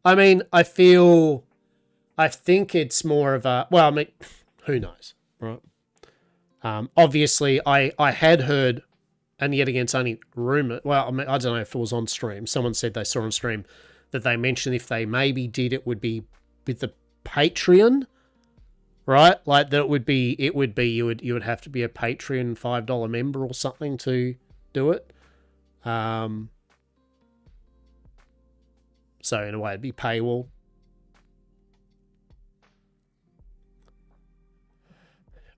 Speaker 1: I mean, I think it's more of a, well, I mean, who knows, right? Obviously, I had heard, and yet again, it's only rumour. Well, I mean, I don't know if it was on stream. Someone said they saw on stream that they mentioned if they maybe did it would be with the Patreon, right? Like that you would have to be a Patreon $5 member or something to do it. So in a way, it'd be paywall.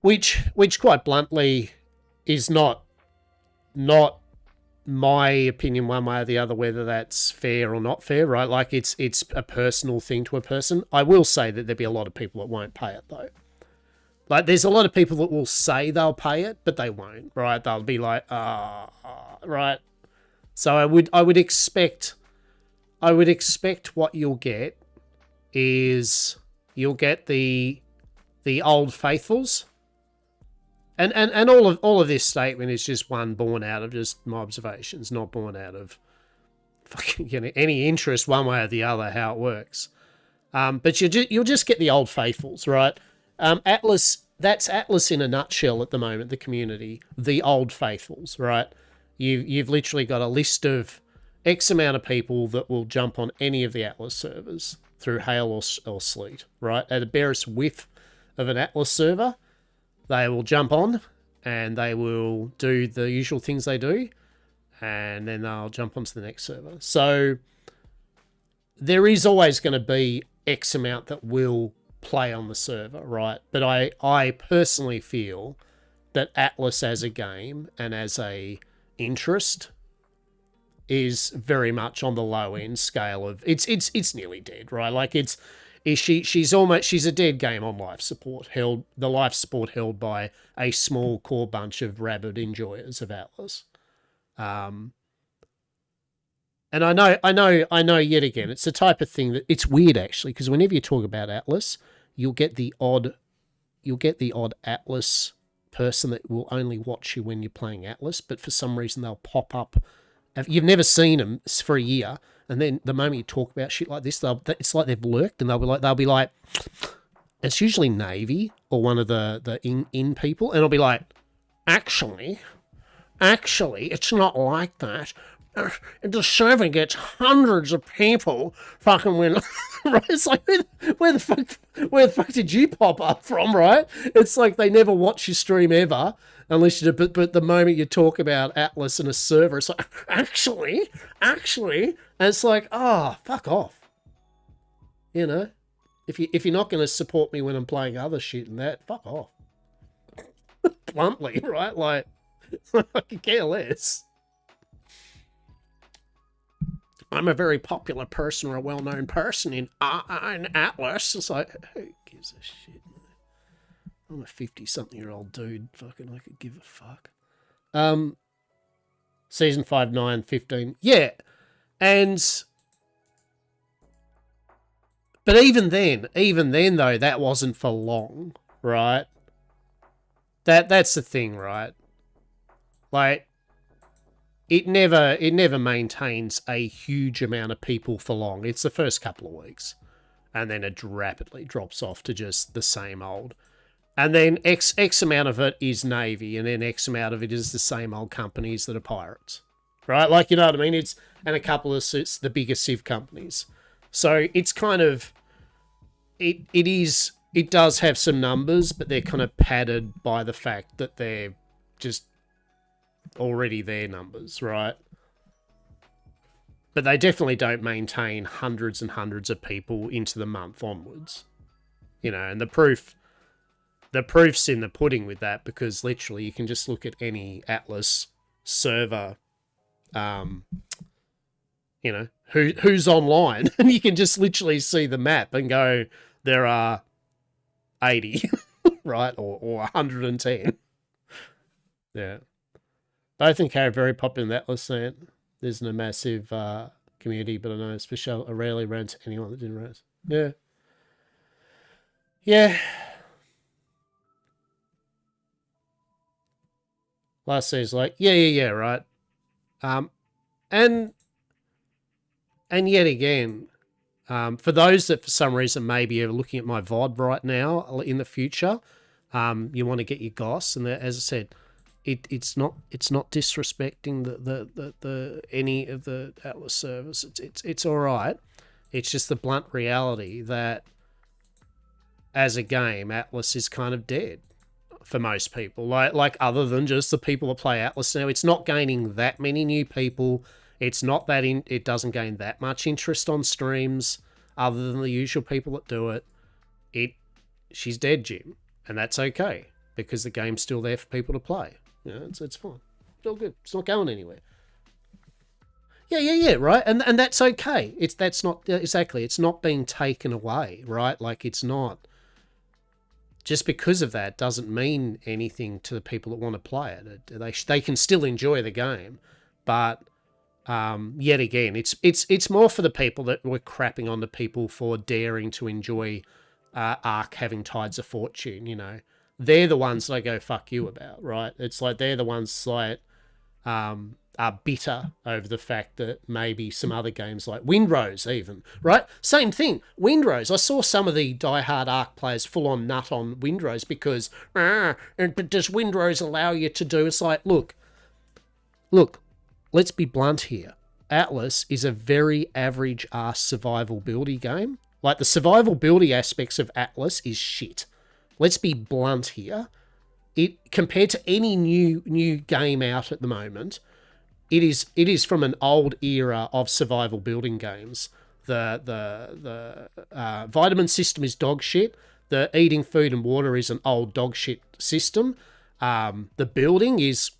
Speaker 1: Which quite bluntly is not my opinion one way or the other, whether that's fair or not fair, right? Like it's a personal thing to a person. I will say that there'd be a lot of people that won't pay it though. Like there's a lot of people that will say they'll pay it, but they won't, right? They'll be like, right. So I would expect what you'll get is you'll get the old faithfuls. And all of this statement is just one born out of just my observations, not born out of fucking any interest one way or the other how it works. But you'll just get the old faithfuls, right? Atlas, that's Atlas in a nutshell at the moment. The community, the old faithfuls, right? You've literally got a list of X amount of people that will jump on any of the Atlas servers through hail or sleet, right? At the barest whiff of an Atlas server, they will jump on and they will do the usual things they do, and then they'll jump onto the next server. So there is always going to be X amount that will play on the server, right? But I personally feel that Atlas as a game and as a interest is very much on the low end scale of it's nearly dead, right? Like she's a dead game on life support, held by a small core bunch of rabid enjoyers of Atlas. And I know yet again, it's the type of thing that it's weird actually, because whenever you talk about Atlas, you'll get the odd Atlas person that will only watch you when you're playing Atlas, but for some reason they'll pop up. You've never seen them for a year, and then the moment you talk about shit like this, it's like they've lurked, and they'll be like, it's usually Navy or one of the in people, and it'll be like, actually, it's not like that. The server gets hundreds of people fucking when right? It's like where the fuck did you pop up from, right? It's like they never watch your stream ever unless you do, but the moment you talk about Atlas and a server, it's like actually, and it's like, oh, fuck off. You know? If you're not gonna support me when I'm playing other shit and that, fuck off. Bluntly, right? Like I could care less. I'm a very popular person or a well-known person in Atlas. It's like, who gives a shit, man? I'm a 50-something-year-old dude. Fucking, I could give a fuck. Season 5, 9, 15. Yeah. But even then, though, that wasn't for long, right? That's the thing, right? Like, it never maintains a huge amount of people for long. It's the first couple of weeks. And then it rapidly drops off to just the same old. And then X amount of it is Navy, and then X amount of it is the same old companies that are pirates. Right? Like, you know what I mean? And a couple of the bigger Civ companies. So it's kind of it does have some numbers, but they're kind of padded by the fact that they're just already their numbers, right? But they definitely don't maintain hundreds and hundreds of people into the month onwards. You know, and the proof's in the pudding with that, because literally you can just look at any Atlas server, you know, who's online, and you can just literally see the map and go, there are 80, right? Or 110. Yeah. Both in Carry very popular in the Atlas scene. There's a massive community, but I know especially I rarely ran to anyone that didn't rant. Yeah. Yeah. Last season's like, yeah, right. And yet again, for those that for some reason maybe are looking at my VOD right now in the future, you want to get your goss, and as I said, it's not disrespecting the any of the Atlas servers. It's all right. It's just the blunt reality that as a game, Atlas is kind of dead for most people. Like other than just the people that play Atlas now, it's not gaining that many new people. It's not that it doesn't gain that much interest on streams, other than the usual people that do it. She's dead, Jim, and that's okay because the game's still there for people to play. You know, it's fine. It's all good. It's not going anywhere. Yeah, right. And that's okay. That's not exactly. It's not being taken away, right? Like it's not. Just because of that doesn't mean anything to the people that want to play it. They can still enjoy the game, but yet again, it's more for the people that were crapping on the people for daring to enjoy Ark having Tides of Fortune. You know, they're the ones that I go fuck you about, right? It's like they're the ones like are bitter over the fact that maybe some other games like Windrose even, right? Same thing, Windrose. I saw some of the diehard Ark players full on nut on Windrose because, but does Windrose allow you to do? It's like, look, let's be blunt here. Atlas is a very average ass survival buildy game. Like the survival buildy aspects of Atlas is shit. Let's be blunt here. It compared to any new game out at the moment, it is from an old era of survival building games. The vitamin system is dog shit. The eating food and water is an old dog shit system. The building is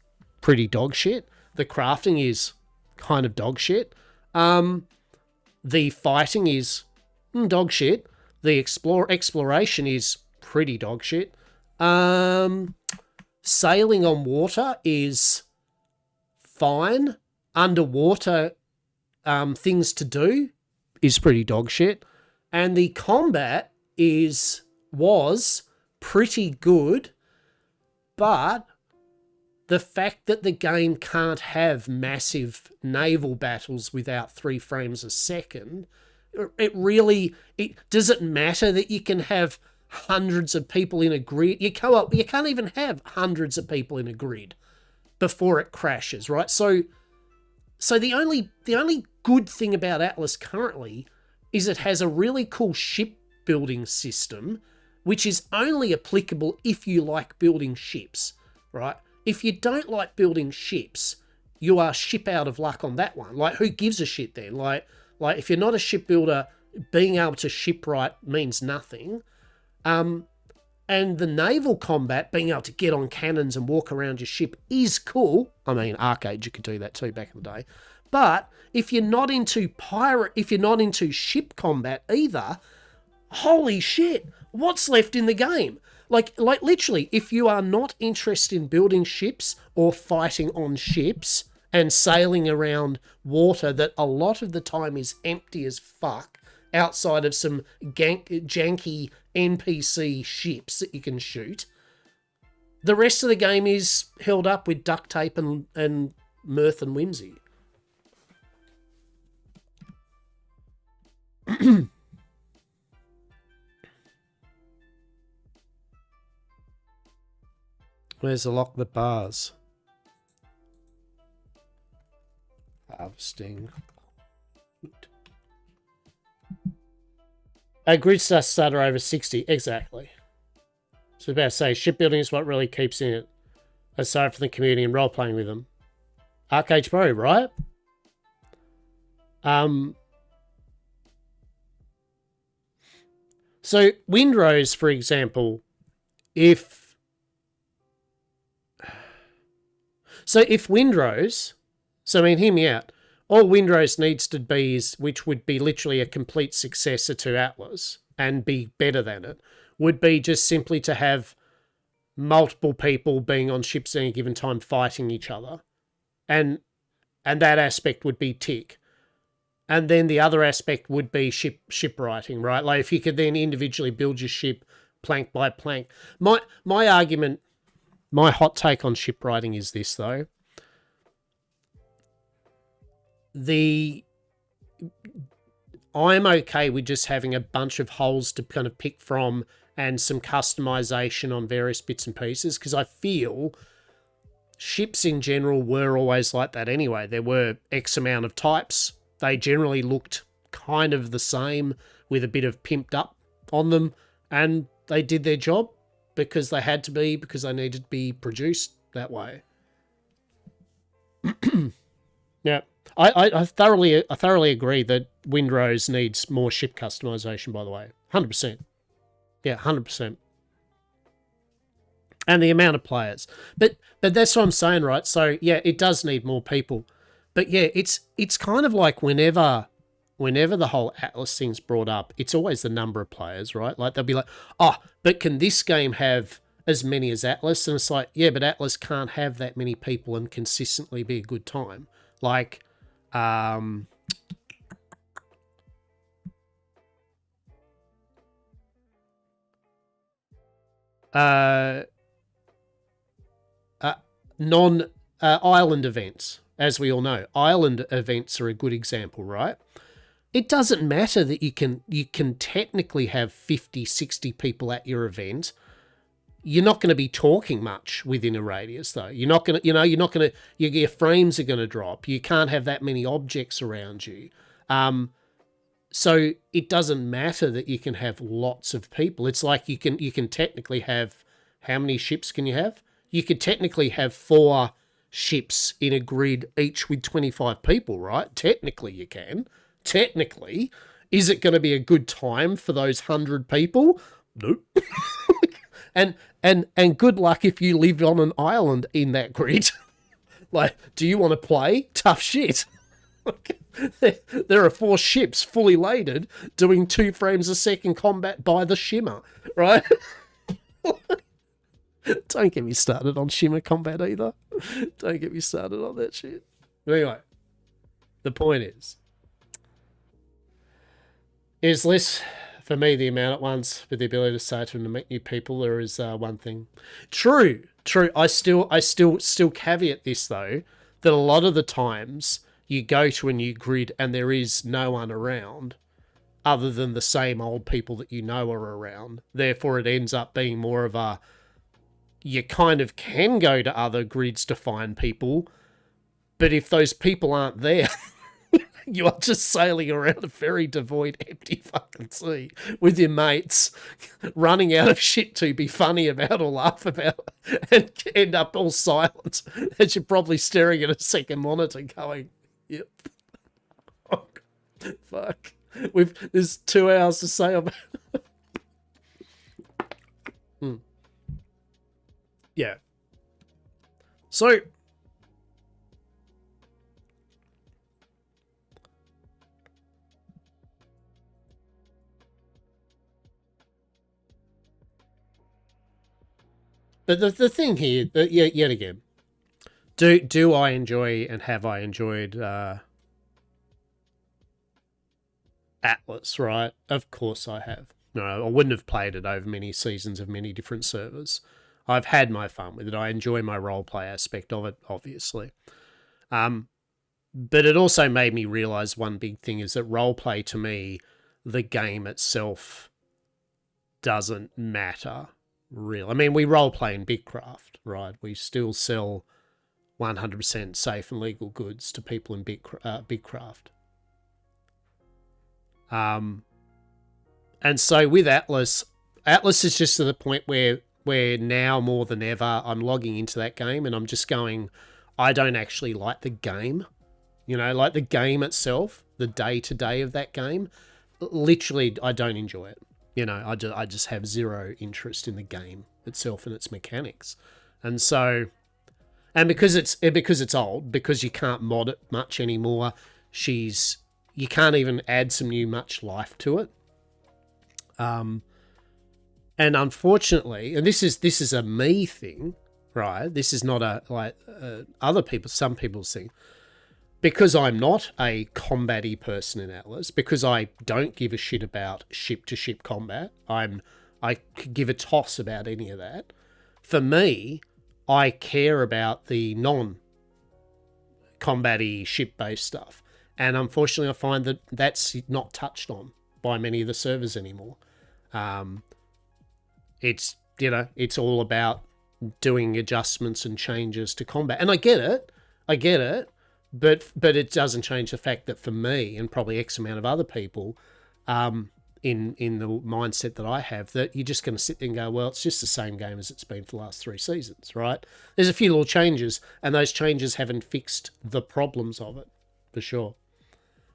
Speaker 1: pretty dog shit. The crafting is kind of dog shit. The fighting is dog shit. The exploration is pretty dog shit. Sailing on water is fine. Underwater things to do is pretty dog shit. And the combat was pretty good, but the fact that the game can't have massive naval battles without 3 frames a second, does it matter that you can have hundreds of people in a grid? You can't even have hundreds of people in a grid before it crashes, right? So the only good thing about Atlas currently is it has a really cool shipbuilding system, which is only applicable if you like building ships, right? If you don't like building ships, you are ship out of luck on that one. Like, who gives a shit then? Like if you're not a shipbuilder, being able to shipwright means nothing. And the naval combat, being able to get on cannons and walk around your ship is cool. I mean, Arcade, you could do that too back in the day. But if you're not into ship combat either, holy shit, what's left in the game? Like literally, if you are not interested in building ships or fighting on ships and sailing around water that a lot of the time is empty as fuck, outside of some janky NPC ships that you can shoot, the rest of the game is held up with duct tape and mirth and whimsy. Where's the lock the bars? Harvesting. A grid starter over 60, exactly. So about to say, shipbuilding is what really keeps in it, aside from the community and role playing with them. Arcade Pro, right? So Windrose, for example, if Windrose, so I mean, hear me out. All Windrose needs to be which would be literally a complete successor to Atlas and be better than it, would be just simply to have multiple people being on ships at any given time fighting each other. And that aspect would be tick. And then the other aspect would be ship writing, right? Like if you could then individually build your ship plank by plank. My argument, my hot take on ship writing is this though. I'm okay with just having a bunch of holes to kind of pick from and some customization on various bits and pieces, because I feel ships in general were always like that anyway. There were X amount of types. They generally looked kind of the same with a bit of pimped up on them, and they did their job because they had to be, because they needed to be produced that way. Yeah. I thoroughly agree that Windrose needs more ship customization, by the way. 100%. Yeah, 100%. And the amount of players. But that's what I'm saying, right? So yeah, it does need more people. But yeah, it's kind of like whenever the whole Atlas thing's brought up, it's always the number of players, right? Like they'll be like, oh, but can this game have as many as Atlas? And it's like, yeah, but Atlas can't have that many people and consistently be a good time. Like, non-island events, as we all know. Island events are a good example, right? It doesn't matter that you can technically have 50, 60 people at your event. You're not going to be talking much within a radius, though. You're not going to, your frames are going to drop. You can't have that many objects around you. So it doesn't matter that you can have lots of people. It's like you can technically have, how many ships can you have? You could technically have 4 ships in a grid, each with 25 people, right? Technically you can. Technically. Is it going to be a good time for those 100 people? Nope. And good luck if you live on an island in that grid. Like, do you want to play? Tough shit. There are 4 ships fully laden doing 2 frames a second combat by the Shimmer, right? Don't get me started on Shimmer combat either. Don't get me started on that shit. But anyway, the point is this, for me, the amount at once with the ability to say to them to meet new people, there is one thing. True. I still caveat this though, that a lot of the times you go to a new grid and there is no one around other than the same old people that you know are around. Therefore, it ends up being more of a, you kind of can go to other grids to find people, but if those people aren't there, you are just sailing around a very devoid, empty fucking sea with your mates, running out of shit to be funny about or laugh about, and end up all silent as you're probably staring at a second monitor going, yep. Oh, fuck. There's 2 hours to say about it. Yeah. So, but the thing here, yet again, do I enjoy and have I enjoyed Atlas, right? Of course I have. No, I wouldn't have played it over many seasons of many different servers. I've had my fun with it. I enjoy my roleplay aspect of it, obviously. But it also made me realize one big thing is that roleplay, to me, the game itself doesn't matter, really. I mean, we roleplay in Bitcraft, right? We still sell 100% safe and legal goods to people in Bitcraft. And so with Atlas is just to the point where now more than ever I'm logging into that game and I'm just going, I don't actually like the game, like the game itself, the day-to-day of that game. Literally, I don't enjoy it. I just have zero interest in the game itself and its mechanics. And so, and because it's old, because you can't mod it much anymore, you can't even add some new much life to it. And unfortunately, and this is a me thing, right? This is not a other people, some people's thing, because I'm not a combat-y person in Atlas, because I don't give a shit about ship-to-ship combat, I could give a toss about any of that. For me, I care about the non-combat-y ship-based stuff. And unfortunately, I find that that's not touched on by many of the servers anymore. It's, you know, it's all about doing adjustments and changes to combat. And I get it, but it doesn't change the fact that for me and probably X amount of other people, in the mindset that I have, that you're just going to sit there and go, well, it's just the same game as it's been for the last 3 seasons, right? There's a few little changes, and those changes haven't fixed the problems of it, for sure.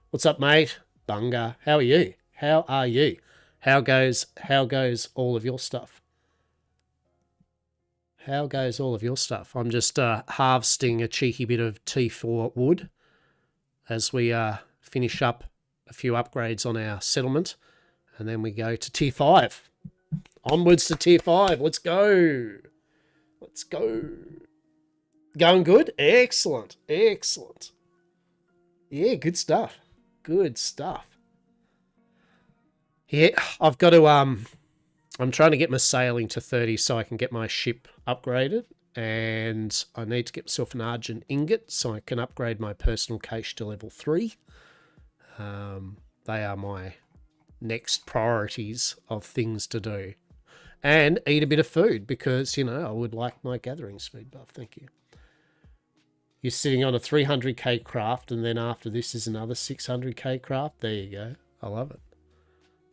Speaker 1: What's up, mate? Bunga. How are you? How are you? How goes all of your stuff? How goes all of your stuff? I'm just harvesting a cheeky bit of T4 wood as we finish up a few upgrades on our settlement, and then we go to tier 5. Onwards to tier 5. Let's go. Let's go. Going good? Excellent. Excellent. Yeah, good stuff. Good stuff. Yeah, I've got to I'm trying to get my sailing to 30 so I can get my ship upgraded, and I need to get myself an Argent ingot so I can upgrade my personal cache to level 3. They are my next priorities of things to do. And eat a bit of food because, you know, I would like my gathering speed buff. Thank you. You're sitting on a 300k craft, and then after this is another 600k craft. There you go. I love it.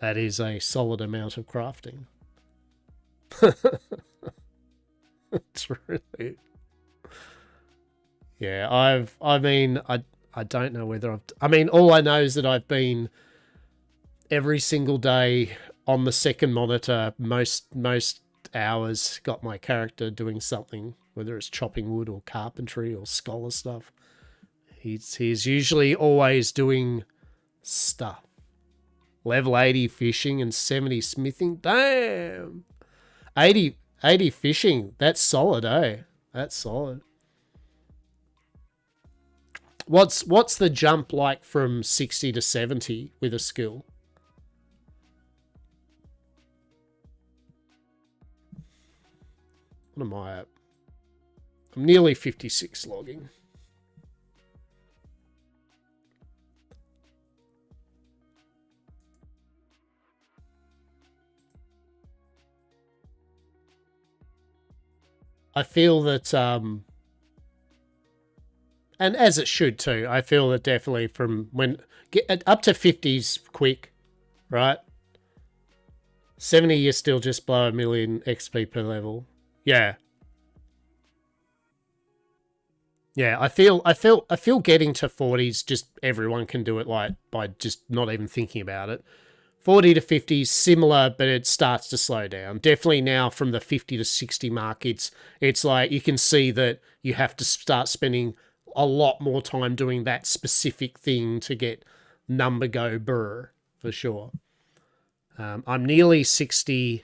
Speaker 1: That is a solid amount of crafting. It's really... Yeah, I don't know whether all I know is that I've been every single day on the second monitor, most hours, got my character doing something, whether it's chopping wood or carpentry or scholar stuff. He's usually always doing stuff. Level 80 fishing and 70 smithing. Damn. 80 fishing. That's solid, eh? That's solid. What's the jump like from 60 to 70 with a skill? What am I at? I'm nearly 56 logging. I feel that, and as it should too, I feel that definitely from when get up to 50's quick, right? 70 you're still just below 1 million XP per level. Yeah. Yeah, I feel getting to 40's just everyone can do it, like by just not even thinking about it. 40 to 50 is similar, but it starts to slow down. Definitely now from the 50 to 60 mark, it's like you can see that you have to start spending a lot more time doing that specific thing to get number go burr, for sure. I'm nearly 60.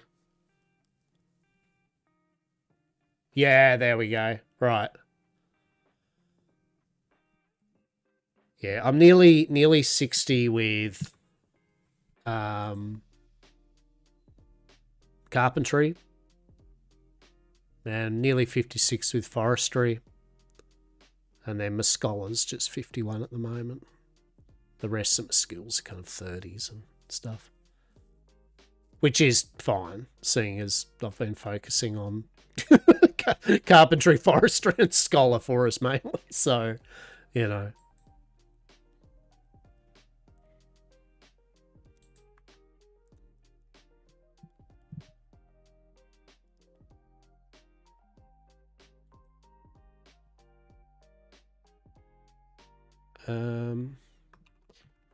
Speaker 1: Yeah, there we go. Right. Yeah, I'm nearly 60 with carpentry, and nearly 56 with forestry, and then my scholars just 51 at the moment. The rest of my skills are kind of 30s and stuff, which is fine, seeing as I've been focusing on carpentry, forestry, and scholar for us mainly. So, you know.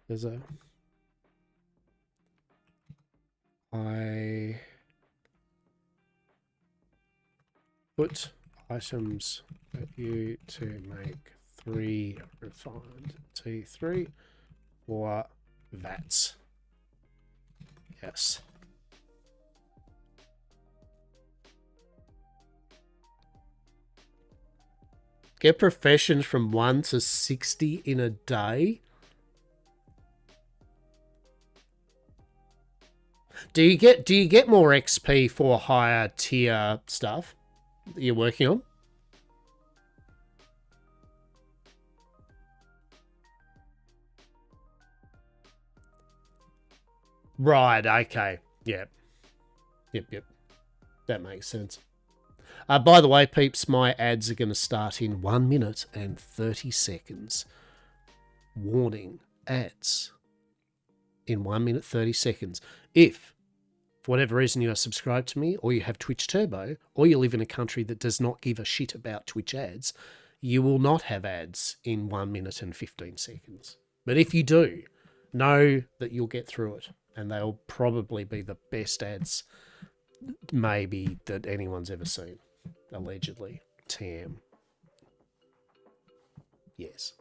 Speaker 1: There's a... I put items at you to make 3 refined T3 or VATs. Yes. Get professions from 1 to 60 in a day. Do you get more XP for higher tier stuff that you're working on? Right, okay. Yep. Yep. That makes sense. By the way, peeps, my ads are going to start in 1 minute and 30 seconds. Warning, ads in 1 minute 30 seconds. If, for whatever reason, you are subscribed to me, or you have Twitch Turbo, or you live in a country that does not give a shit about Twitch ads, you will not have ads in 1 minute and 15 seconds. But if you do, know that you'll get through it, and they'll probably be the best ads maybe that anyone's ever seen. Allegedly. TM. Yes.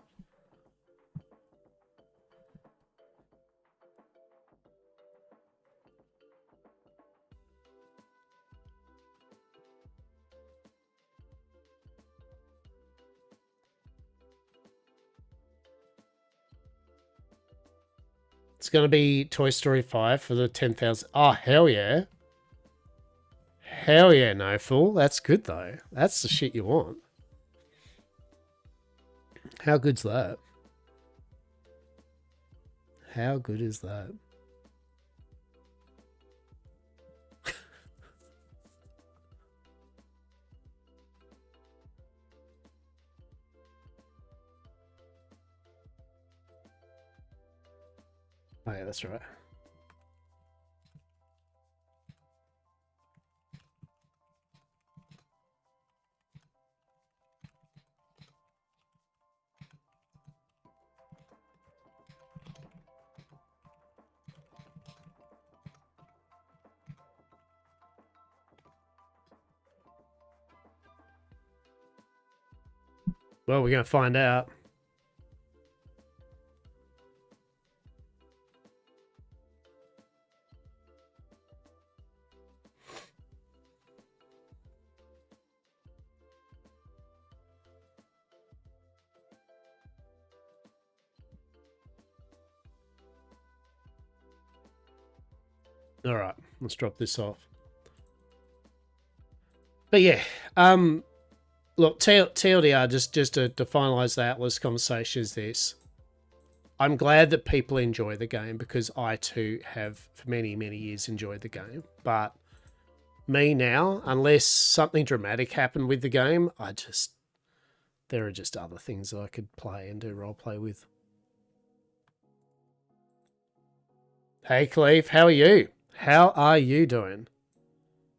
Speaker 1: It's going to be Toy Story 5 for the 10,000. Oh, hell yeah. Hell yeah, no fool. That's good, though. That's the shit you want. How good's that? How good is that? Oh, yeah, that's right. Well, we're going to find out. All right, let's drop this off. But yeah, look, TLDR, just to finalise the Atlas conversation is this. I'm glad that people enjoy the game because I too have for many, many years enjoyed the game. But me now, unless something dramatic happened with the game, there are just other things that I could play and do roleplay with. Hey Cleve, how are you? How are you doing?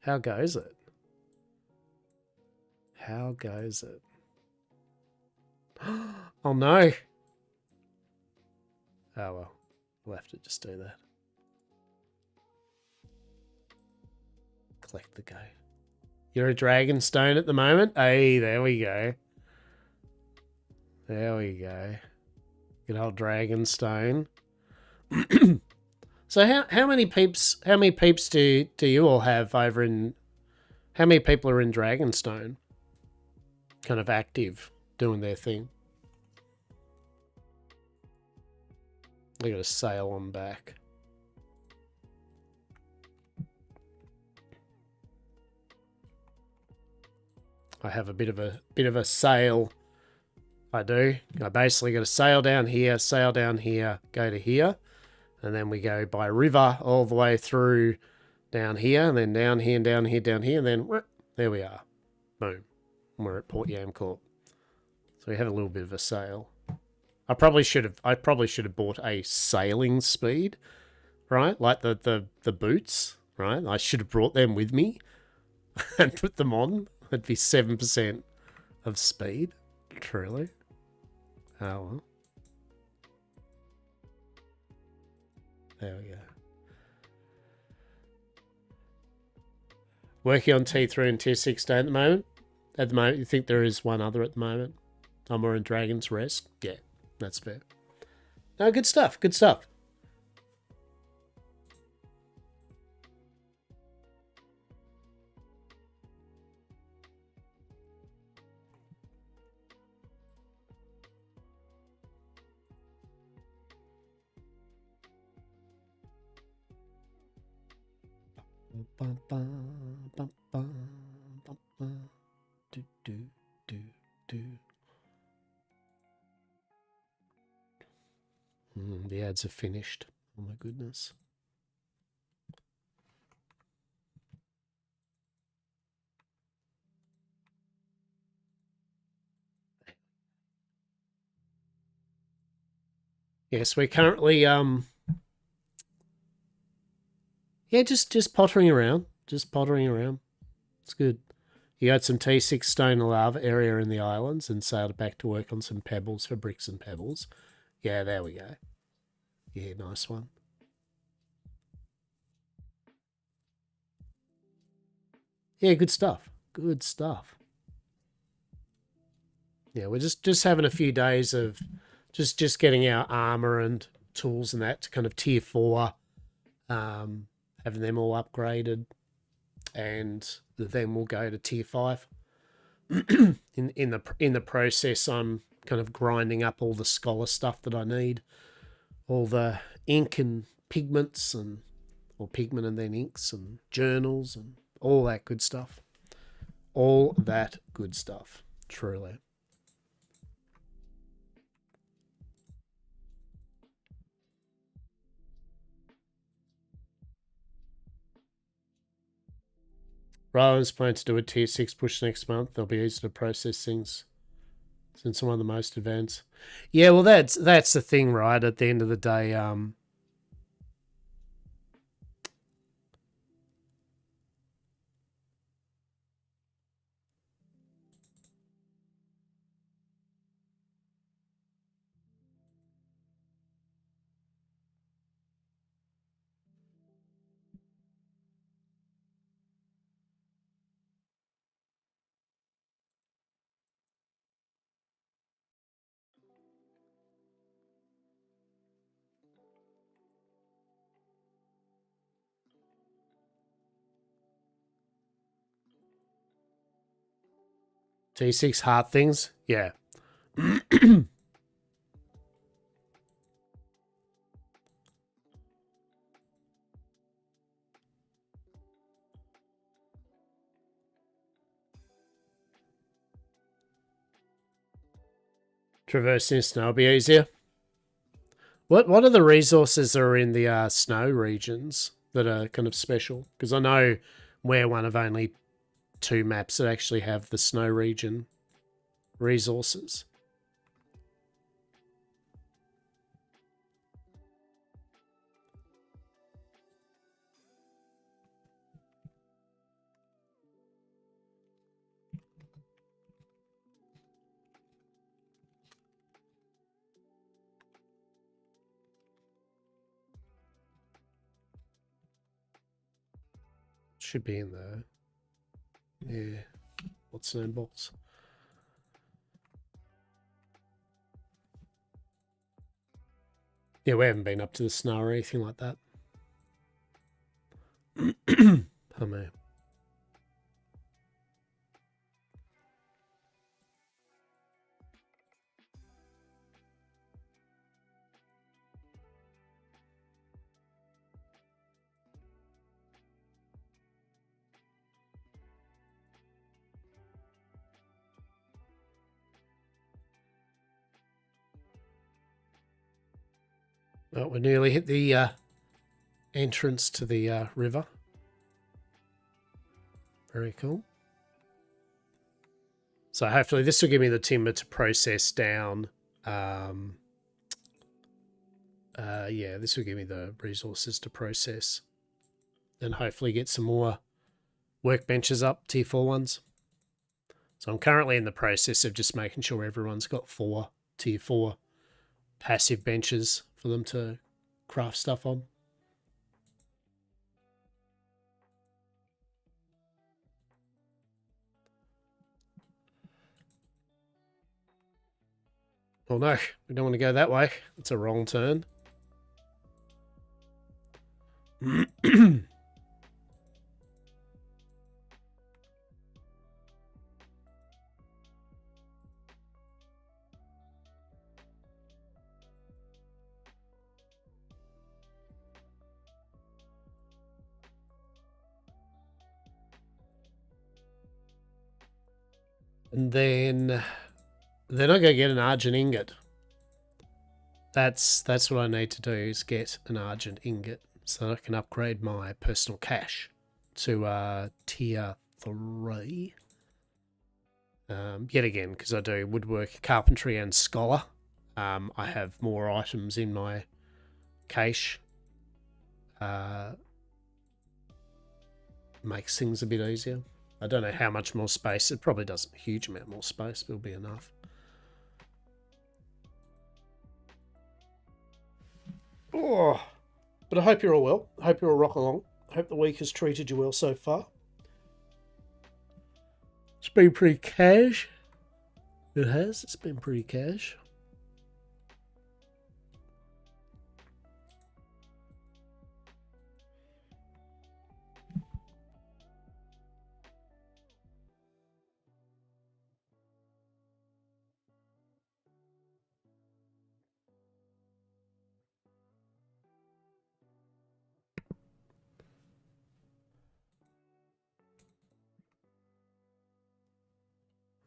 Speaker 1: How goes it? How goes it? Oh no. Oh well, we'll have to just do that. Collect the go. You're a Dragonstone at the moment? Hey, there we go. There we go. Good old Dragonstone. So how many peeps do you all have over in, how many people are in Dragonstone? Kind of active, doing their thing. They got a sale on back. I have a bit of a sail. I do. I basically got a sail down here, go to here, and then we go by river all the way through down here, and then down here, and down here, down here, and then there we are. Boom. We're at Port YamCorp. So we have a little bit of a sail. I probably should have bought a sailing speed, right? Like the boots, right? I should have brought them with me and put them on. That'd be 7% of speed. Truly. Oh well. There we go. Working on T3 and Tier 6 at the moment. At the moment, you think there is one other at the moment? I'm more in Dragon's Rest. Yeah, that's fair. No, good stuff. Good stuff. The ads are finished. Oh my goodness. Yes, we're currently yeah, just pottering around. Just pottering around. It's good. You got some T6 stone and lava area in the islands and sailed back to work on some pebbles for bricks and pebbles. Yeah, there we go. Yeah, nice one. Yeah, good stuff. Good stuff. Yeah, we're just having a few days of just getting our armor and tools and that to kind of tier 4, having them all upgraded, and then we'll go to tier 5. in the process, I'm kind of grinding up all the scholar stuff that I need, all the ink and pigments or pigment and then inks and journals and all that good stuff. All that good stuff, truly. Ryland's planning to do a tier 6 push next month. They'll be easy to process things since I'm one of the most advanced. Yeah, well, that's the thing, right? At the end of the day, T6 heart things, yeah. Traversing snow will be easier. What are the resources that are in the snow regions that are kind of special? Because I know we're one of only 2 maps that actually have the snow region resources. Should be in there. Yeah. What's the name box? Yeah, we haven't been up to the snow or anything like that. Oh, man. Well, we nearly hit the entrance to the river. Very cool. So hopefully this will give me the timber to process down. Yeah, this will give me the resources to process. And hopefully get some more workbenches up, tier 4 ones. So I'm currently in the process of just making sure everyone's got 4 tier 4 passive benches for them to craft stuff on. Oh no, we don't want to go that way. It's a wrong turn. And then I go get an argent ingot. That's what I need to do, is get an argent ingot so that I can upgrade my personal cash to tier 3. Yet again, because I do woodwork, carpentry, and scholar. I have more items in my cache. Makes things a bit easier. I don't know how much more space. It probably doesn't a huge amount more space, but it'll be enough. Oh, but I hope you're all well. I hope you're all rock along. I hope the week has treated you well so far. It's been pretty cash. It has. It's been pretty cash.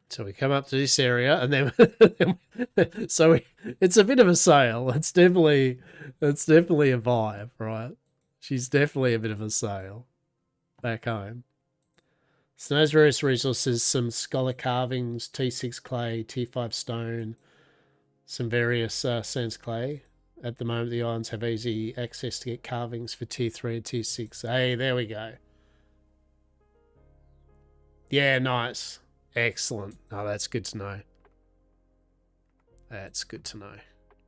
Speaker 1: So we come up to this area, and then it's a bit of a sale. It's definitely a vibe, right? She's definitely a bit of a sale back home. Snow's various resources: some scholar carvings, T6 clay, T5 stone, some various sands clay. At the moment, the islands have easy access to get carvings for tier 3 and tier 6. Hey, there we go. Yeah, nice. Excellent. Oh, that's good to know. That's good to know.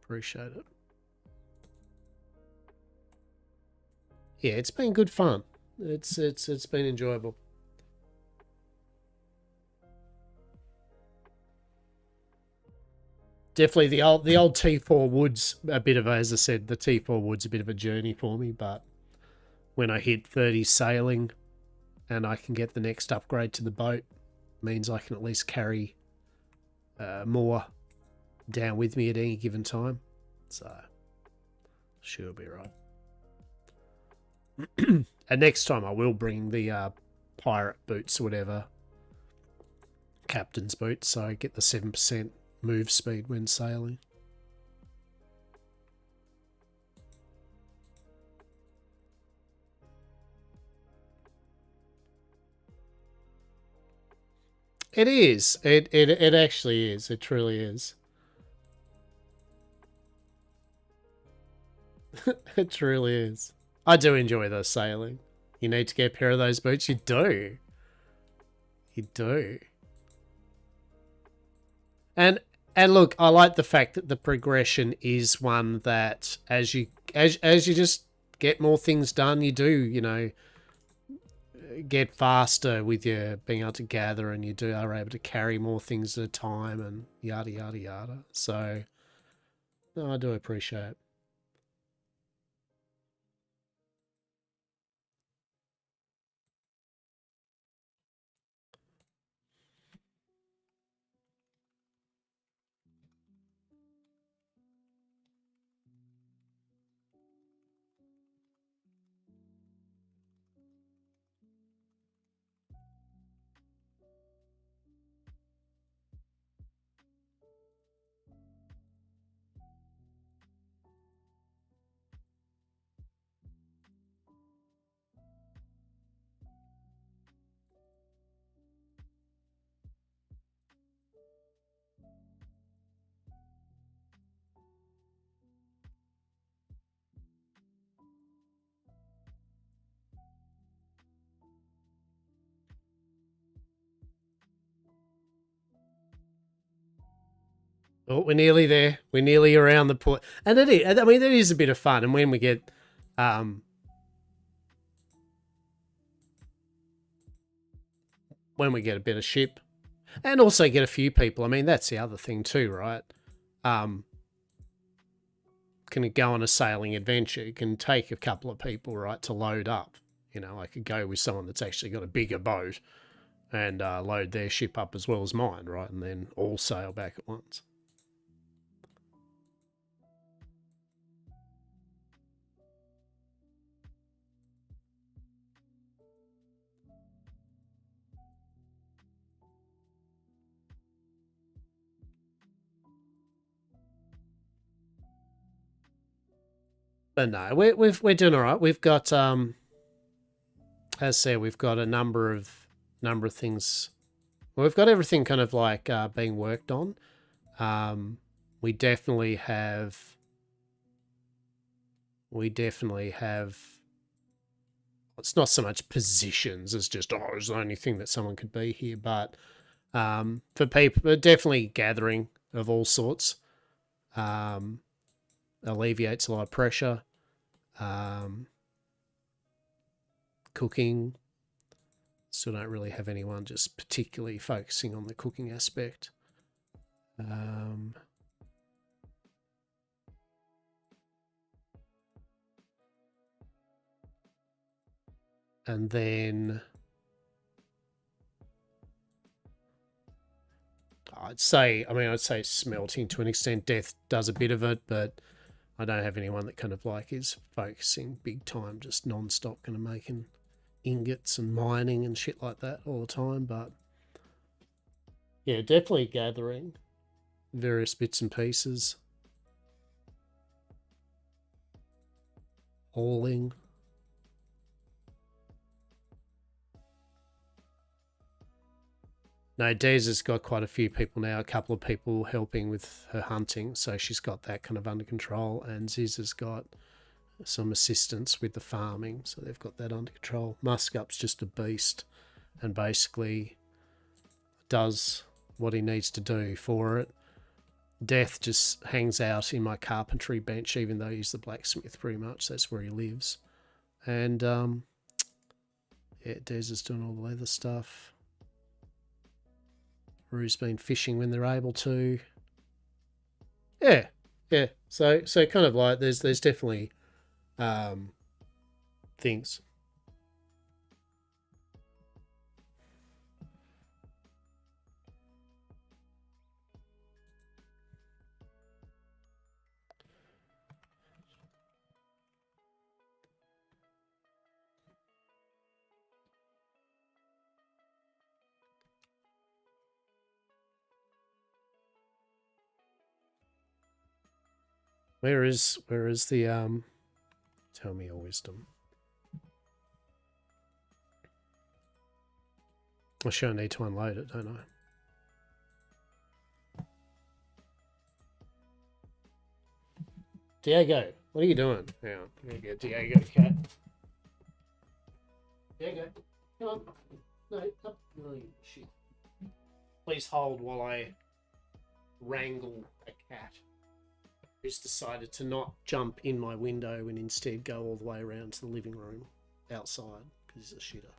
Speaker 1: Appreciate it. Yeah, it's been good fun. It's been enjoyable. Definitely the old T4 Woods a bit of, as I said, the T4 Woods a bit of a journey for me, but when I hit 30 sailing and I can get the next upgrade to the boat, means I can at least carry more down with me at any given time. So sure be right. And next time I will bring the pirate boots or whatever, captain's boots, so I get the 7% move speed when sailing. It is. It actually is. It truly is. It truly is. I do enjoy the sailing. You need to get a pair of those boots. You do. You do. And look, I like the fact that the progression is one that as you just get more things done, you do, you know, get faster with your being able to gather, and you are able to carry more things at a time, and yada yada yada. So no, I do appreciate it. Oh, we're nearly there. We're nearly around the point, and it is. I mean, it is a bit of fun. And when we get, when we get a better ship, and also get a few people. I mean, that's the other thing too, right? Can go on a sailing adventure? It can take a couple of people, right, to load up. You know, I could go with someone that's actually got a bigger boat and load their ship up as well as mine, right, and then all sail back at once. But no, we're doing all right. We've got as I said, we've got a number of things. Well, we've got everything kind of like being worked on. We definitely have. It's not so much positions as just it's the only thing that someone could be here, but for people, definitely gathering of all sorts. Alleviates a lot of pressure. Cooking. Still don't really have anyone just particularly focusing on the cooking aspect. And then I'd say smelting to an extent. Death does a bit of it, but I don't have anyone that kind of like is focusing big time, just non-stop kind of making ingots and mining and shit like that all the time. But yeah, definitely gathering various bits and pieces. Hauling. No, Des has got quite a few people now, a couple of people helping with her hunting, so she's got that kind of under control, and Ziz has got some assistance with the farming, so they've got that under control. Muskup's just a beast and basically does what he needs to do for it. Death just hangs out in my carpentry bench, even though he's the blacksmith pretty much. That's where he lives. And yeah, Des is doing all the leather stuff. Rue's been fishing when they're able to. Yeah. So kind of like there's definitely things. Where is the tell me your wisdom? I sure need to unload it, don't I? Diego, what are you doing? Yeah, there you go, Diego cat. Diego, come on. No, up. No, shit. Please hold while I wrangle a cat who's decided to not jump in my window and instead go all the way around to the living room outside because he's a shitter.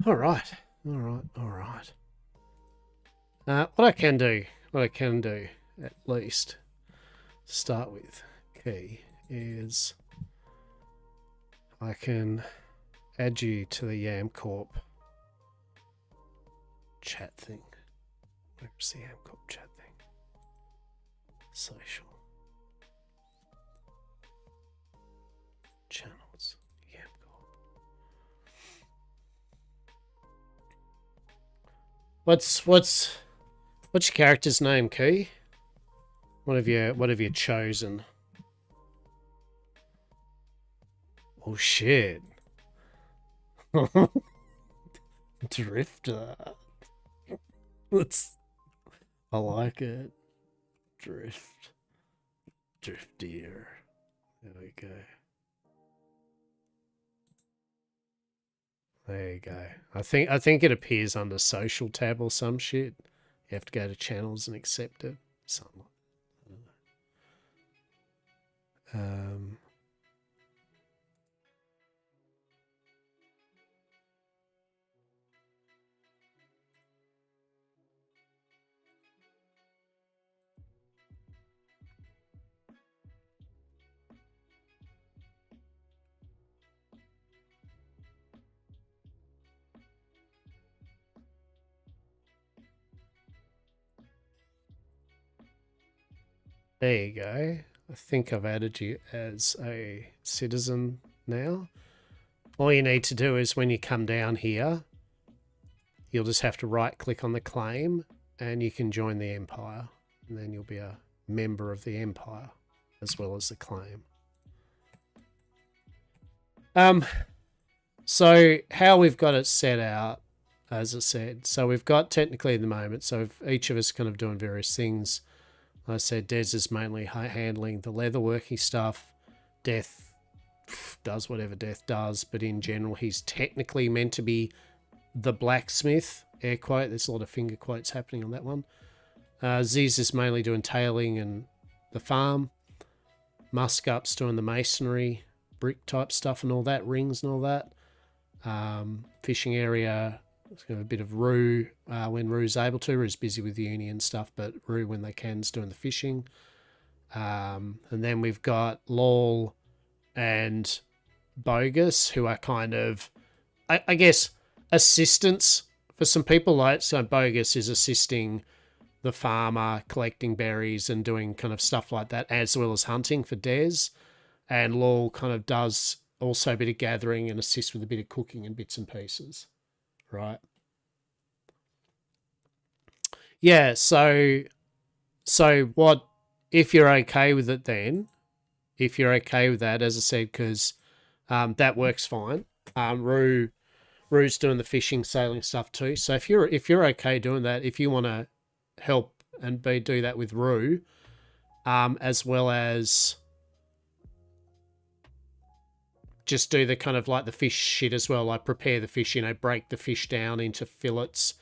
Speaker 1: All right. What I can do, at least, to start with, key, is I can add you to the YamCorp chat thing. Where's the YamCorp chat thing? Social. Channels. YamCorp. What's your character's name, Key? What have you chosen? Oh shit. Drifter. I like it. Driftier. There we go. There you go. I think it appears under social tab or some shit. You have to go to channels and accept it. Something like that. I don't know. There you go. I think I've added you as a citizen now. All you need to do is when you come down here, you'll just have to right click on the claim and you can join the empire. And then you'll be a member of the empire as well as the claim. So how we've got it set out, as I said, so we've got technically at the moment, so each of us kind of doing various things. Like I said, Des is mainly handling the leatherworking stuff. Death does whatever Death does, but in general, he's technically meant to be the blacksmith. Air quote. There's a lot of finger quotes happening on that one. Ziz is mainly doing tailing and the farm. Muskup's doing the masonry, brick type stuff and all that, rings and all that. Fishing area, it's got a bit of Rue when Rue's able to. Rue's busy with uni and stuff, but Rue, when they can, is doing the fishing. And then we've got Lol and Bogus, who are kind of, I guess, assistants for some people. Like, so Bogus is assisting the farmer, collecting berries and doing kind of stuff like that, as well as hunting for Des. And Lol kind of does also a bit of gathering and assists with a bit of cooking and bits and pieces. Right. Yeah, so what, if you're okay with it then, if you're okay with that, as I said, because that works fine. Rue's doing the fishing, sailing stuff too. So if you're okay doing that, if you want to help and do that with Rue, as well as just do the kind of like the fish shit as well, like prepare the fish, break the fish down into fillets,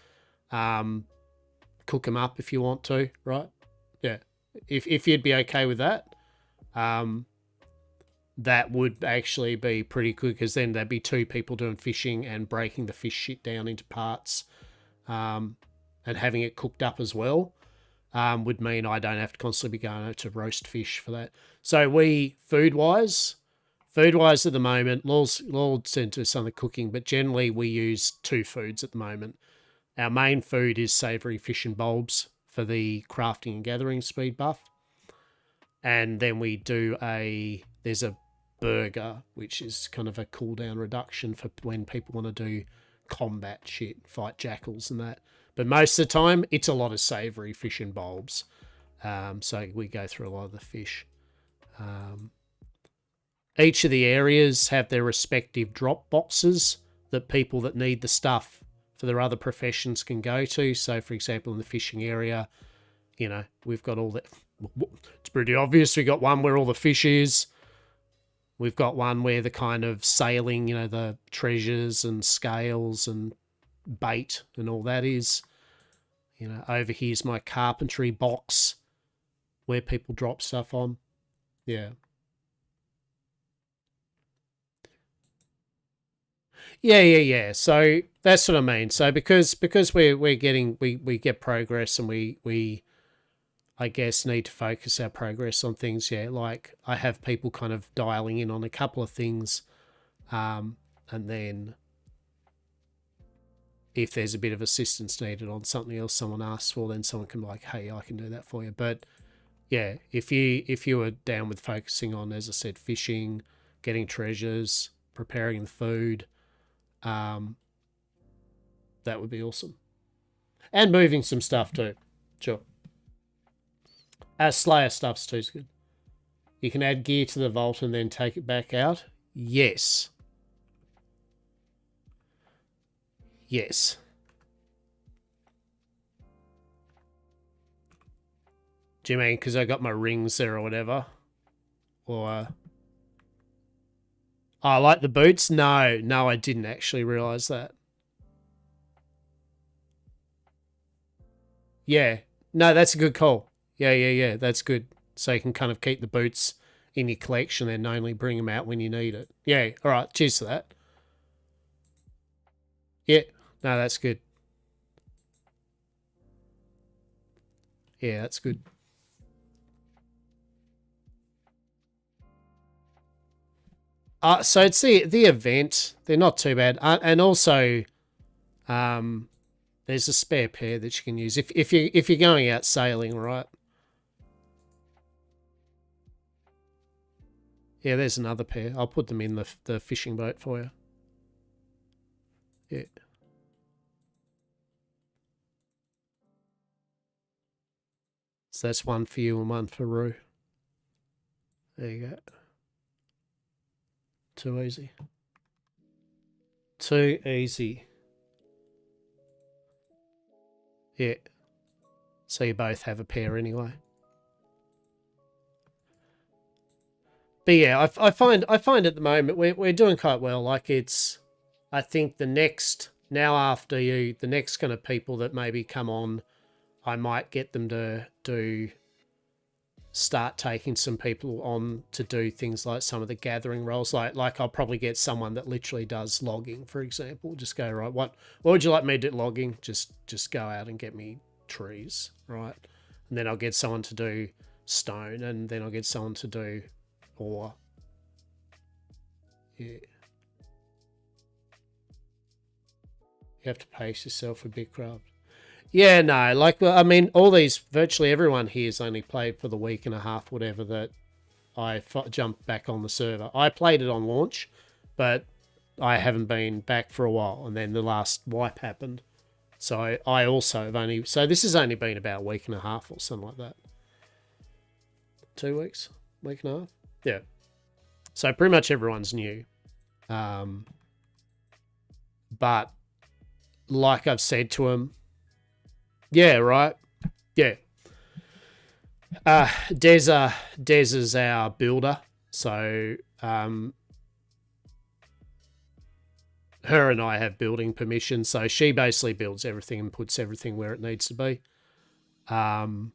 Speaker 1: cook them up if you want to, right? Yeah. If you'd be okay with that, that would actually be pretty good, because then there'd be two people doing fishing and breaking the fish shit down into parts, and having it cooked up as well, would mean I don't have to constantly be going out to roast fish for that. So we, food-wise at the moment, Lord sent to some of the cooking, but generally we use two foods at the moment. Our main food is savoury fish and bulbs for the crafting and gathering speed buff. And then we do there's a burger, which is kind of a cooldown reduction for when people want to do combat shit, fight jackals and that. But most of the time, it's a lot of savoury fish and bulbs. So we go through a lot of the fish. Each of the areas have their respective drop boxes that people that need the stuff for their other professions can go to. So, for example, in the fishing area, we've got all that. It's pretty obvious. We've got one where all the fish is. We've got one where the kind of sailing, the treasures and scales and bait and all that is. Over here's my carpentry box where people drop stuff on. Yeah. Yeah. So that's what I mean. So because we get progress, and we I guess need to focus our progress on things. Yeah, like I have people kind of dialing in on a couple of things, and then if there's a bit of assistance needed on something else someone asks for, then someone can be like, hey, I can do that for you. But yeah, if you were down with focusing on, as I said, fishing, getting treasures, preparing the food, that would be awesome. And moving some stuff too. Sure. Slayer stuff's too good. You can add gear to the vault and then take it back out. Yes. Yes. Do you mean because I got my rings there or whatever? Or... I like the boots? No, I didn't actually realise that. Yeah. No, that's a good call. Yeah. That's good. So you can kind of keep the boots in your collection and only bring them out when you need it. Yeah. All right. Cheers for that. Yeah. No, that's good. Yeah, that's good. So it's the event. They're not too bad. And also, there's a spare pair that you can use if you're going out sailing, right? Yeah, there's another pair. I'll put them in the fishing boat for you. Yeah. So that's one for you and one for Rue. There you go. Too easy. Too easy. Yeah. So you both have a pair anyway. But yeah, I find at the moment we're doing quite well. Like I think the next the next kind of people that maybe come on, I might get them to start taking some people on to do things like some of the gathering roles. Like I'll probably get someone that literally does logging, for example. Just go, right, what would you like me to do logging? Just go out and get me trees, right? And then I'll get someone to do stone, and then I'll get someone to do ore. Yeah. You have to pace yourself for Bitcraft. Yeah, no, like, I mean, virtually everyone here's only played for the week and a half, whatever, that I jumped back on the server. I played it on launch, but I haven't been back for a while, and then the last wipe happened. So I also have only... So this has only been about a week and a half or something like that. 2 weeks? Week and a half? Yeah. So pretty much everyone's new. But like I've said to them... Yeah, right. Yeah. Des is our builder. So her and I have building permission. So she basically builds everything and puts everything where it needs to be. And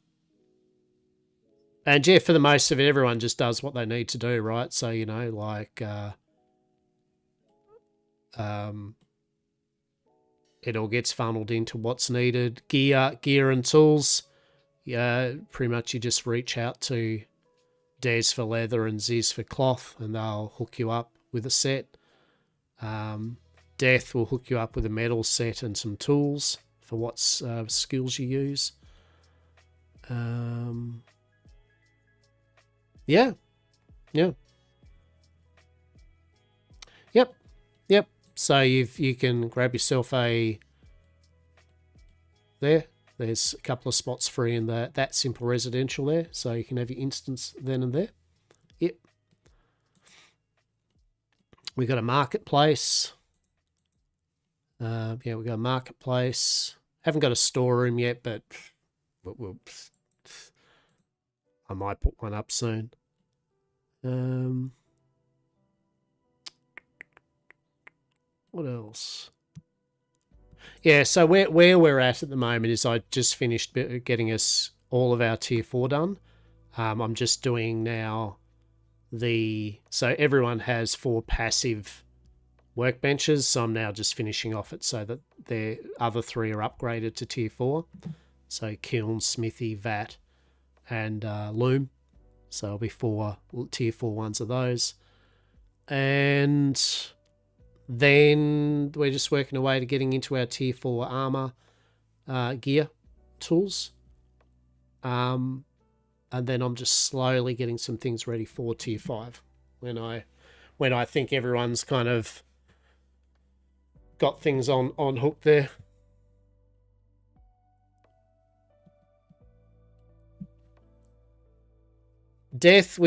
Speaker 1: yeah, for the most of it, everyone just does what they need to do, right? So, you know, like it all gets funneled into what's needed. Gear and tools. Yeah, pretty much you just reach out to Des for leather and Ziz for cloth, and they'll hook you up with a set. Death will hook you up with a metal set and some tools for what skills you use. Yeah. Yep. So you can grab yourself a... There's a couple of spots free in that simple residential there, so you can have your instance then and there. Yep. We got a marketplace. Yeah, we got a marketplace. Haven't got a storeroom yet, but I might put one up soon. What else? Yeah, so where we're at the moment is I just finished getting us all of our tier 4 done. I'm just doing now so everyone has 4 passive workbenches, so I'm now just finishing off it so that the other 3 are upgraded to tier 4. So kiln, smithy, vat, and loom. So there'll be 4 tier 4 ones of those. And Then we're just working away to getting into our tier 4 armor gear tools. And then I'm just slowly getting some things ready for tier 5 when I think everyone's kind of got things on hook there. Death,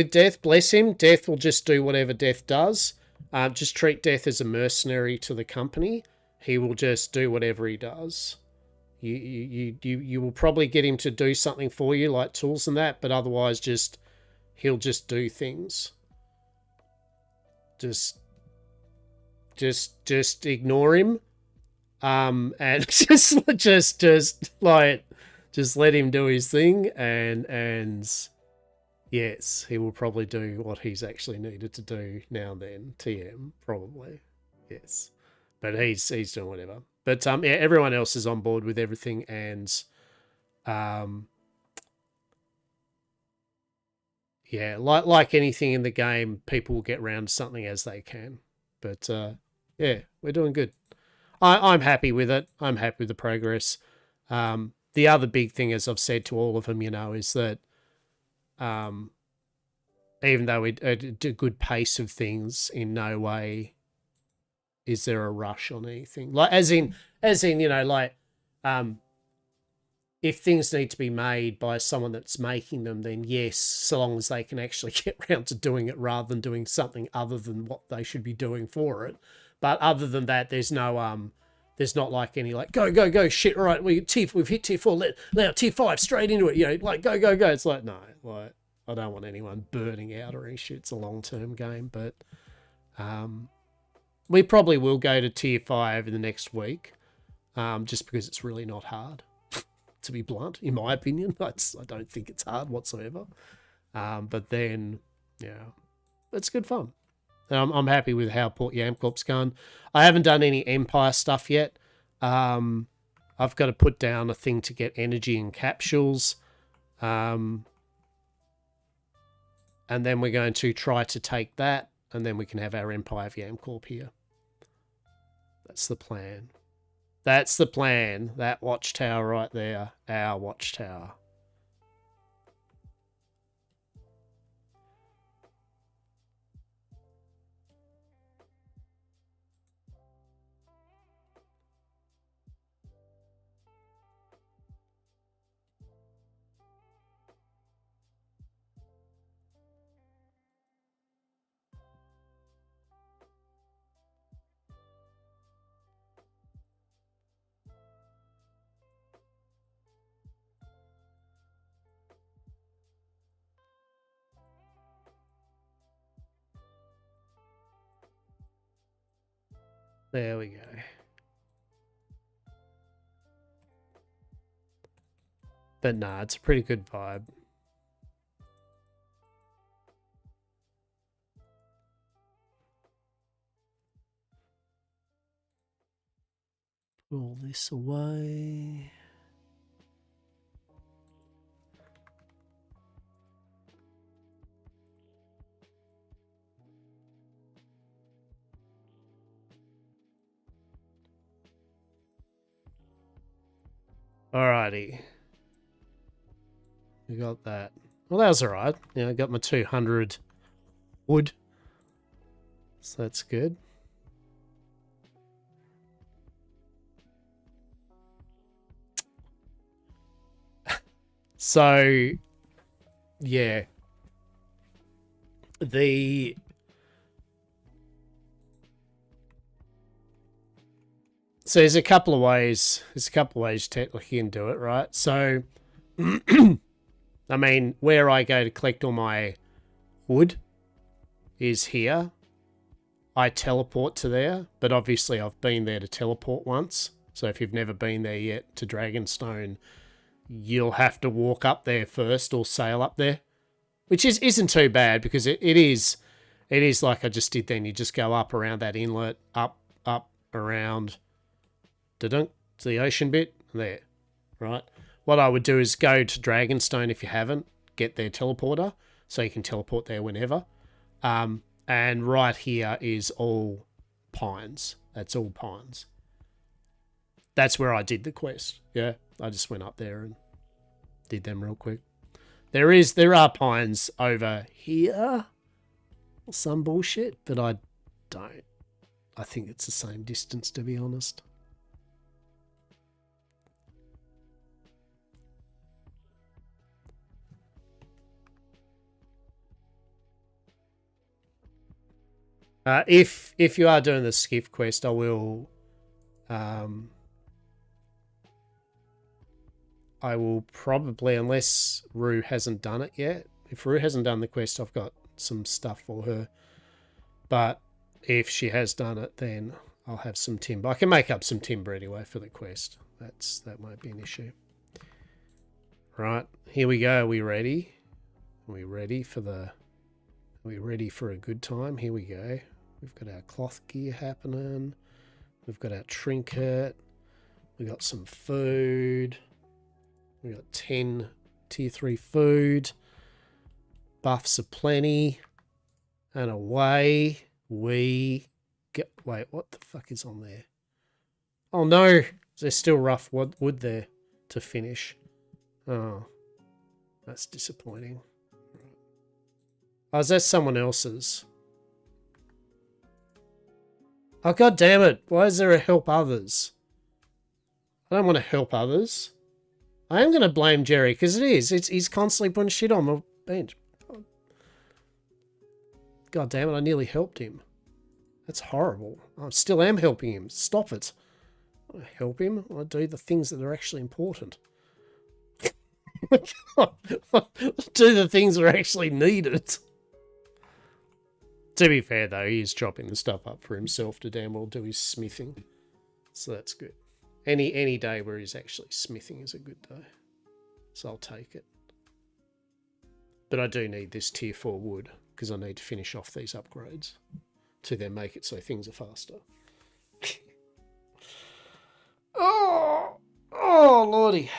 Speaker 1: bless him, Death will just do whatever Death does. Just treat Death as a mercenary to the company. He will just do whatever he does. You will probably get him to do something for you, like tools and that, but otherwise he'll just do things. Just ignore him. And just let him do his thing, and yes, he will probably do what he's actually needed to do now and then. TM, probably. Yes. But he's doing whatever. But yeah, everyone else is on board with everything, and yeah, like anything in the game, people will get around to something as they can. But yeah, we're doing good. I'm happy with it. I'm happy with the progress. The other big thing, as I've said to all of them, is that even though we do a good pace of things, in no way is there a rush on anything. Like as in, if things need to be made by someone that's making them, then yes, so long as they can actually get around to doing it rather than doing something other than what they should be doing for it. But other than that, there's no there's not like any like go shit. All right, we've hit tier 4. Let tier 5 straight into it. Like go. It's like no, like I don't want anyone burning out or any shit. It's a long-term game, but we probably will go to tier 5 in the next week, just because it's really not hard. To be blunt, in my opinion, I don't think it's hard whatsoever. But then, yeah, it's good fun. And I'm happy with how Port YamCorp's gone. I haven't done any Empire stuff yet. I've got to put down a thing to get energy and capsules. And then we're going to try to take that, and then we can have our Empire of YamCorp here. That's the plan. That's the plan. That watchtower right there. Our watchtower. There we go. But nah, it's a pretty good vibe. Pull this away. Alrighty. We got that. Well, that was alright. Yeah, I got my 200 wood. So that's good. So, yeah. So there's a couple of ways. Technically you can do it, right? So, I mean, where I go to collect all my wood is here. I teleport to there, but obviously I've been there to teleport once. So if you've never been there yet to Dragonstone, you'll have to walk up there first or sail up there, which isn't too bad because it is like I just did then. You just go up around that inlet, up, around, to the ocean bit, there, right? What I would do is go to Dragonstone if you haven't, get their teleporter, so you can teleport there whenever. And right here is all pines. That's all pines. That's where I did the quest. Yeah, I just went up there and did them real quick. There are pines over here. Some bullshit, but I don't. I think it's the same distance, to be honest. If you are doing the skiff quest, I will probably, unless Rue hasn't done it yet. If Rue hasn't done the quest, I've got some stuff for her. But if she has done it, then I'll have some timber. I can make up some timber anyway for the quest. That won't be an issue. Right, here we go. Are we ready? Are we ready for a good time? Here we go. We've got our cloth gear happening. We've got our trinket. We got some food. We got 10 tier 3 food. Buffs aplenty. And away we go. Wait, what the fuck is on there? Oh no, there's still rough wood there to finish. Oh, that's disappointing. Oh, is that someone else's? Oh, god damn it. Why is there a help others? I don't want to help others. I am going to blame Jerry, because he's constantly putting shit on my bench. God damn it, I nearly helped him. That's horrible. I still am helping him. Stop it. I help him. I do the things that are actually important. Do the things that are actually needed. To be fair, though, he is chopping the stuff up for himself to damn well do his smithing. So that's good. Any day where he's actually smithing is a good day. So I'll take it. But I do need this tier 4 wood, because I need to finish off these upgrades to then make it so things are faster. Oh, lordy.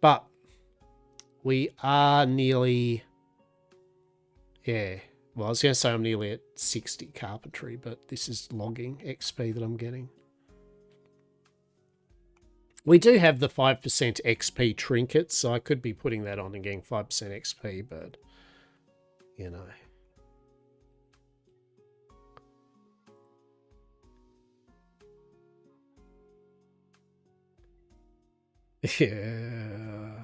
Speaker 1: But we are nearly... Yeah. Well, I was going to say I'm nearly at 60 carpentry, but this is logging XP that I'm getting. We do have the 5% XP trinkets, so I could be putting that on and getting 5% XP, but, you know. Yeah.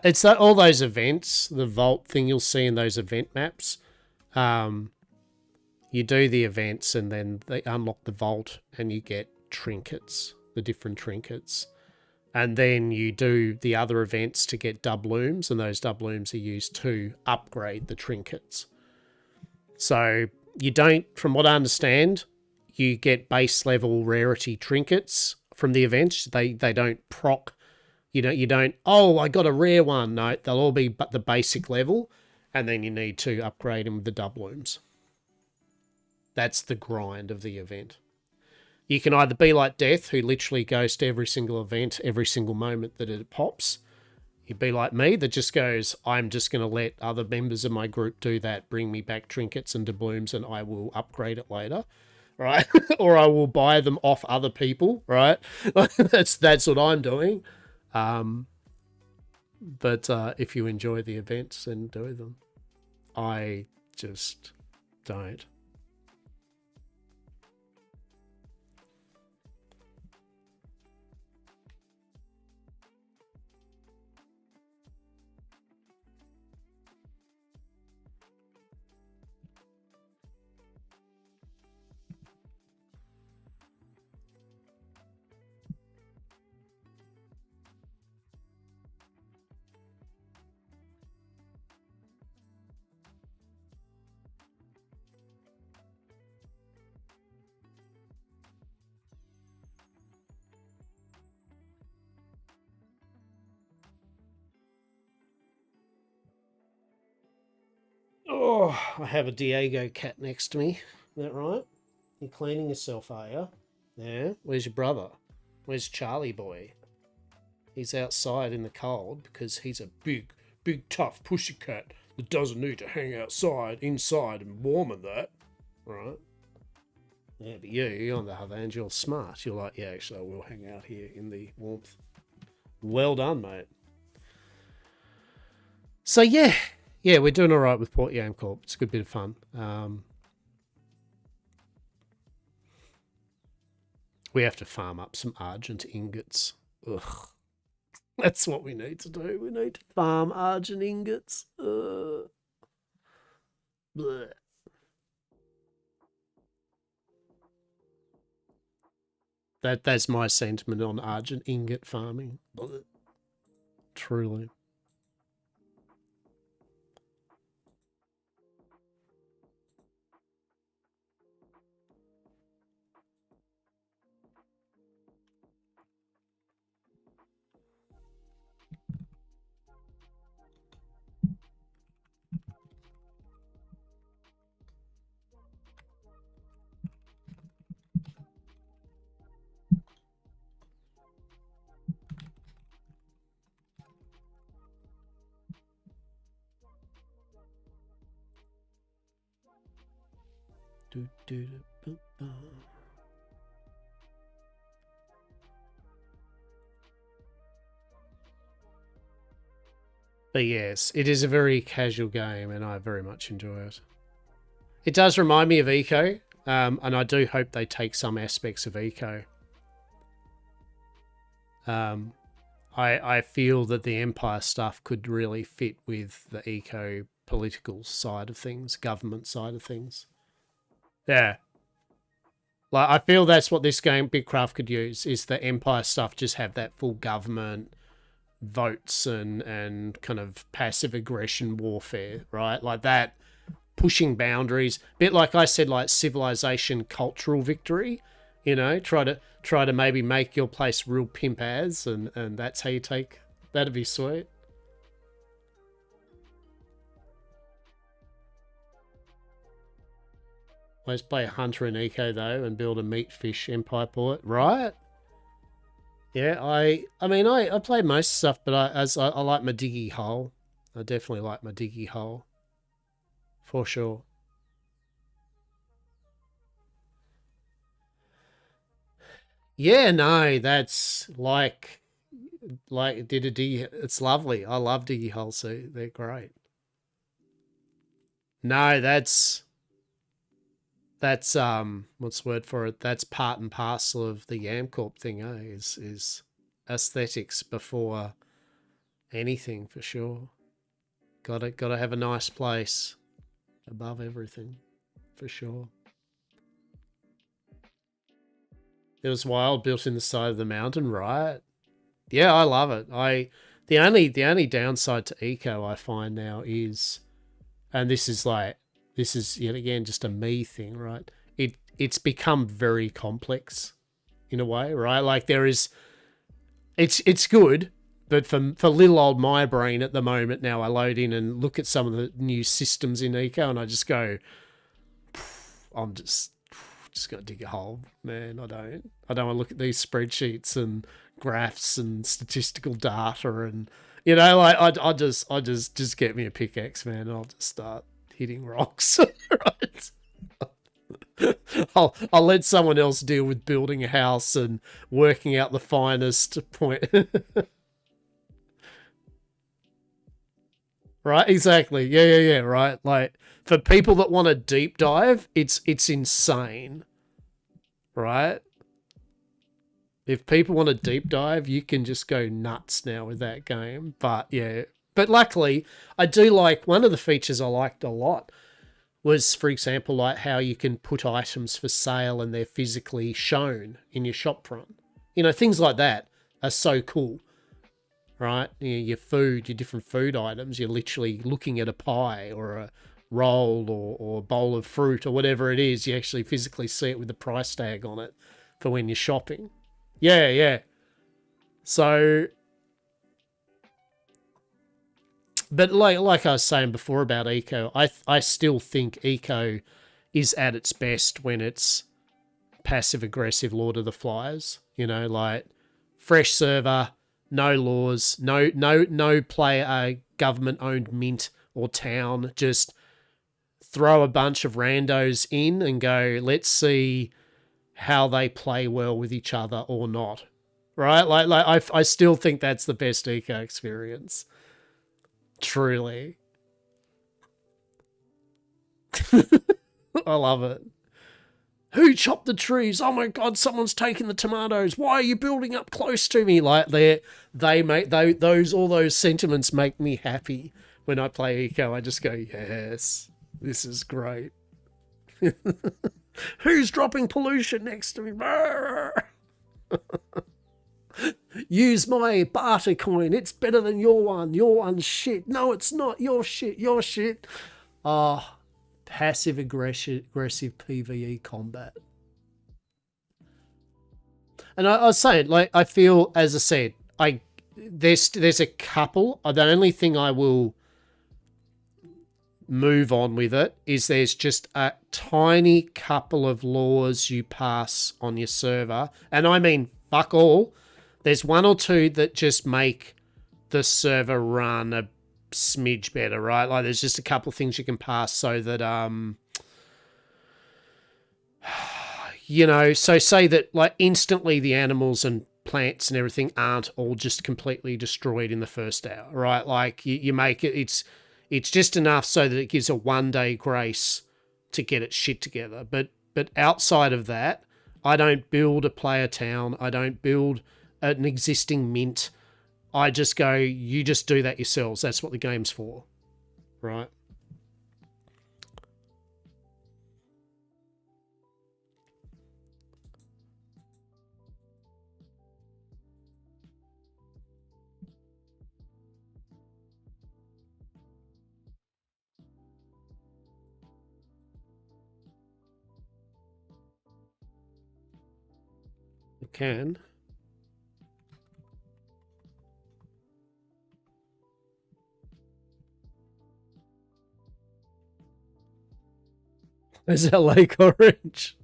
Speaker 1: It's all those events, the vault thing you'll see in those event maps. You do the events and then they unlock the vault and you get trinkets, the different trinkets. And then you do the other events to get doubloons, and those doubloons are used to upgrade the trinkets. So you don't, from what I understand, you get base level rarity trinkets from the events. They don't proc. You don't, oh, I got a rare one. No, they'll all be but the basic level, and then you need to upgrade them with the doubloons. That's the grind of the event. You can either be like Death, who literally goes to every single event, every single moment that it pops. You'd be like me, that just goes, I'm just going to let other members of my group do that, bring me back trinkets and doubloons, and I will upgrade it later, right? Or I will buy them off other people, right? That's what I'm doing. But if you enjoy the events, then do them. I just don't. Oh, I have a Diego cat next to me. Is that right? You're cleaning yourself, are you? Yeah? Where's your brother? Where's Charlie boy? He's outside in the cold because he's a big big tough pussycat that doesn't need to hang inside and warm and that, right? Yeah, but you on the other hand, you're smart. You're like, yeah, actually, I will hang out here in the warmth. Well done, mate. So yeah, we're doing all right with Port YamCorp. It's a good bit of fun. We have to farm up some Argent ingots. Ugh. That's what we need to do. We need to farm Argent ingots. Blech. That's my sentiment on Argent ingot farming. Blech. Truly. But yes, it is a very casual game, and I very much enjoy it. It does remind me of Eco, and I do hope they take some aspects of Eco. I feel that the Empire stuff could really fit with the Eco political side of things, government side of things. Yeah. Like, I feel that's what this game, Bitcraft, could use, is the Empire stuff just have that full government votes and kind of passive aggression warfare, right? Like that, pushing boundaries. A bit like I said, like civilization cultural victory, you know, try to maybe make your place real pimp as, and that's how you take, that'd be sweet. Let's play a hunter in Eco though and build a meat fish empire port, right? Yeah, I mean I play most stuff, but I like my diggy hole. I definitely like my diggy hole. For sure. Yeah, no, that's like did a diggy. It's lovely. I love diggy holes, so they're great. No, that's what's the word for it? That's part and parcel of the YamCorp thing, is aesthetics before anything, for sure. Gotta have a nice place above everything, for sure. It was wild, built in the side of the mountain, right? Yeah, I love it. The only downside to Eco I find now is, and this is yet again just a me thing, right? It's become very complex in a way, right? Like it's good, but for little old my brain at the moment now, I load in and look at some of the new systems in Eco, and I just go, I'm just gotta dig a hole, man. I don't want to look at these spreadsheets and graphs and statistical data, and you know, like I just get me a pickaxe, man, and I'll just start hitting rocks. Right? I'll let someone else deal with building a house and working out the finest point. Right, exactly. Yeah, right. Like, for people that want to deep dive, it's insane. Right? If people want to deep dive, you can just go nuts now with that game. But yeah, but luckily, I do like, one of the features I liked a lot was, for example, like how you can put items for sale and they're physically shown in your shop front. You know, things like that are so cool, right? Your food, your different food items, you're literally looking at a pie or a roll or a bowl of fruit or whatever it is. You actually physically see it with the price tag on it for when you're shopping. Yeah. So, but like I was saying before about Eco, I still think Eco is at its best when it's passive aggressive Lord of the Flies. You know, like fresh server, no laws, no player government-owned mint or town, just throw a bunch of randos in and go, let's see how they play well with each other or not. Right? I still think that's the best eco experience. Truly. I love it. Who chopped the trees? Oh my god, someone's taking the tomatoes. Why are you building up close to me? Like they make those all those sentiments make me happy when I play eco. I just go, yes, this is great. Who's dropping pollution next to me? Use my barter coin. It's better than your one. Your one's shit. No, it's not. Your shit. Your shit. Ah. Passive aggressive PvE combat. And I was saying, like, I feel, as I said, there's a couple. The only thing I will move on with it is there's just a tiny couple of laws you pass on your server. And I mean, fuck all. There's one or two that just make the server run a smidge better, right? Like there's just a couple of things you can pass so that you know, so say that like instantly the animals and plants and everything aren't all just completely destroyed in the first hour, right? Like you make it's just enough so that it gives a 1 day grace to get its shit together. But outside of that, I don't build a player town, I don't build an existing mint. I just go, you just do that yourselves. That's what the game's for, right? You can. Is that Lake Orange?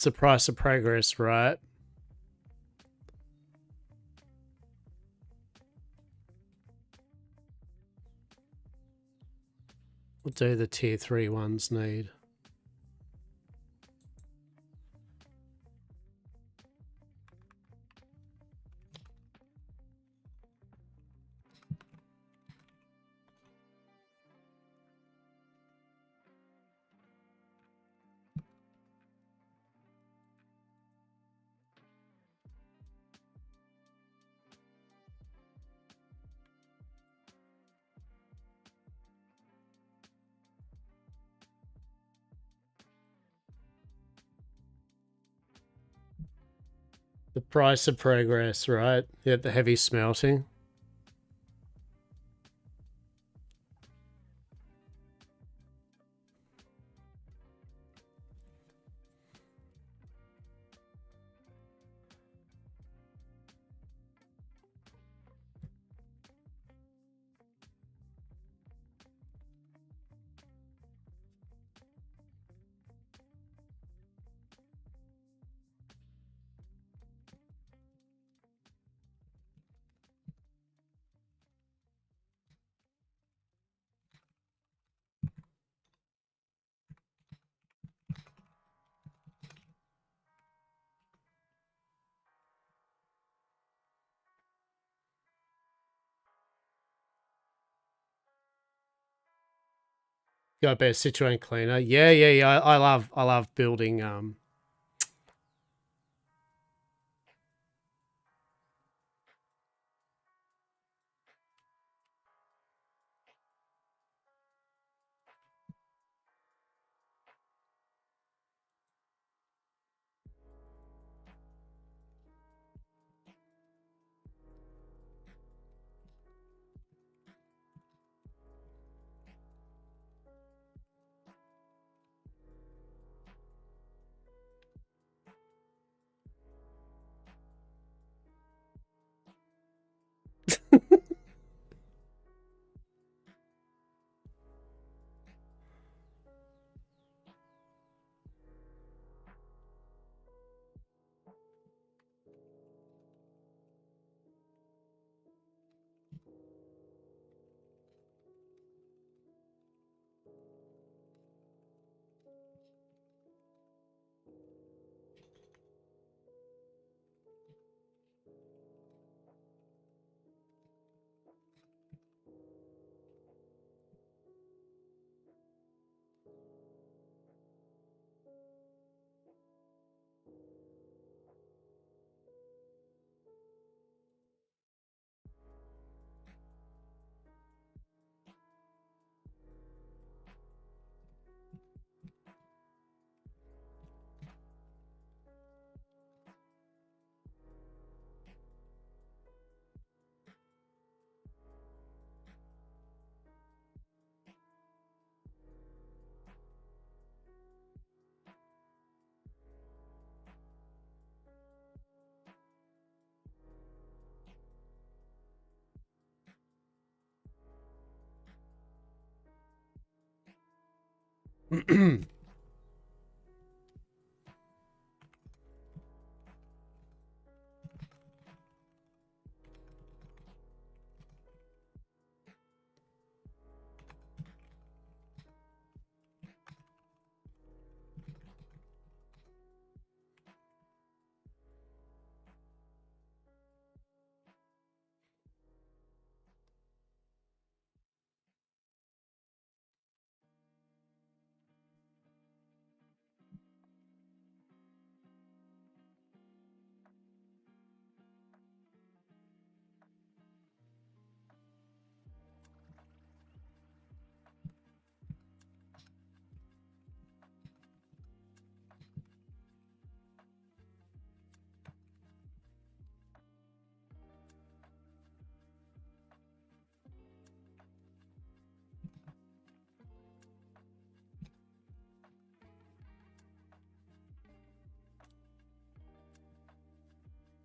Speaker 1: It's the price of progress, right? What do the tier 3 ones need? The price of progress, right? Yeah, the heavy smelting. Got a better Citroen cleaner. Yeah. I love building.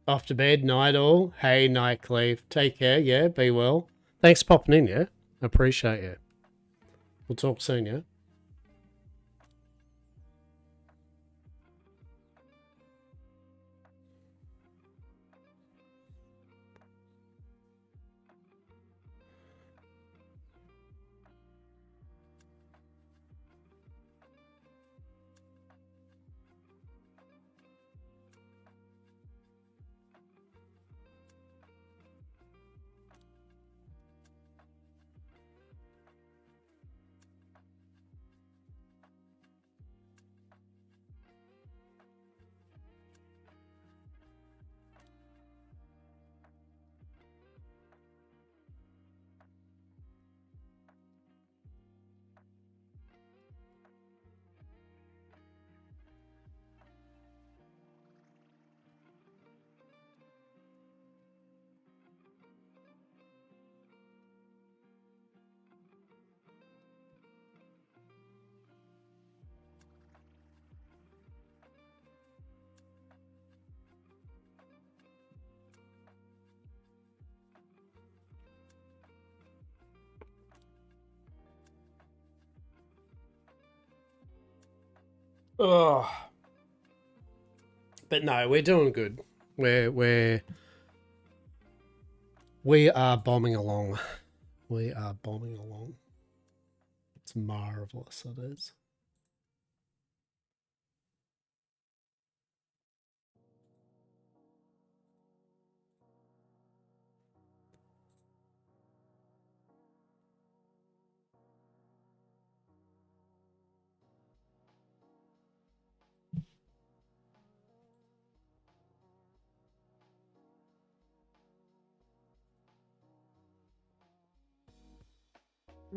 Speaker 1: Off to bed, night all. Hey, Night Cleve. Take care, yeah, be well. Thanks for popping in, yeah? Appreciate it. We'll talk soon, yeah? Oh, but no, we're doing good. We are bombing along. We are bombing along. It's marvelous. It is.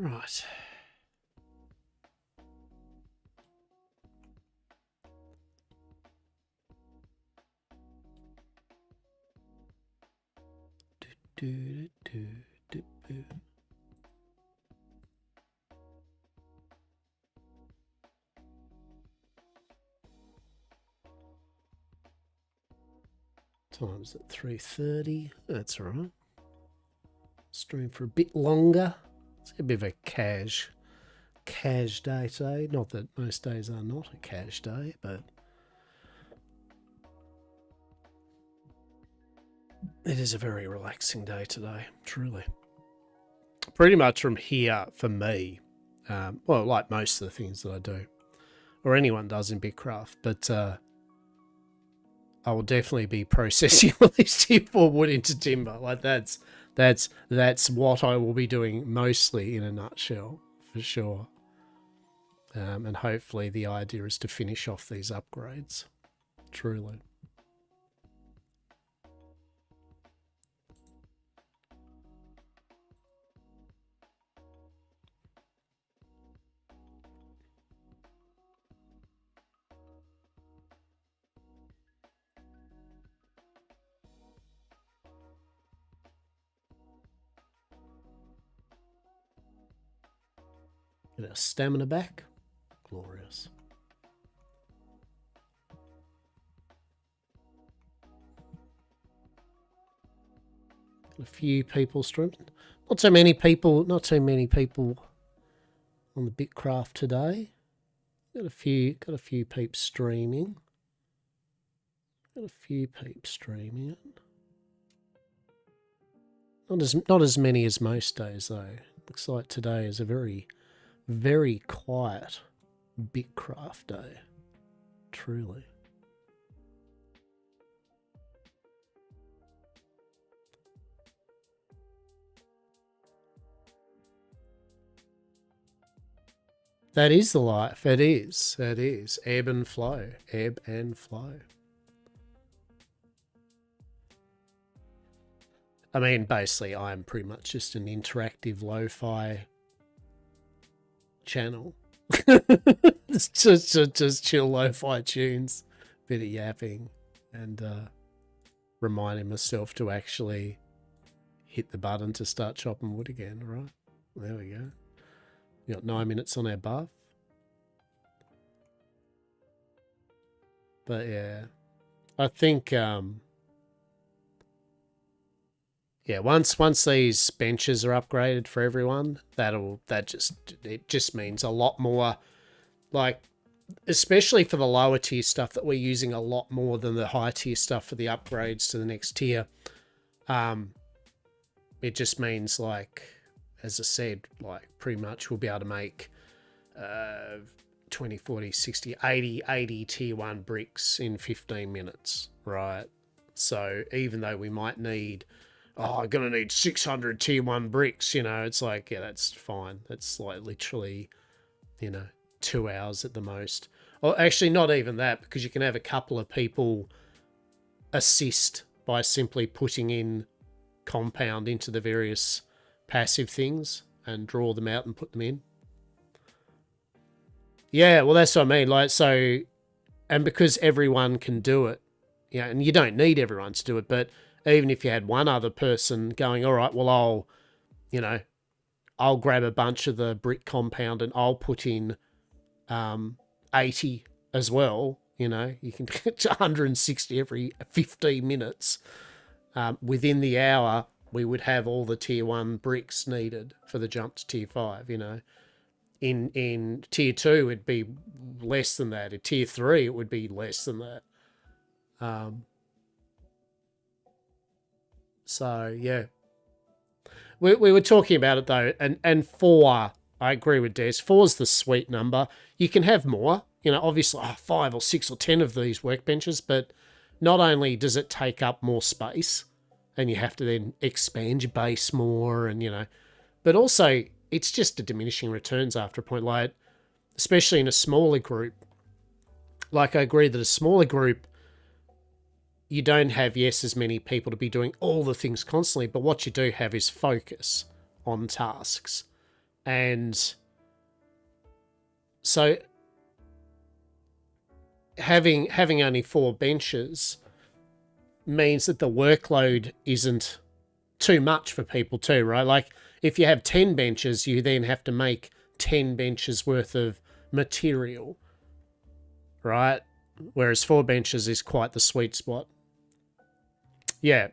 Speaker 1: Right. Time's at 3:30. That's all right. Stream for a bit longer. It's a bit of a cash day today. Not that most days are not a cash day, but it is a very relaxing day today, truly. Pretty much from here, for me, well, like most of the things that I do, or anyone does in Bitcraft, but I will definitely be processing all this tier 4 wood into timber. Like that's what I will be doing mostly, in a nutshell, for sure. And hopefully the idea is to finish off these upgrades, truly. Get our stamina back. Glorious. Got a few people streaming. Not too many people on the Bitcraft today. Got a few peeps streaming. Not as many as most days though. Looks like today is a very, very quiet Bitcraft day. Truly. That is the life. It is. It is. Ebb and flow. Ebb and flow. I mean, basically, I'm pretty much just an interactive lo-fi channel. just chill lo-fi tunes, bit of yapping, and reminding myself to actually hit the button to start chopping wood again. Right, there we go. We got 9 minutes on our buff. But yeah, I think yeah, once these benches are upgraded for everyone, it just means a lot more, like, especially for the lower tier stuff that we're using a lot more than the high tier stuff for the upgrades to the next tier. It just means, like, as I said, like, pretty much we'll be able to make 20, 40, 60, 80 tier 1 bricks in 15 minutes, right? So even though we might need, I'm going to need 600 tier 1 bricks, you know, it's like, yeah, that's fine. That's like literally, 2 hours at the most. Or actually not even that, because you can have a couple of people assist by simply putting in compound into the various passive things and draw them out and put them in. Yeah, well, that's what I mean. Like, so, and because everyone can do it, and you don't need everyone to do it, but even if you had one other person going, all right, well, I'll grab a bunch of the brick compound and I'll put in 80 as well. You can get 160 every 15 minutes. Within the hour, we would have all the tier 1 bricks needed for the jump to tier 5, In tier 2, it'd be less than that. In tier 3, it would be less than that. So, yeah. We were talking about it, though, and 4, I agree with Des. 4 is the sweet number. You can have more, obviously 5 or 6 or 10 of these workbenches, but not only does it take up more space, and you have to then expand your base more, and, but also it's just a diminishing returns after a point, like, especially in a smaller group. Like, I agree that a smaller group, you don't have, as many people to be doing all the things constantly, but what you do have is focus on tasks. And so having only 4 benches means that the workload isn't too much for people too, right? Like if you have 10 benches, you then have to make 10 benches worth of material, right? Whereas 4 benches is quite the sweet spot. Yeah.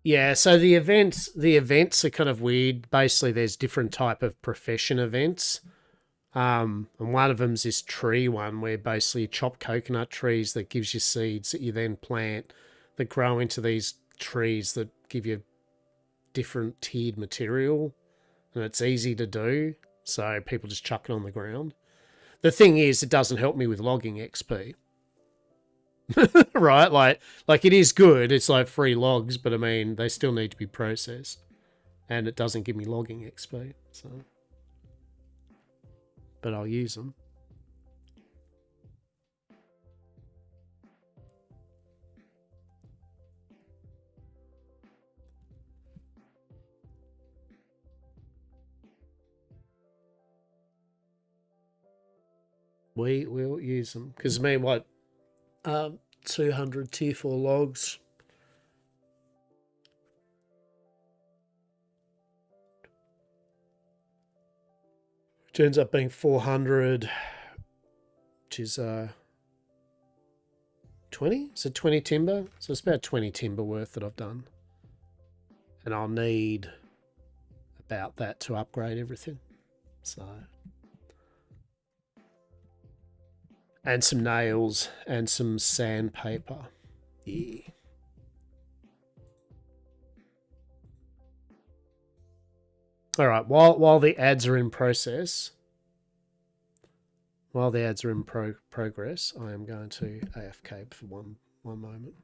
Speaker 1: Yeah, so the events are kind of weird. Basically, there's different type of profession events. And one of them's this tree one where basically you chop coconut trees that gives you seeds that you then plant that grow into these trees that give you different tiered material, and it's easy to do. So people just chuck it on the ground. The thing is, it doesn't help me with logging XP. Right? Like it is good. It's like free logs, but I mean they still need to be processed, and it doesn't give me logging XP. So, but I'll use them. We will use them because I mean what 200 tier 4 logs. Which ends up being 400, which is 20? Is it 20 timber? So it's about 20 timber worth that I've done. And I'll need about that to upgrade everything. So, and some nails and some sandpaper. Yeah. All right. While the ads are in process, while the ads are in progress, I am going to AFK for one moment.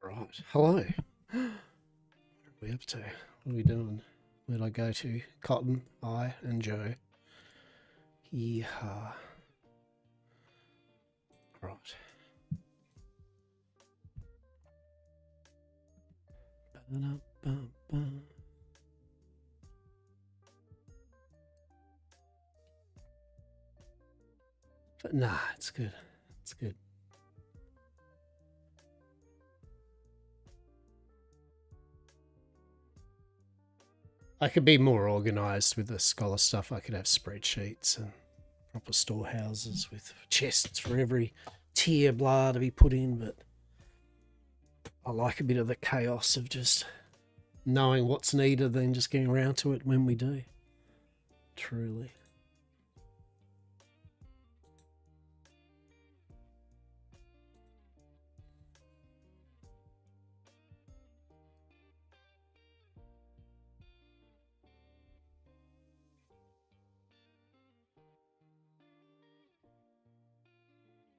Speaker 1: All right. Hello. What are we up to? What are we doing? Where'd I go to? Cotton, I, and Joe. Yeehaw. Right. But nah, it's good. It's good. I could be more organised with the scholar stuff. I could have spreadsheets and proper storehouses with chests for every tier blah to be put in, but I like a bit of the chaos of just knowing what's needed, then just getting around to it when we do. Truly.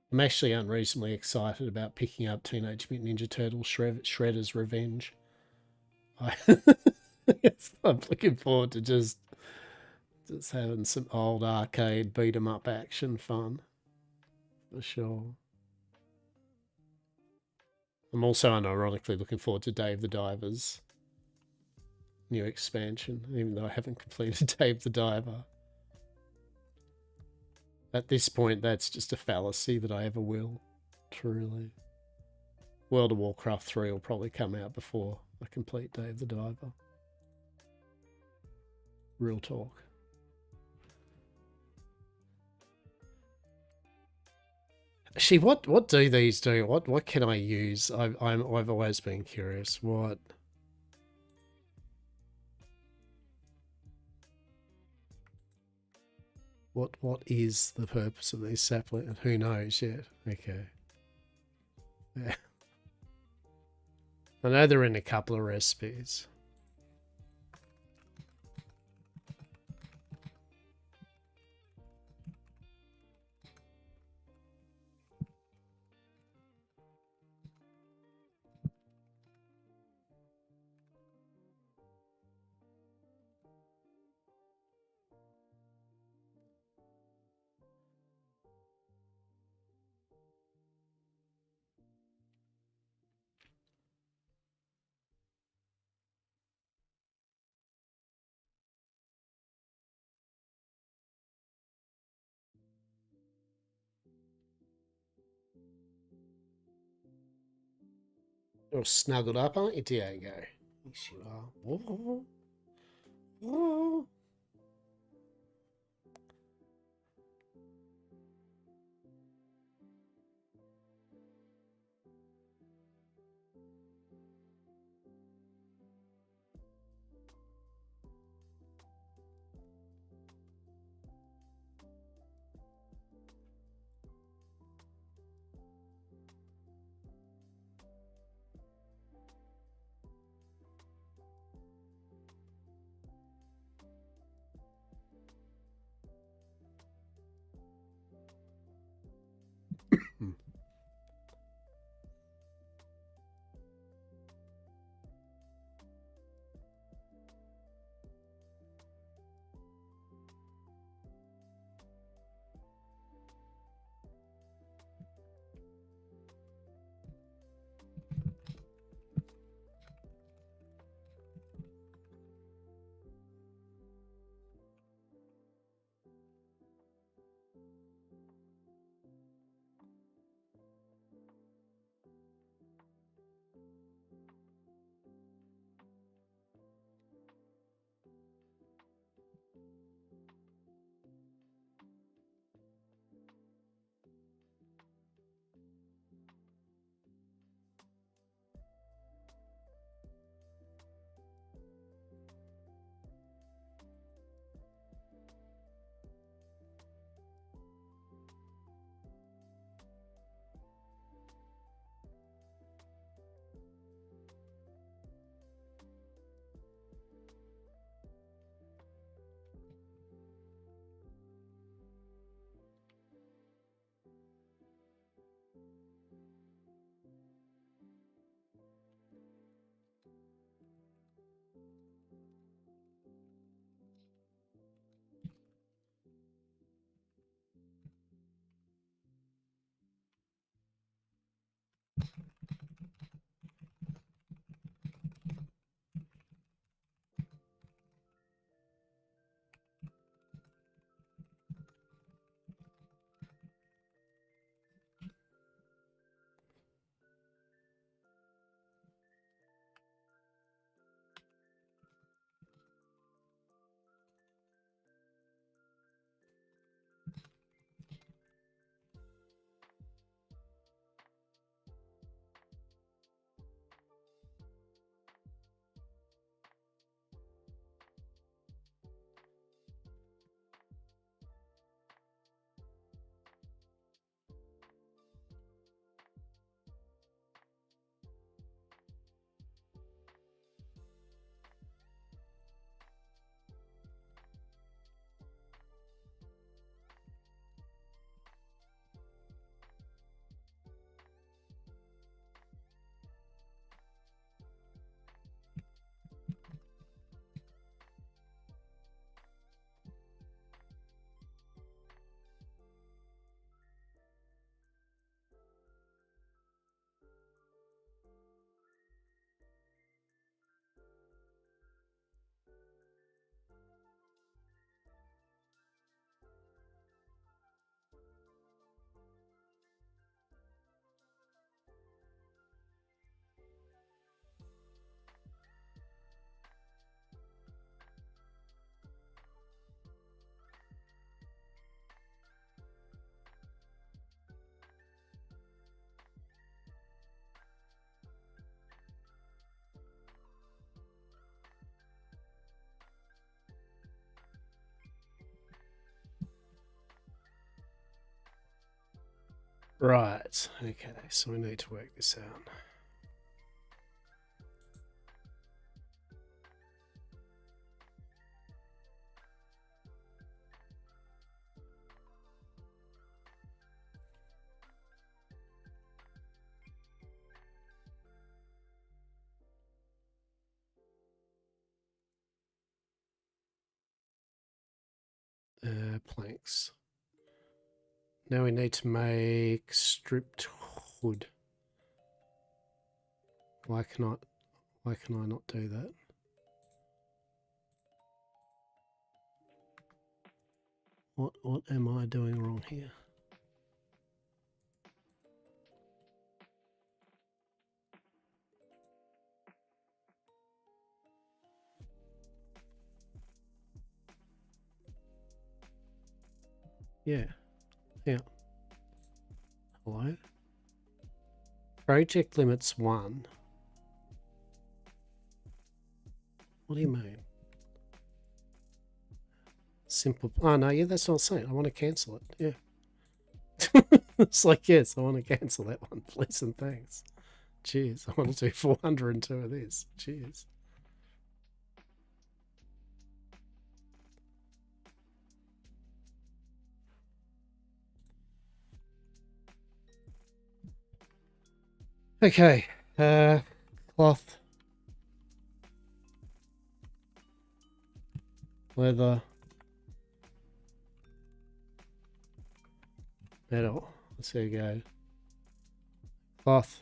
Speaker 1: I'm actually unreasonably excited about picking up Teenage Mutant Ninja Turtles Shredder's Revenge. I'm looking forward to just having some old arcade beat 'em up action fun. For sure. I'm also unironically looking forward to Dave the Diver's new expansion, even though I haven't completed Dave the Diver. At this point, that's just a fallacy that I ever will. Truly. World of Warcraft 3 will probably come out before I complete Dave the Diver. Real talk. Actually, what do these do? What can I use? I've always been curious. What is the purpose of these saplings? Who knows yet? Okay. Yeah. I know they're in a couple of recipes. You're snuggled up, aren't you, Diego? Yes, you are. Whoa. Whoa. Right. Okay, so we need to work this out. Planks. Now we need to make stripped wood. Why can I not do that? What am I doing wrong here? Yeah. Hello? Project limits 1. What do you mean? Simple. Oh, no, yeah, that's what I'm saying. I want to cancel it. Yeah. It's like, yes, I want to cancel that one. Please and thanks. Cheers. I want to do 402 of this. Cheers. Okay. Cloth. Leather. Metal. Let's see go. Cloth.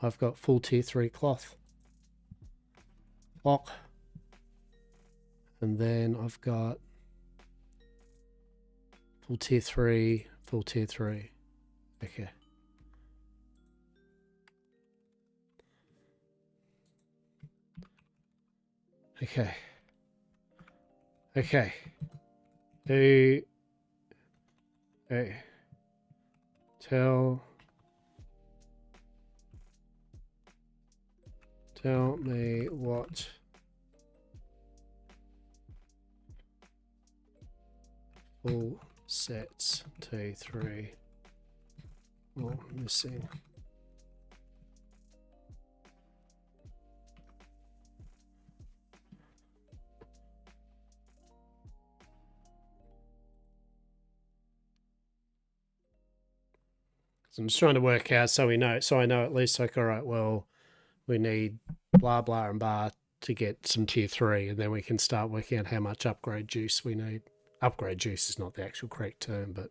Speaker 1: I've got full tier 3 cloth. Block. And then I've got full tier 3, full tier 3. Okay. Okay. Okay. Hey. Tell me what full sets T3 are missing. So I'm just trying to work out so we know. So I know at least like, all right, well, we need blah blah and bar to get some tier 3, and then we can start working out how much upgrade juice we need. Upgrade juice is not the actual correct term, but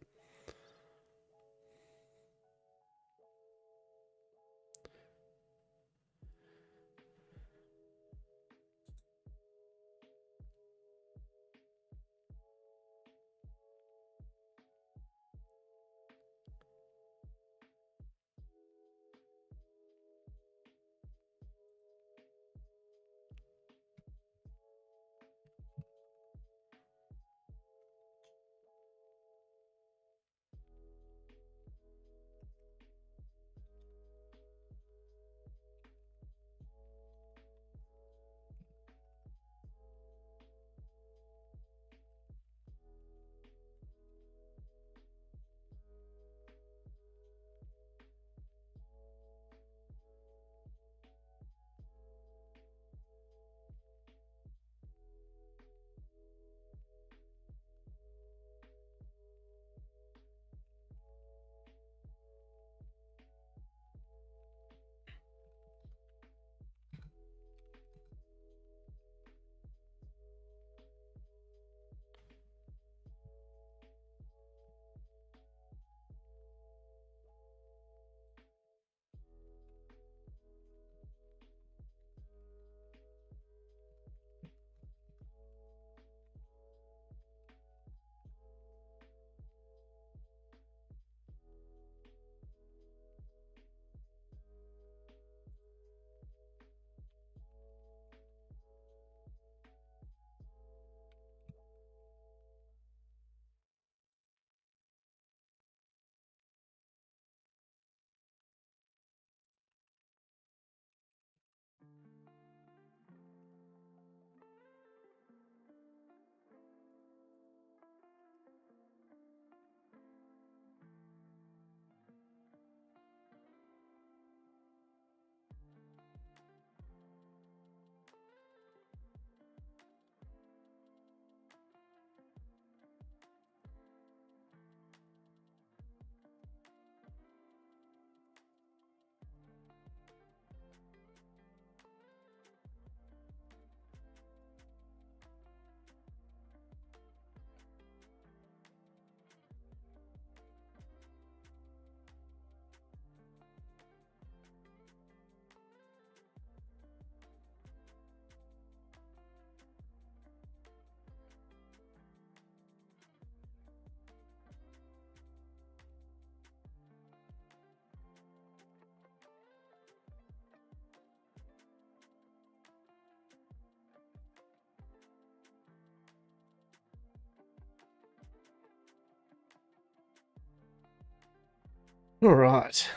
Speaker 1: All right.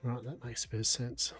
Speaker 1: Right, that makes a bit of sense.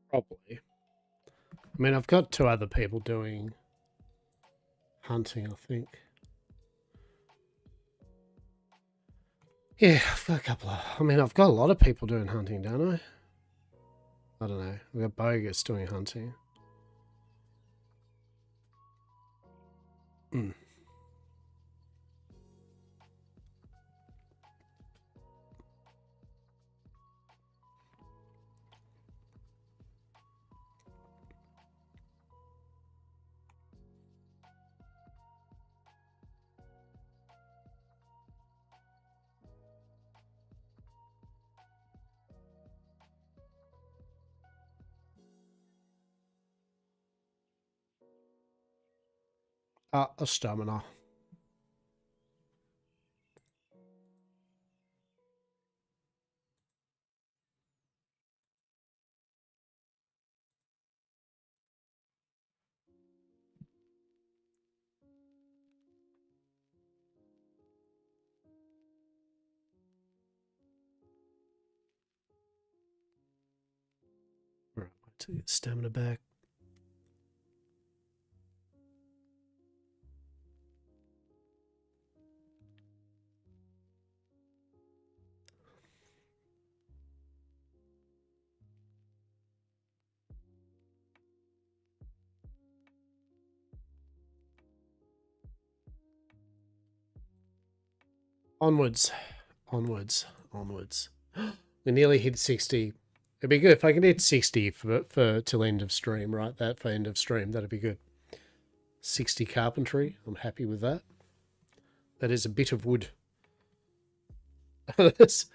Speaker 1: Probably. I mean, I've got 2 other people doing hunting, I think. Yeah, I've got a couple of... I mean, I've got a lot of people doing hunting, don't I? I don't know. We've got Bogus doing hunting. Mm. A stamina. Right, to get stamina back. Onwards. Onwards. Onwards. We nearly hit 60. It'd be good if I can hit 60 for till end of stream, right? That for end of stream, that'd be good. 60 carpentry. I'm happy with that. That is a bit of wood. Cleve's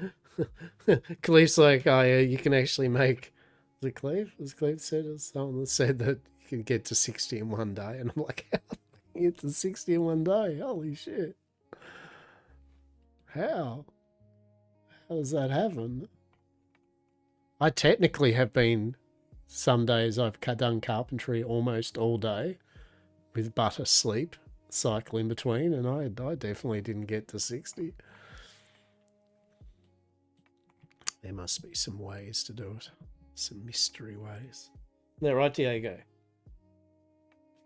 Speaker 1: like, oh yeah, you can actually make... Was it Cleve? Was Cleve said, or someone that said that you can get to 60 in one day? And I'm like, how can you get to 60 in one day? Holy shit. How? How does that happen? I technically have been... Some days I've done carpentry almost all day with but a sleep cycle in between, and I definitely didn't get to 60. There must be some ways to do it. Some mystery ways. There, right, Diego?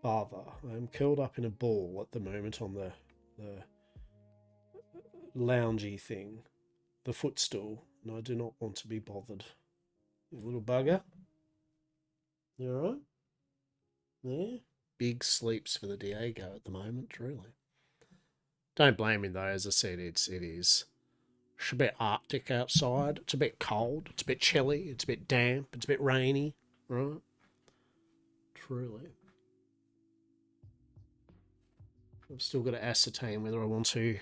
Speaker 1: Father, I'm curled up in a ball at the moment on the loungy thing, the footstool, and I do not want to be bothered. You little bugger. You alright? Yeah? Big sleeps for the Diego at the moment, truly. Don't blame him though, as I said, it is It's a bit Arctic outside. It's a bit cold. It's a bit chilly. It's a bit damp. It's a bit rainy. Right? Truly. I've still got to ascertain whether I want to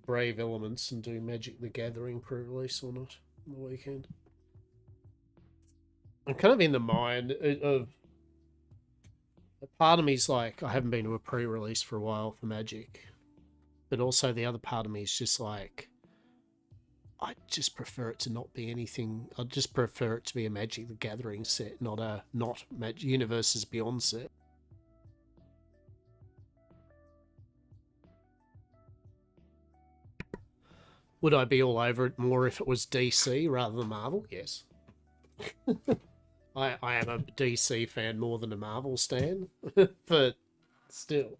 Speaker 1: brave elements and do Magic the Gathering pre-release or not on the weekend. I'm kind of in the mind of... Part of me's like, I haven't been to a pre-release for a while for Magic. But also the other part of me is just like, I just prefer it to not be anything. I'd just prefer it to be a Magic the Gathering set, not a Magic Universes Beyond set. Would I be all over it more if it was DC rather than Marvel? Yes. I am a DC fan more than a Marvel stan, but still.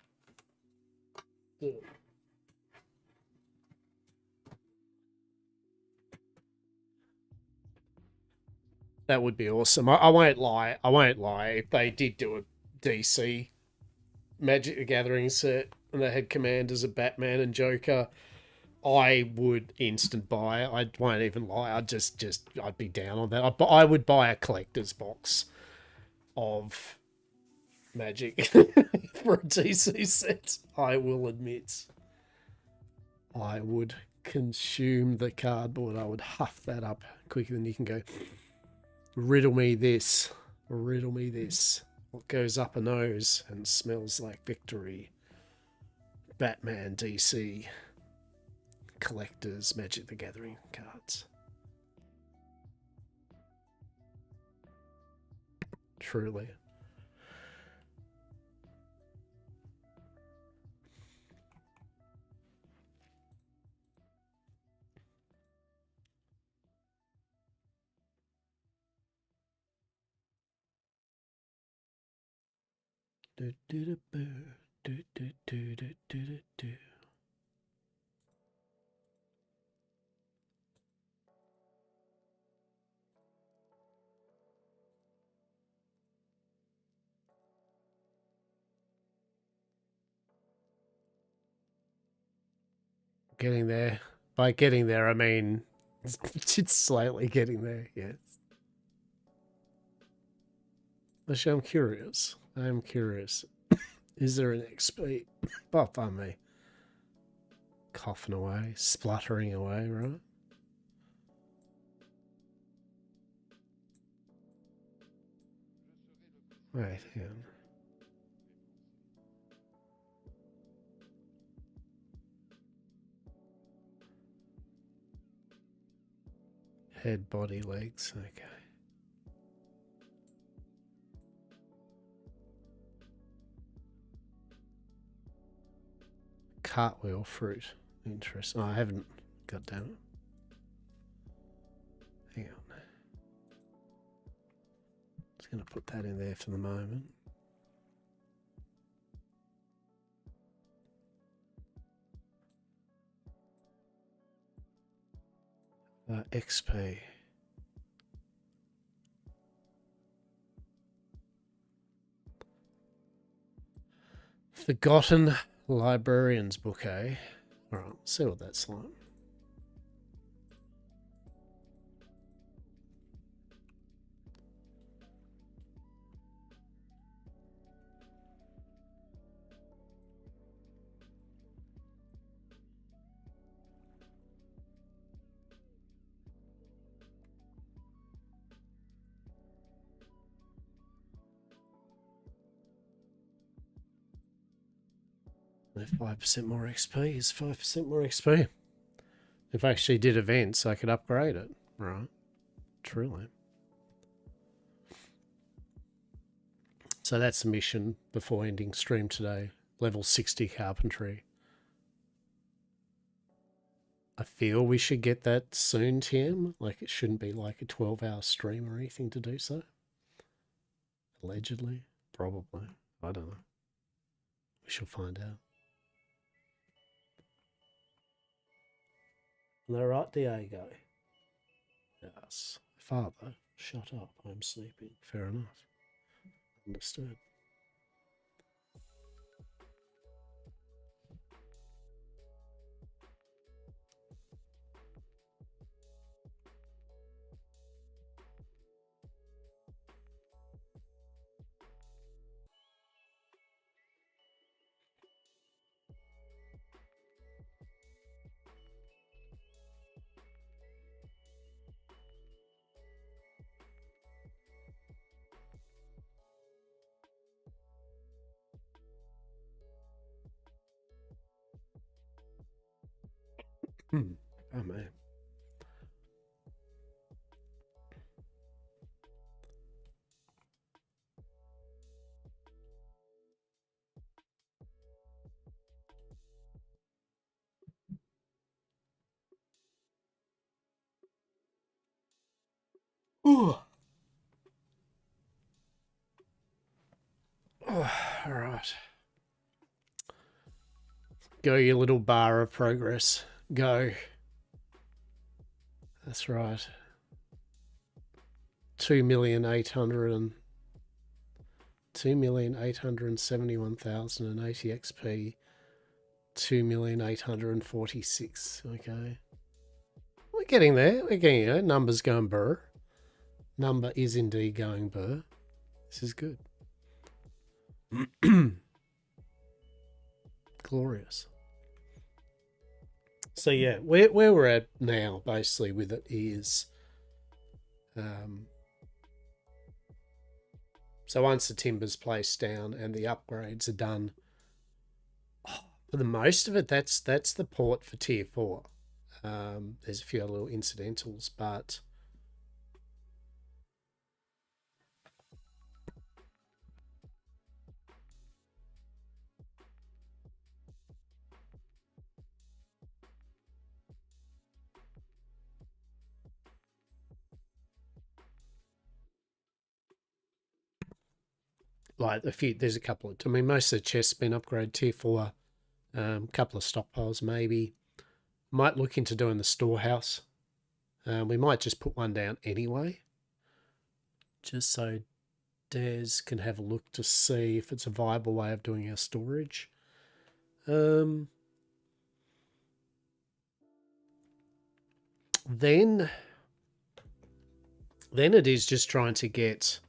Speaker 1: That would be awesome. I won't lie. I won't lie. If they did do a DC Magic the Gathering set and they had commanders of Batman and Joker, I would instant buy. I won't even lie. I'd be down on that. I would buy a collector's box of Magic for a DC set. I will admit. I would consume the cardboard. I would huff that up quicker than you can go. Riddle me this. Riddle me this. What goes up a nose and smells like victory? Batman DC. Collectors Magic the Gathering cards. Truly. Getting there. By getting there, I mean it's slightly getting there, yes. Actually, I'm curious. I'm curious. Is there an XP? Oh, pardon me. Coughing away, spluttering away, right? Wait, hang on. Head, body, legs. Okay. Cartwheel fruit. Interesting. Oh, I haven't got down it. Hang on. Just going to put that in there for the moment. XP. Forgotten Librarian's Bouquet. Alright, let's see what that's like. If 5% more XP is 5% more XP. If I actually did events, I could upgrade it. Right. Truly. So that's the mission before ending stream today. Level 60 carpentry. I feel we should get that soon, Tim. Like it shouldn't be like a 12-hour stream or anything to do so. Allegedly. Probably. I don't know. We shall find out. Am I right, Diego? Yes. Father, shut up. I'm sleeping. Fair enough. Understood. Oh, man. Ooh. Oh, all right. Go, your little bar of progress. Go. That's right. 2,871,080 XP. 2,846. Okay. We're getting there. We're getting there. Numbers going burr. Number is indeed going burr. This is good. Glorious. So yeah, where we're at now, basically, with it is, so once the timber's placed down and the upgrades are done, for the most of it, that's the port for tier 4. There's a few other little incidentals, but like there's a couple of, I mean, most of the chests have been upgraded tier 4. Couple of stockpiles maybe. Might look into doing the storehouse. We might just put one down anyway, just so Des can have a look to see if it's a viable way of doing our storage. Then it is just trying to get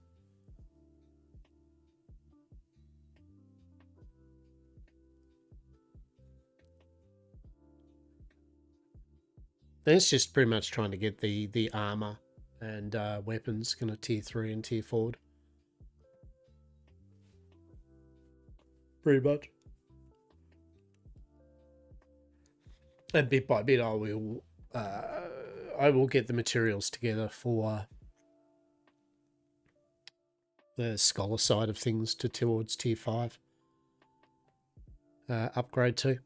Speaker 1: then it's just pretty much trying to get the armor and weapons kind of tier 3 and tier 4. Pretty much. And bit by bit I will get the materials together for the scholar side of things towards tier 5 upgrade to.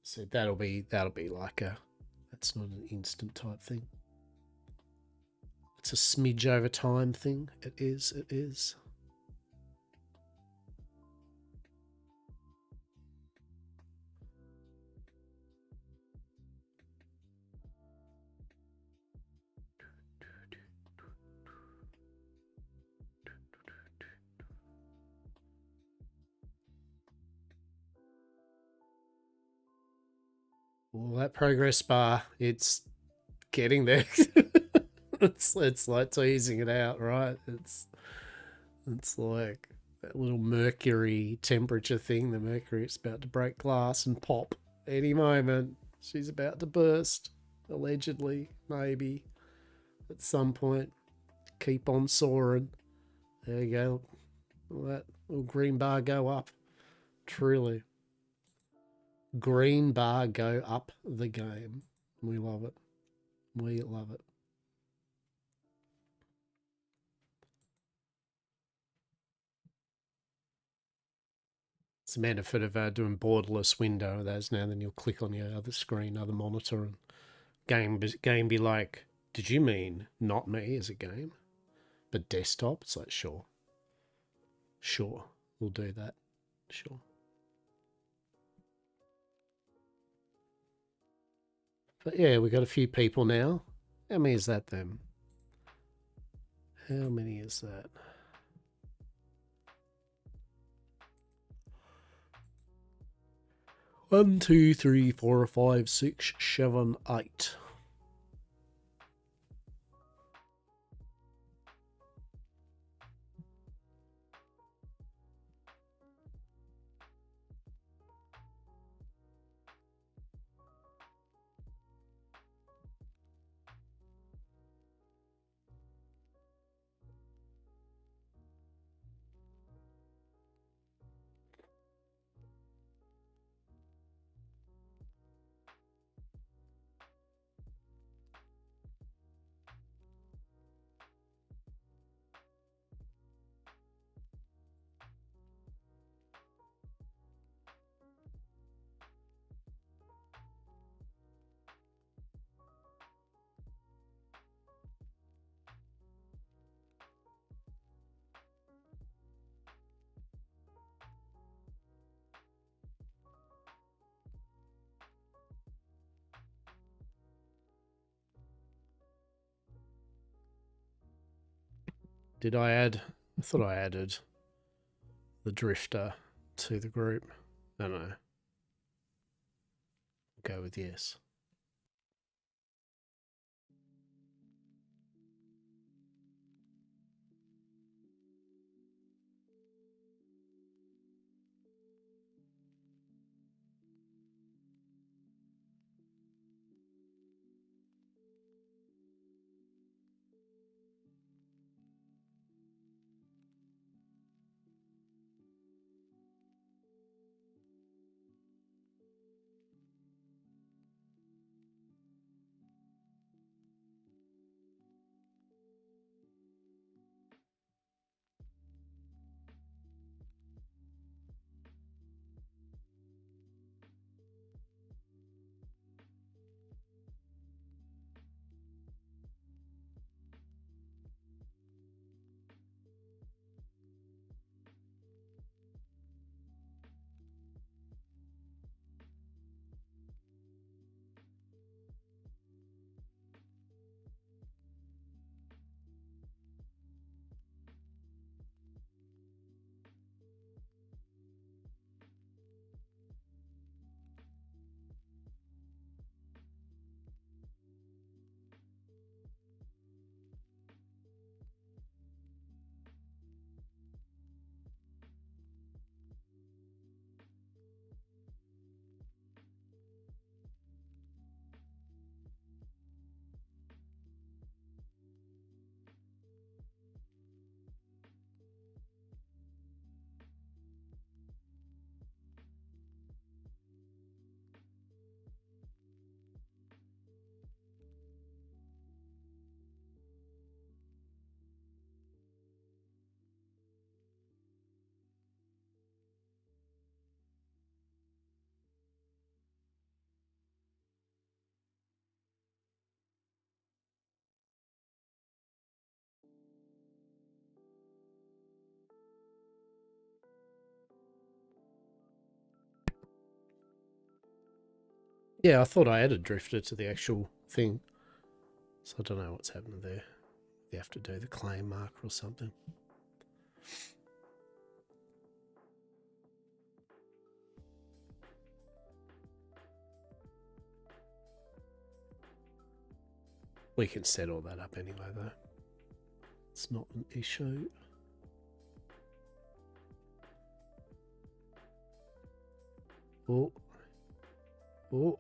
Speaker 1: So that'll be like that's not an instant type thing. It's a smidge over time thing. It is. Well, that progress bar, it's getting there. it's like teasing it out, right? It's like that little mercury temperature thing. The mercury is about to break glass and pop any moment. She's about to burst, allegedly, maybe, at some point. Keep on soaring. There you go. Let that little green bar go up. Truly. Green bar go up the game. We love it. We love it. It's a benefit of doing borderless window. Those now, then you'll click on your other screen, other monitor, and game be like, did you mean not me as a game, but desktop? It's like, sure, we'll do that, sure. But yeah, we got a few people now. How many is that then? How many is that? 1, 2, 3, 4, 5, 6, 7, 8. Did I add? I thought I added the drifter to the group. I don't know. Go with yes. Yeah, I thought I added drifter to the actual thing. So I don't know what's happening there. You have to do the claim marker or something. We can set all that up anyway, though. It's not an issue. Oh. Oh.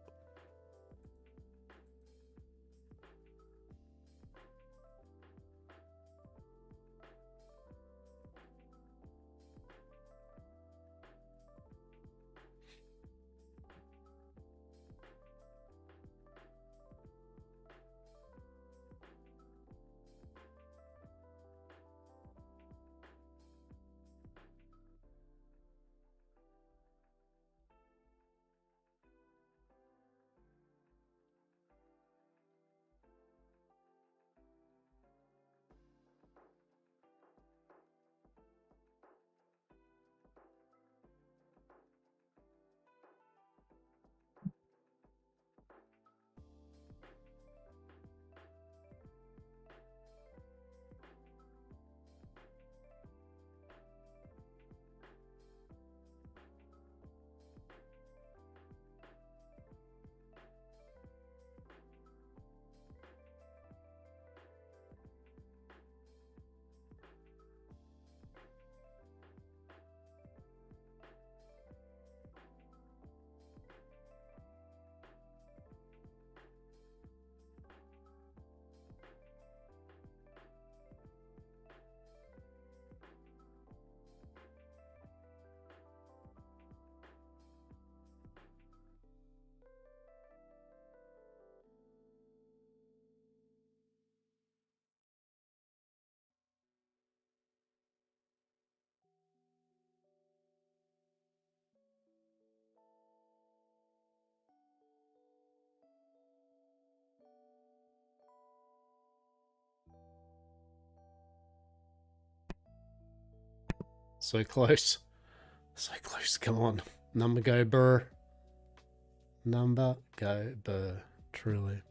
Speaker 1: So close. So close. Come on. Number go burr. Number go burr. Truly.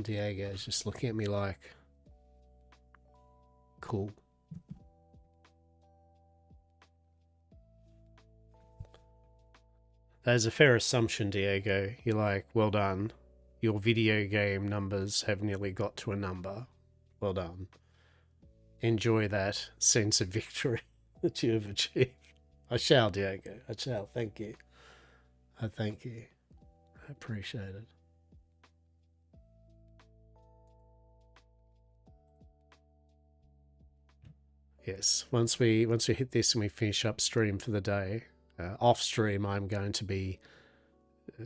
Speaker 1: Diego's just looking at me like, cool. There's a fair assumption, Diego. You're like, well done. Your video game numbers have nearly got to a number. Well done. Enjoy that sense of victory that you have achieved. I shall, Diego. I shall. Thank you. I thank you. I appreciate it. Yes. Once we hit this and we finish up stream for the day, off stream, I'm going to be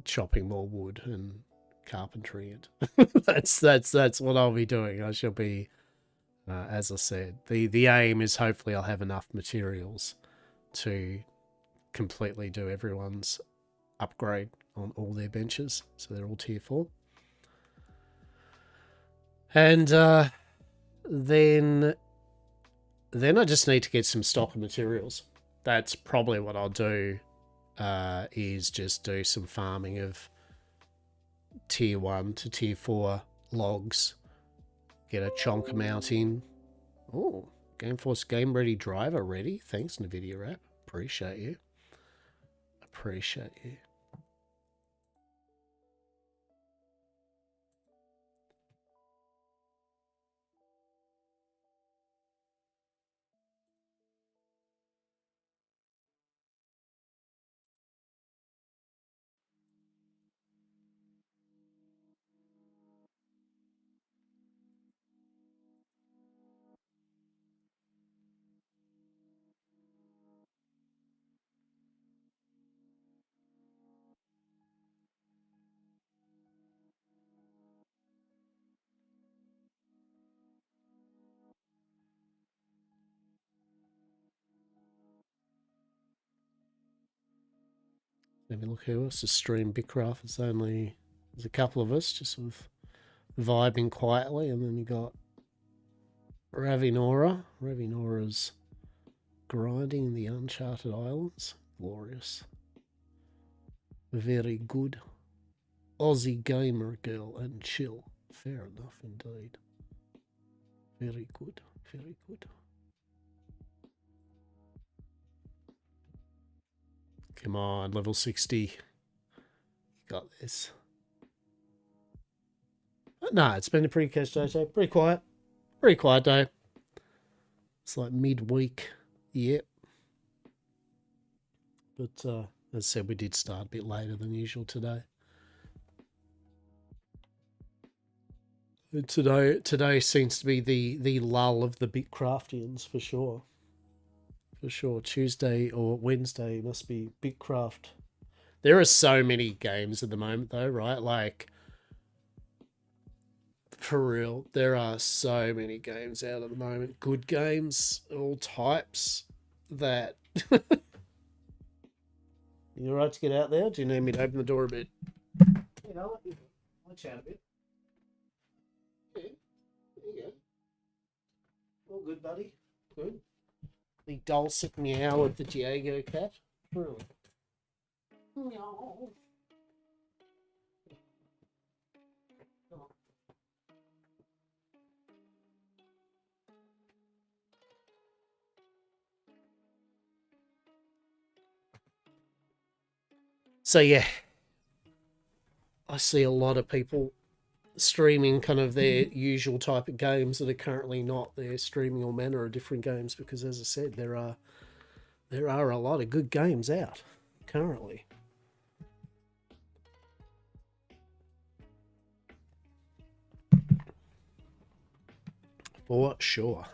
Speaker 1: chopping more wood and carpentry. And that's what I'll be doing. I shall be, as I said, the aim is hopefully I'll have enough materials to completely do everyone's upgrade on all their benches, so they're all tier 4. And then I just need to get some stock of materials. That's probably what I'll do, is just do some farming of tier 1 to tier 4 logs. Get a chonk amount in. Oh, Gameforce Game Ready driver ready. Thanks, NVIDIA Wrap. Appreciate you. Appreciate you. Let me look who else to stream Bitcraft. There's a couple of us just sort of vibing quietly, and then you got Ravinora. Ravinora's grinding in the Uncharted Islands. Glorious. Very good. Aussie gamer girl and chill. Fair enough indeed. Very good. Very good. Come on, level 60. You got this. But no, it's been a pretty cash day, so pretty quiet. Pretty quiet day. It's like midweek. Yep. But as I said, we did start a bit later than usual today. And today seems to be the lull of the Bitcraftians for sure. For sure. Tuesday or Wednesday must be Bitcraft. There are so many games at the moment though, right? Like, for real, there are so many games out at the moment. Good games, all types, that... You all right to get out there? Do you need me to open the door a bit? You know, I'll chat a bit. Yeah, there you go. All good, buddy. Good. The dulcet meow of the Diego cat. Really. Meow. So yeah, I see a lot of people streaming kind of their usual type of games that are currently not. They're streaming all manner of different games because, as I said, there are a lot of good games out currently. For sure.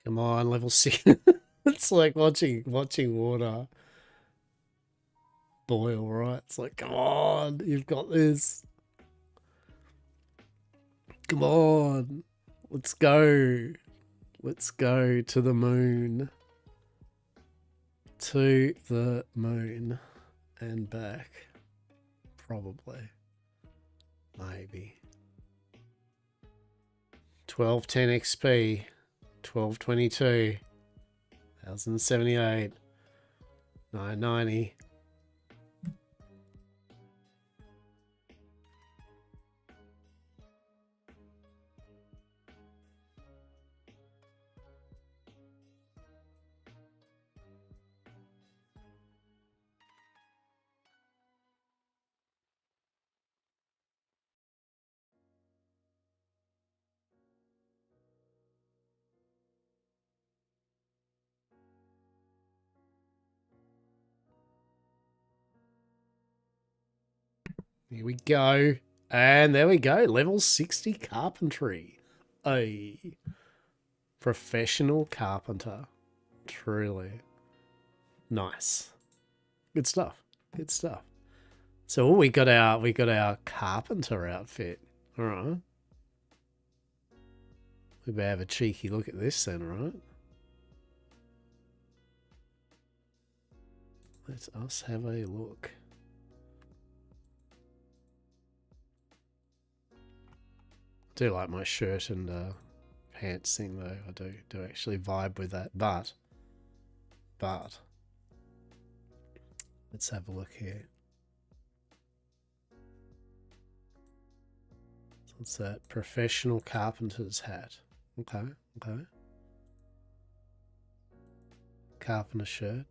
Speaker 1: Come on, level 6. It's like watching water boil, right? It's like, come on, you've got this. Come on. Let's go. Let's go to the moon. To the moon. And back. Probably. Maybe. 1210 XP. 1222. 1078. 990. Here we go. And there we go. Level 60 carpentry. A professional carpenter. Truly. Nice. Good stuff. Good stuff. So we got our carpenter outfit. Alright. We better have a cheeky look at this then, right? Let us have a look. I do like my shirt and pants thing though. I do actually vibe with that. But let's have a look here. So what's that? Professional carpenter's hat. Okay, okay. Carpenter shirt.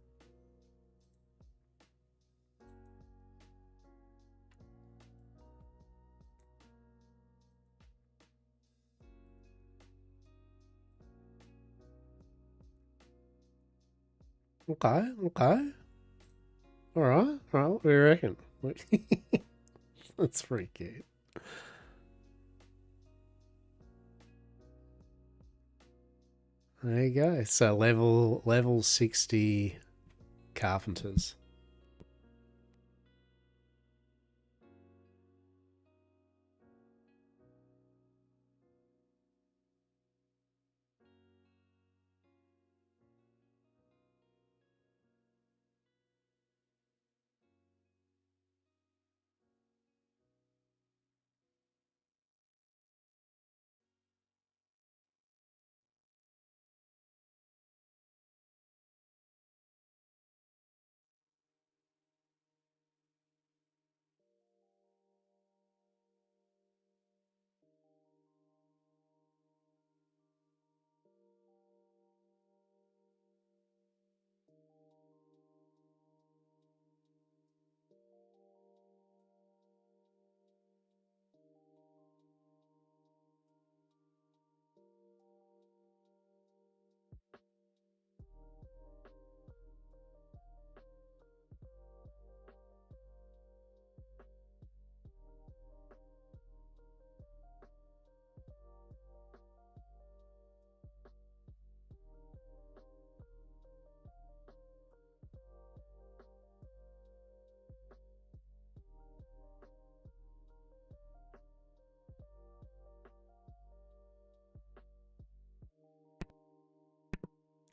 Speaker 1: Okay, okay. Alright, alright, what do you reckon? That's pretty cute. There you go. So level 60 carpenters.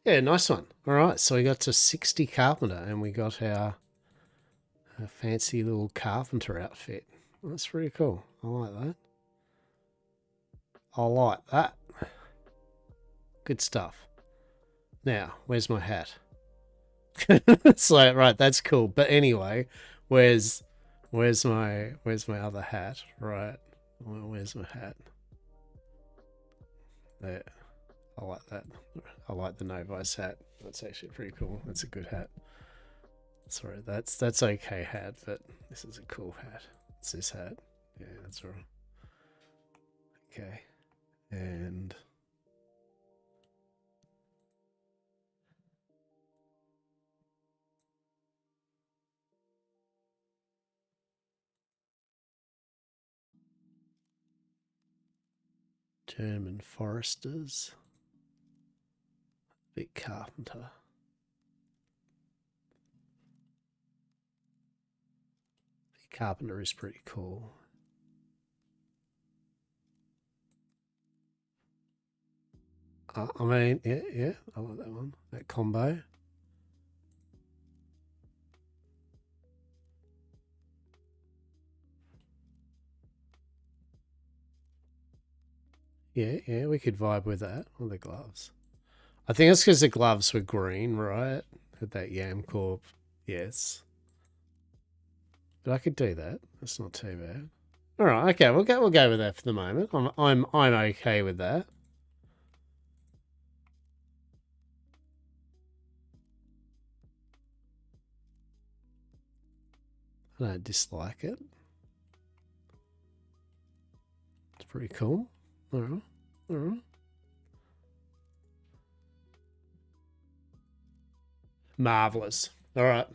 Speaker 1: Yeah, nice one. Alright, so we got to 60 carpenter and we got our fancy little carpenter outfit. That's pretty cool. I like that. I like that. Good stuff. Now, where's my hat? It's like, right, that's cool. But anyway, where's my other hat? Right. Where's my hat? There. I like that. I like the Novice hat. That's actually pretty cool. That's a good hat. Sorry, that's okay hat, but this is a cool hat. It's this hat. Yeah, that's all right. Okay. And German foresters. Big carpenter. Big carpenter is pretty cool. I mean, yeah, I like that one. That combo. Yeah, we could vibe with that. Or the gloves. I think it's because the gloves were green, right? With that YamCorp. Yes. But I could do that. That's not too bad. All right, okay, we'll go with that for the moment. I'm okay with that. I don't dislike it. It's pretty cool. All right, all right. Marvelous. All right,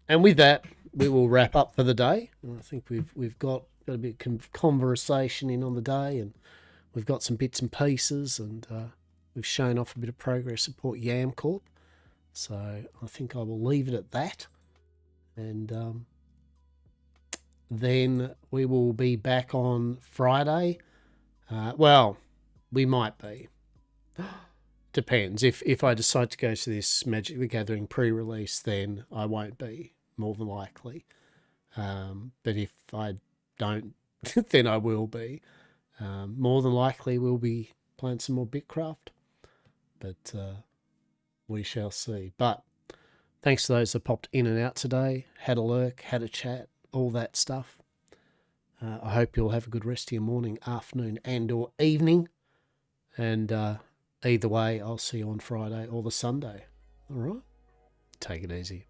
Speaker 1: and with that, we will wrap up for the day. And I think we've got a bit of conversation in on the day, and we've got some bits and pieces, and we've shown off a bit of progress support YamCorp. So I think I will leave it at that, and then we will be back on Friday. Well, we might be. Depends. If I decide to go to this Magic the Gathering pre-release, then I won't be, more than likely. But if I don't, then I will be. More than likely, we'll be playing some more Bitcraft. But we shall see. But thanks to those that popped in and out today, had a lurk, had a chat, all that stuff. I hope you'll have a good rest of your morning, afternoon, and or evening. And either way, I'll see you on Friday or the Sunday. All right? Take it easy.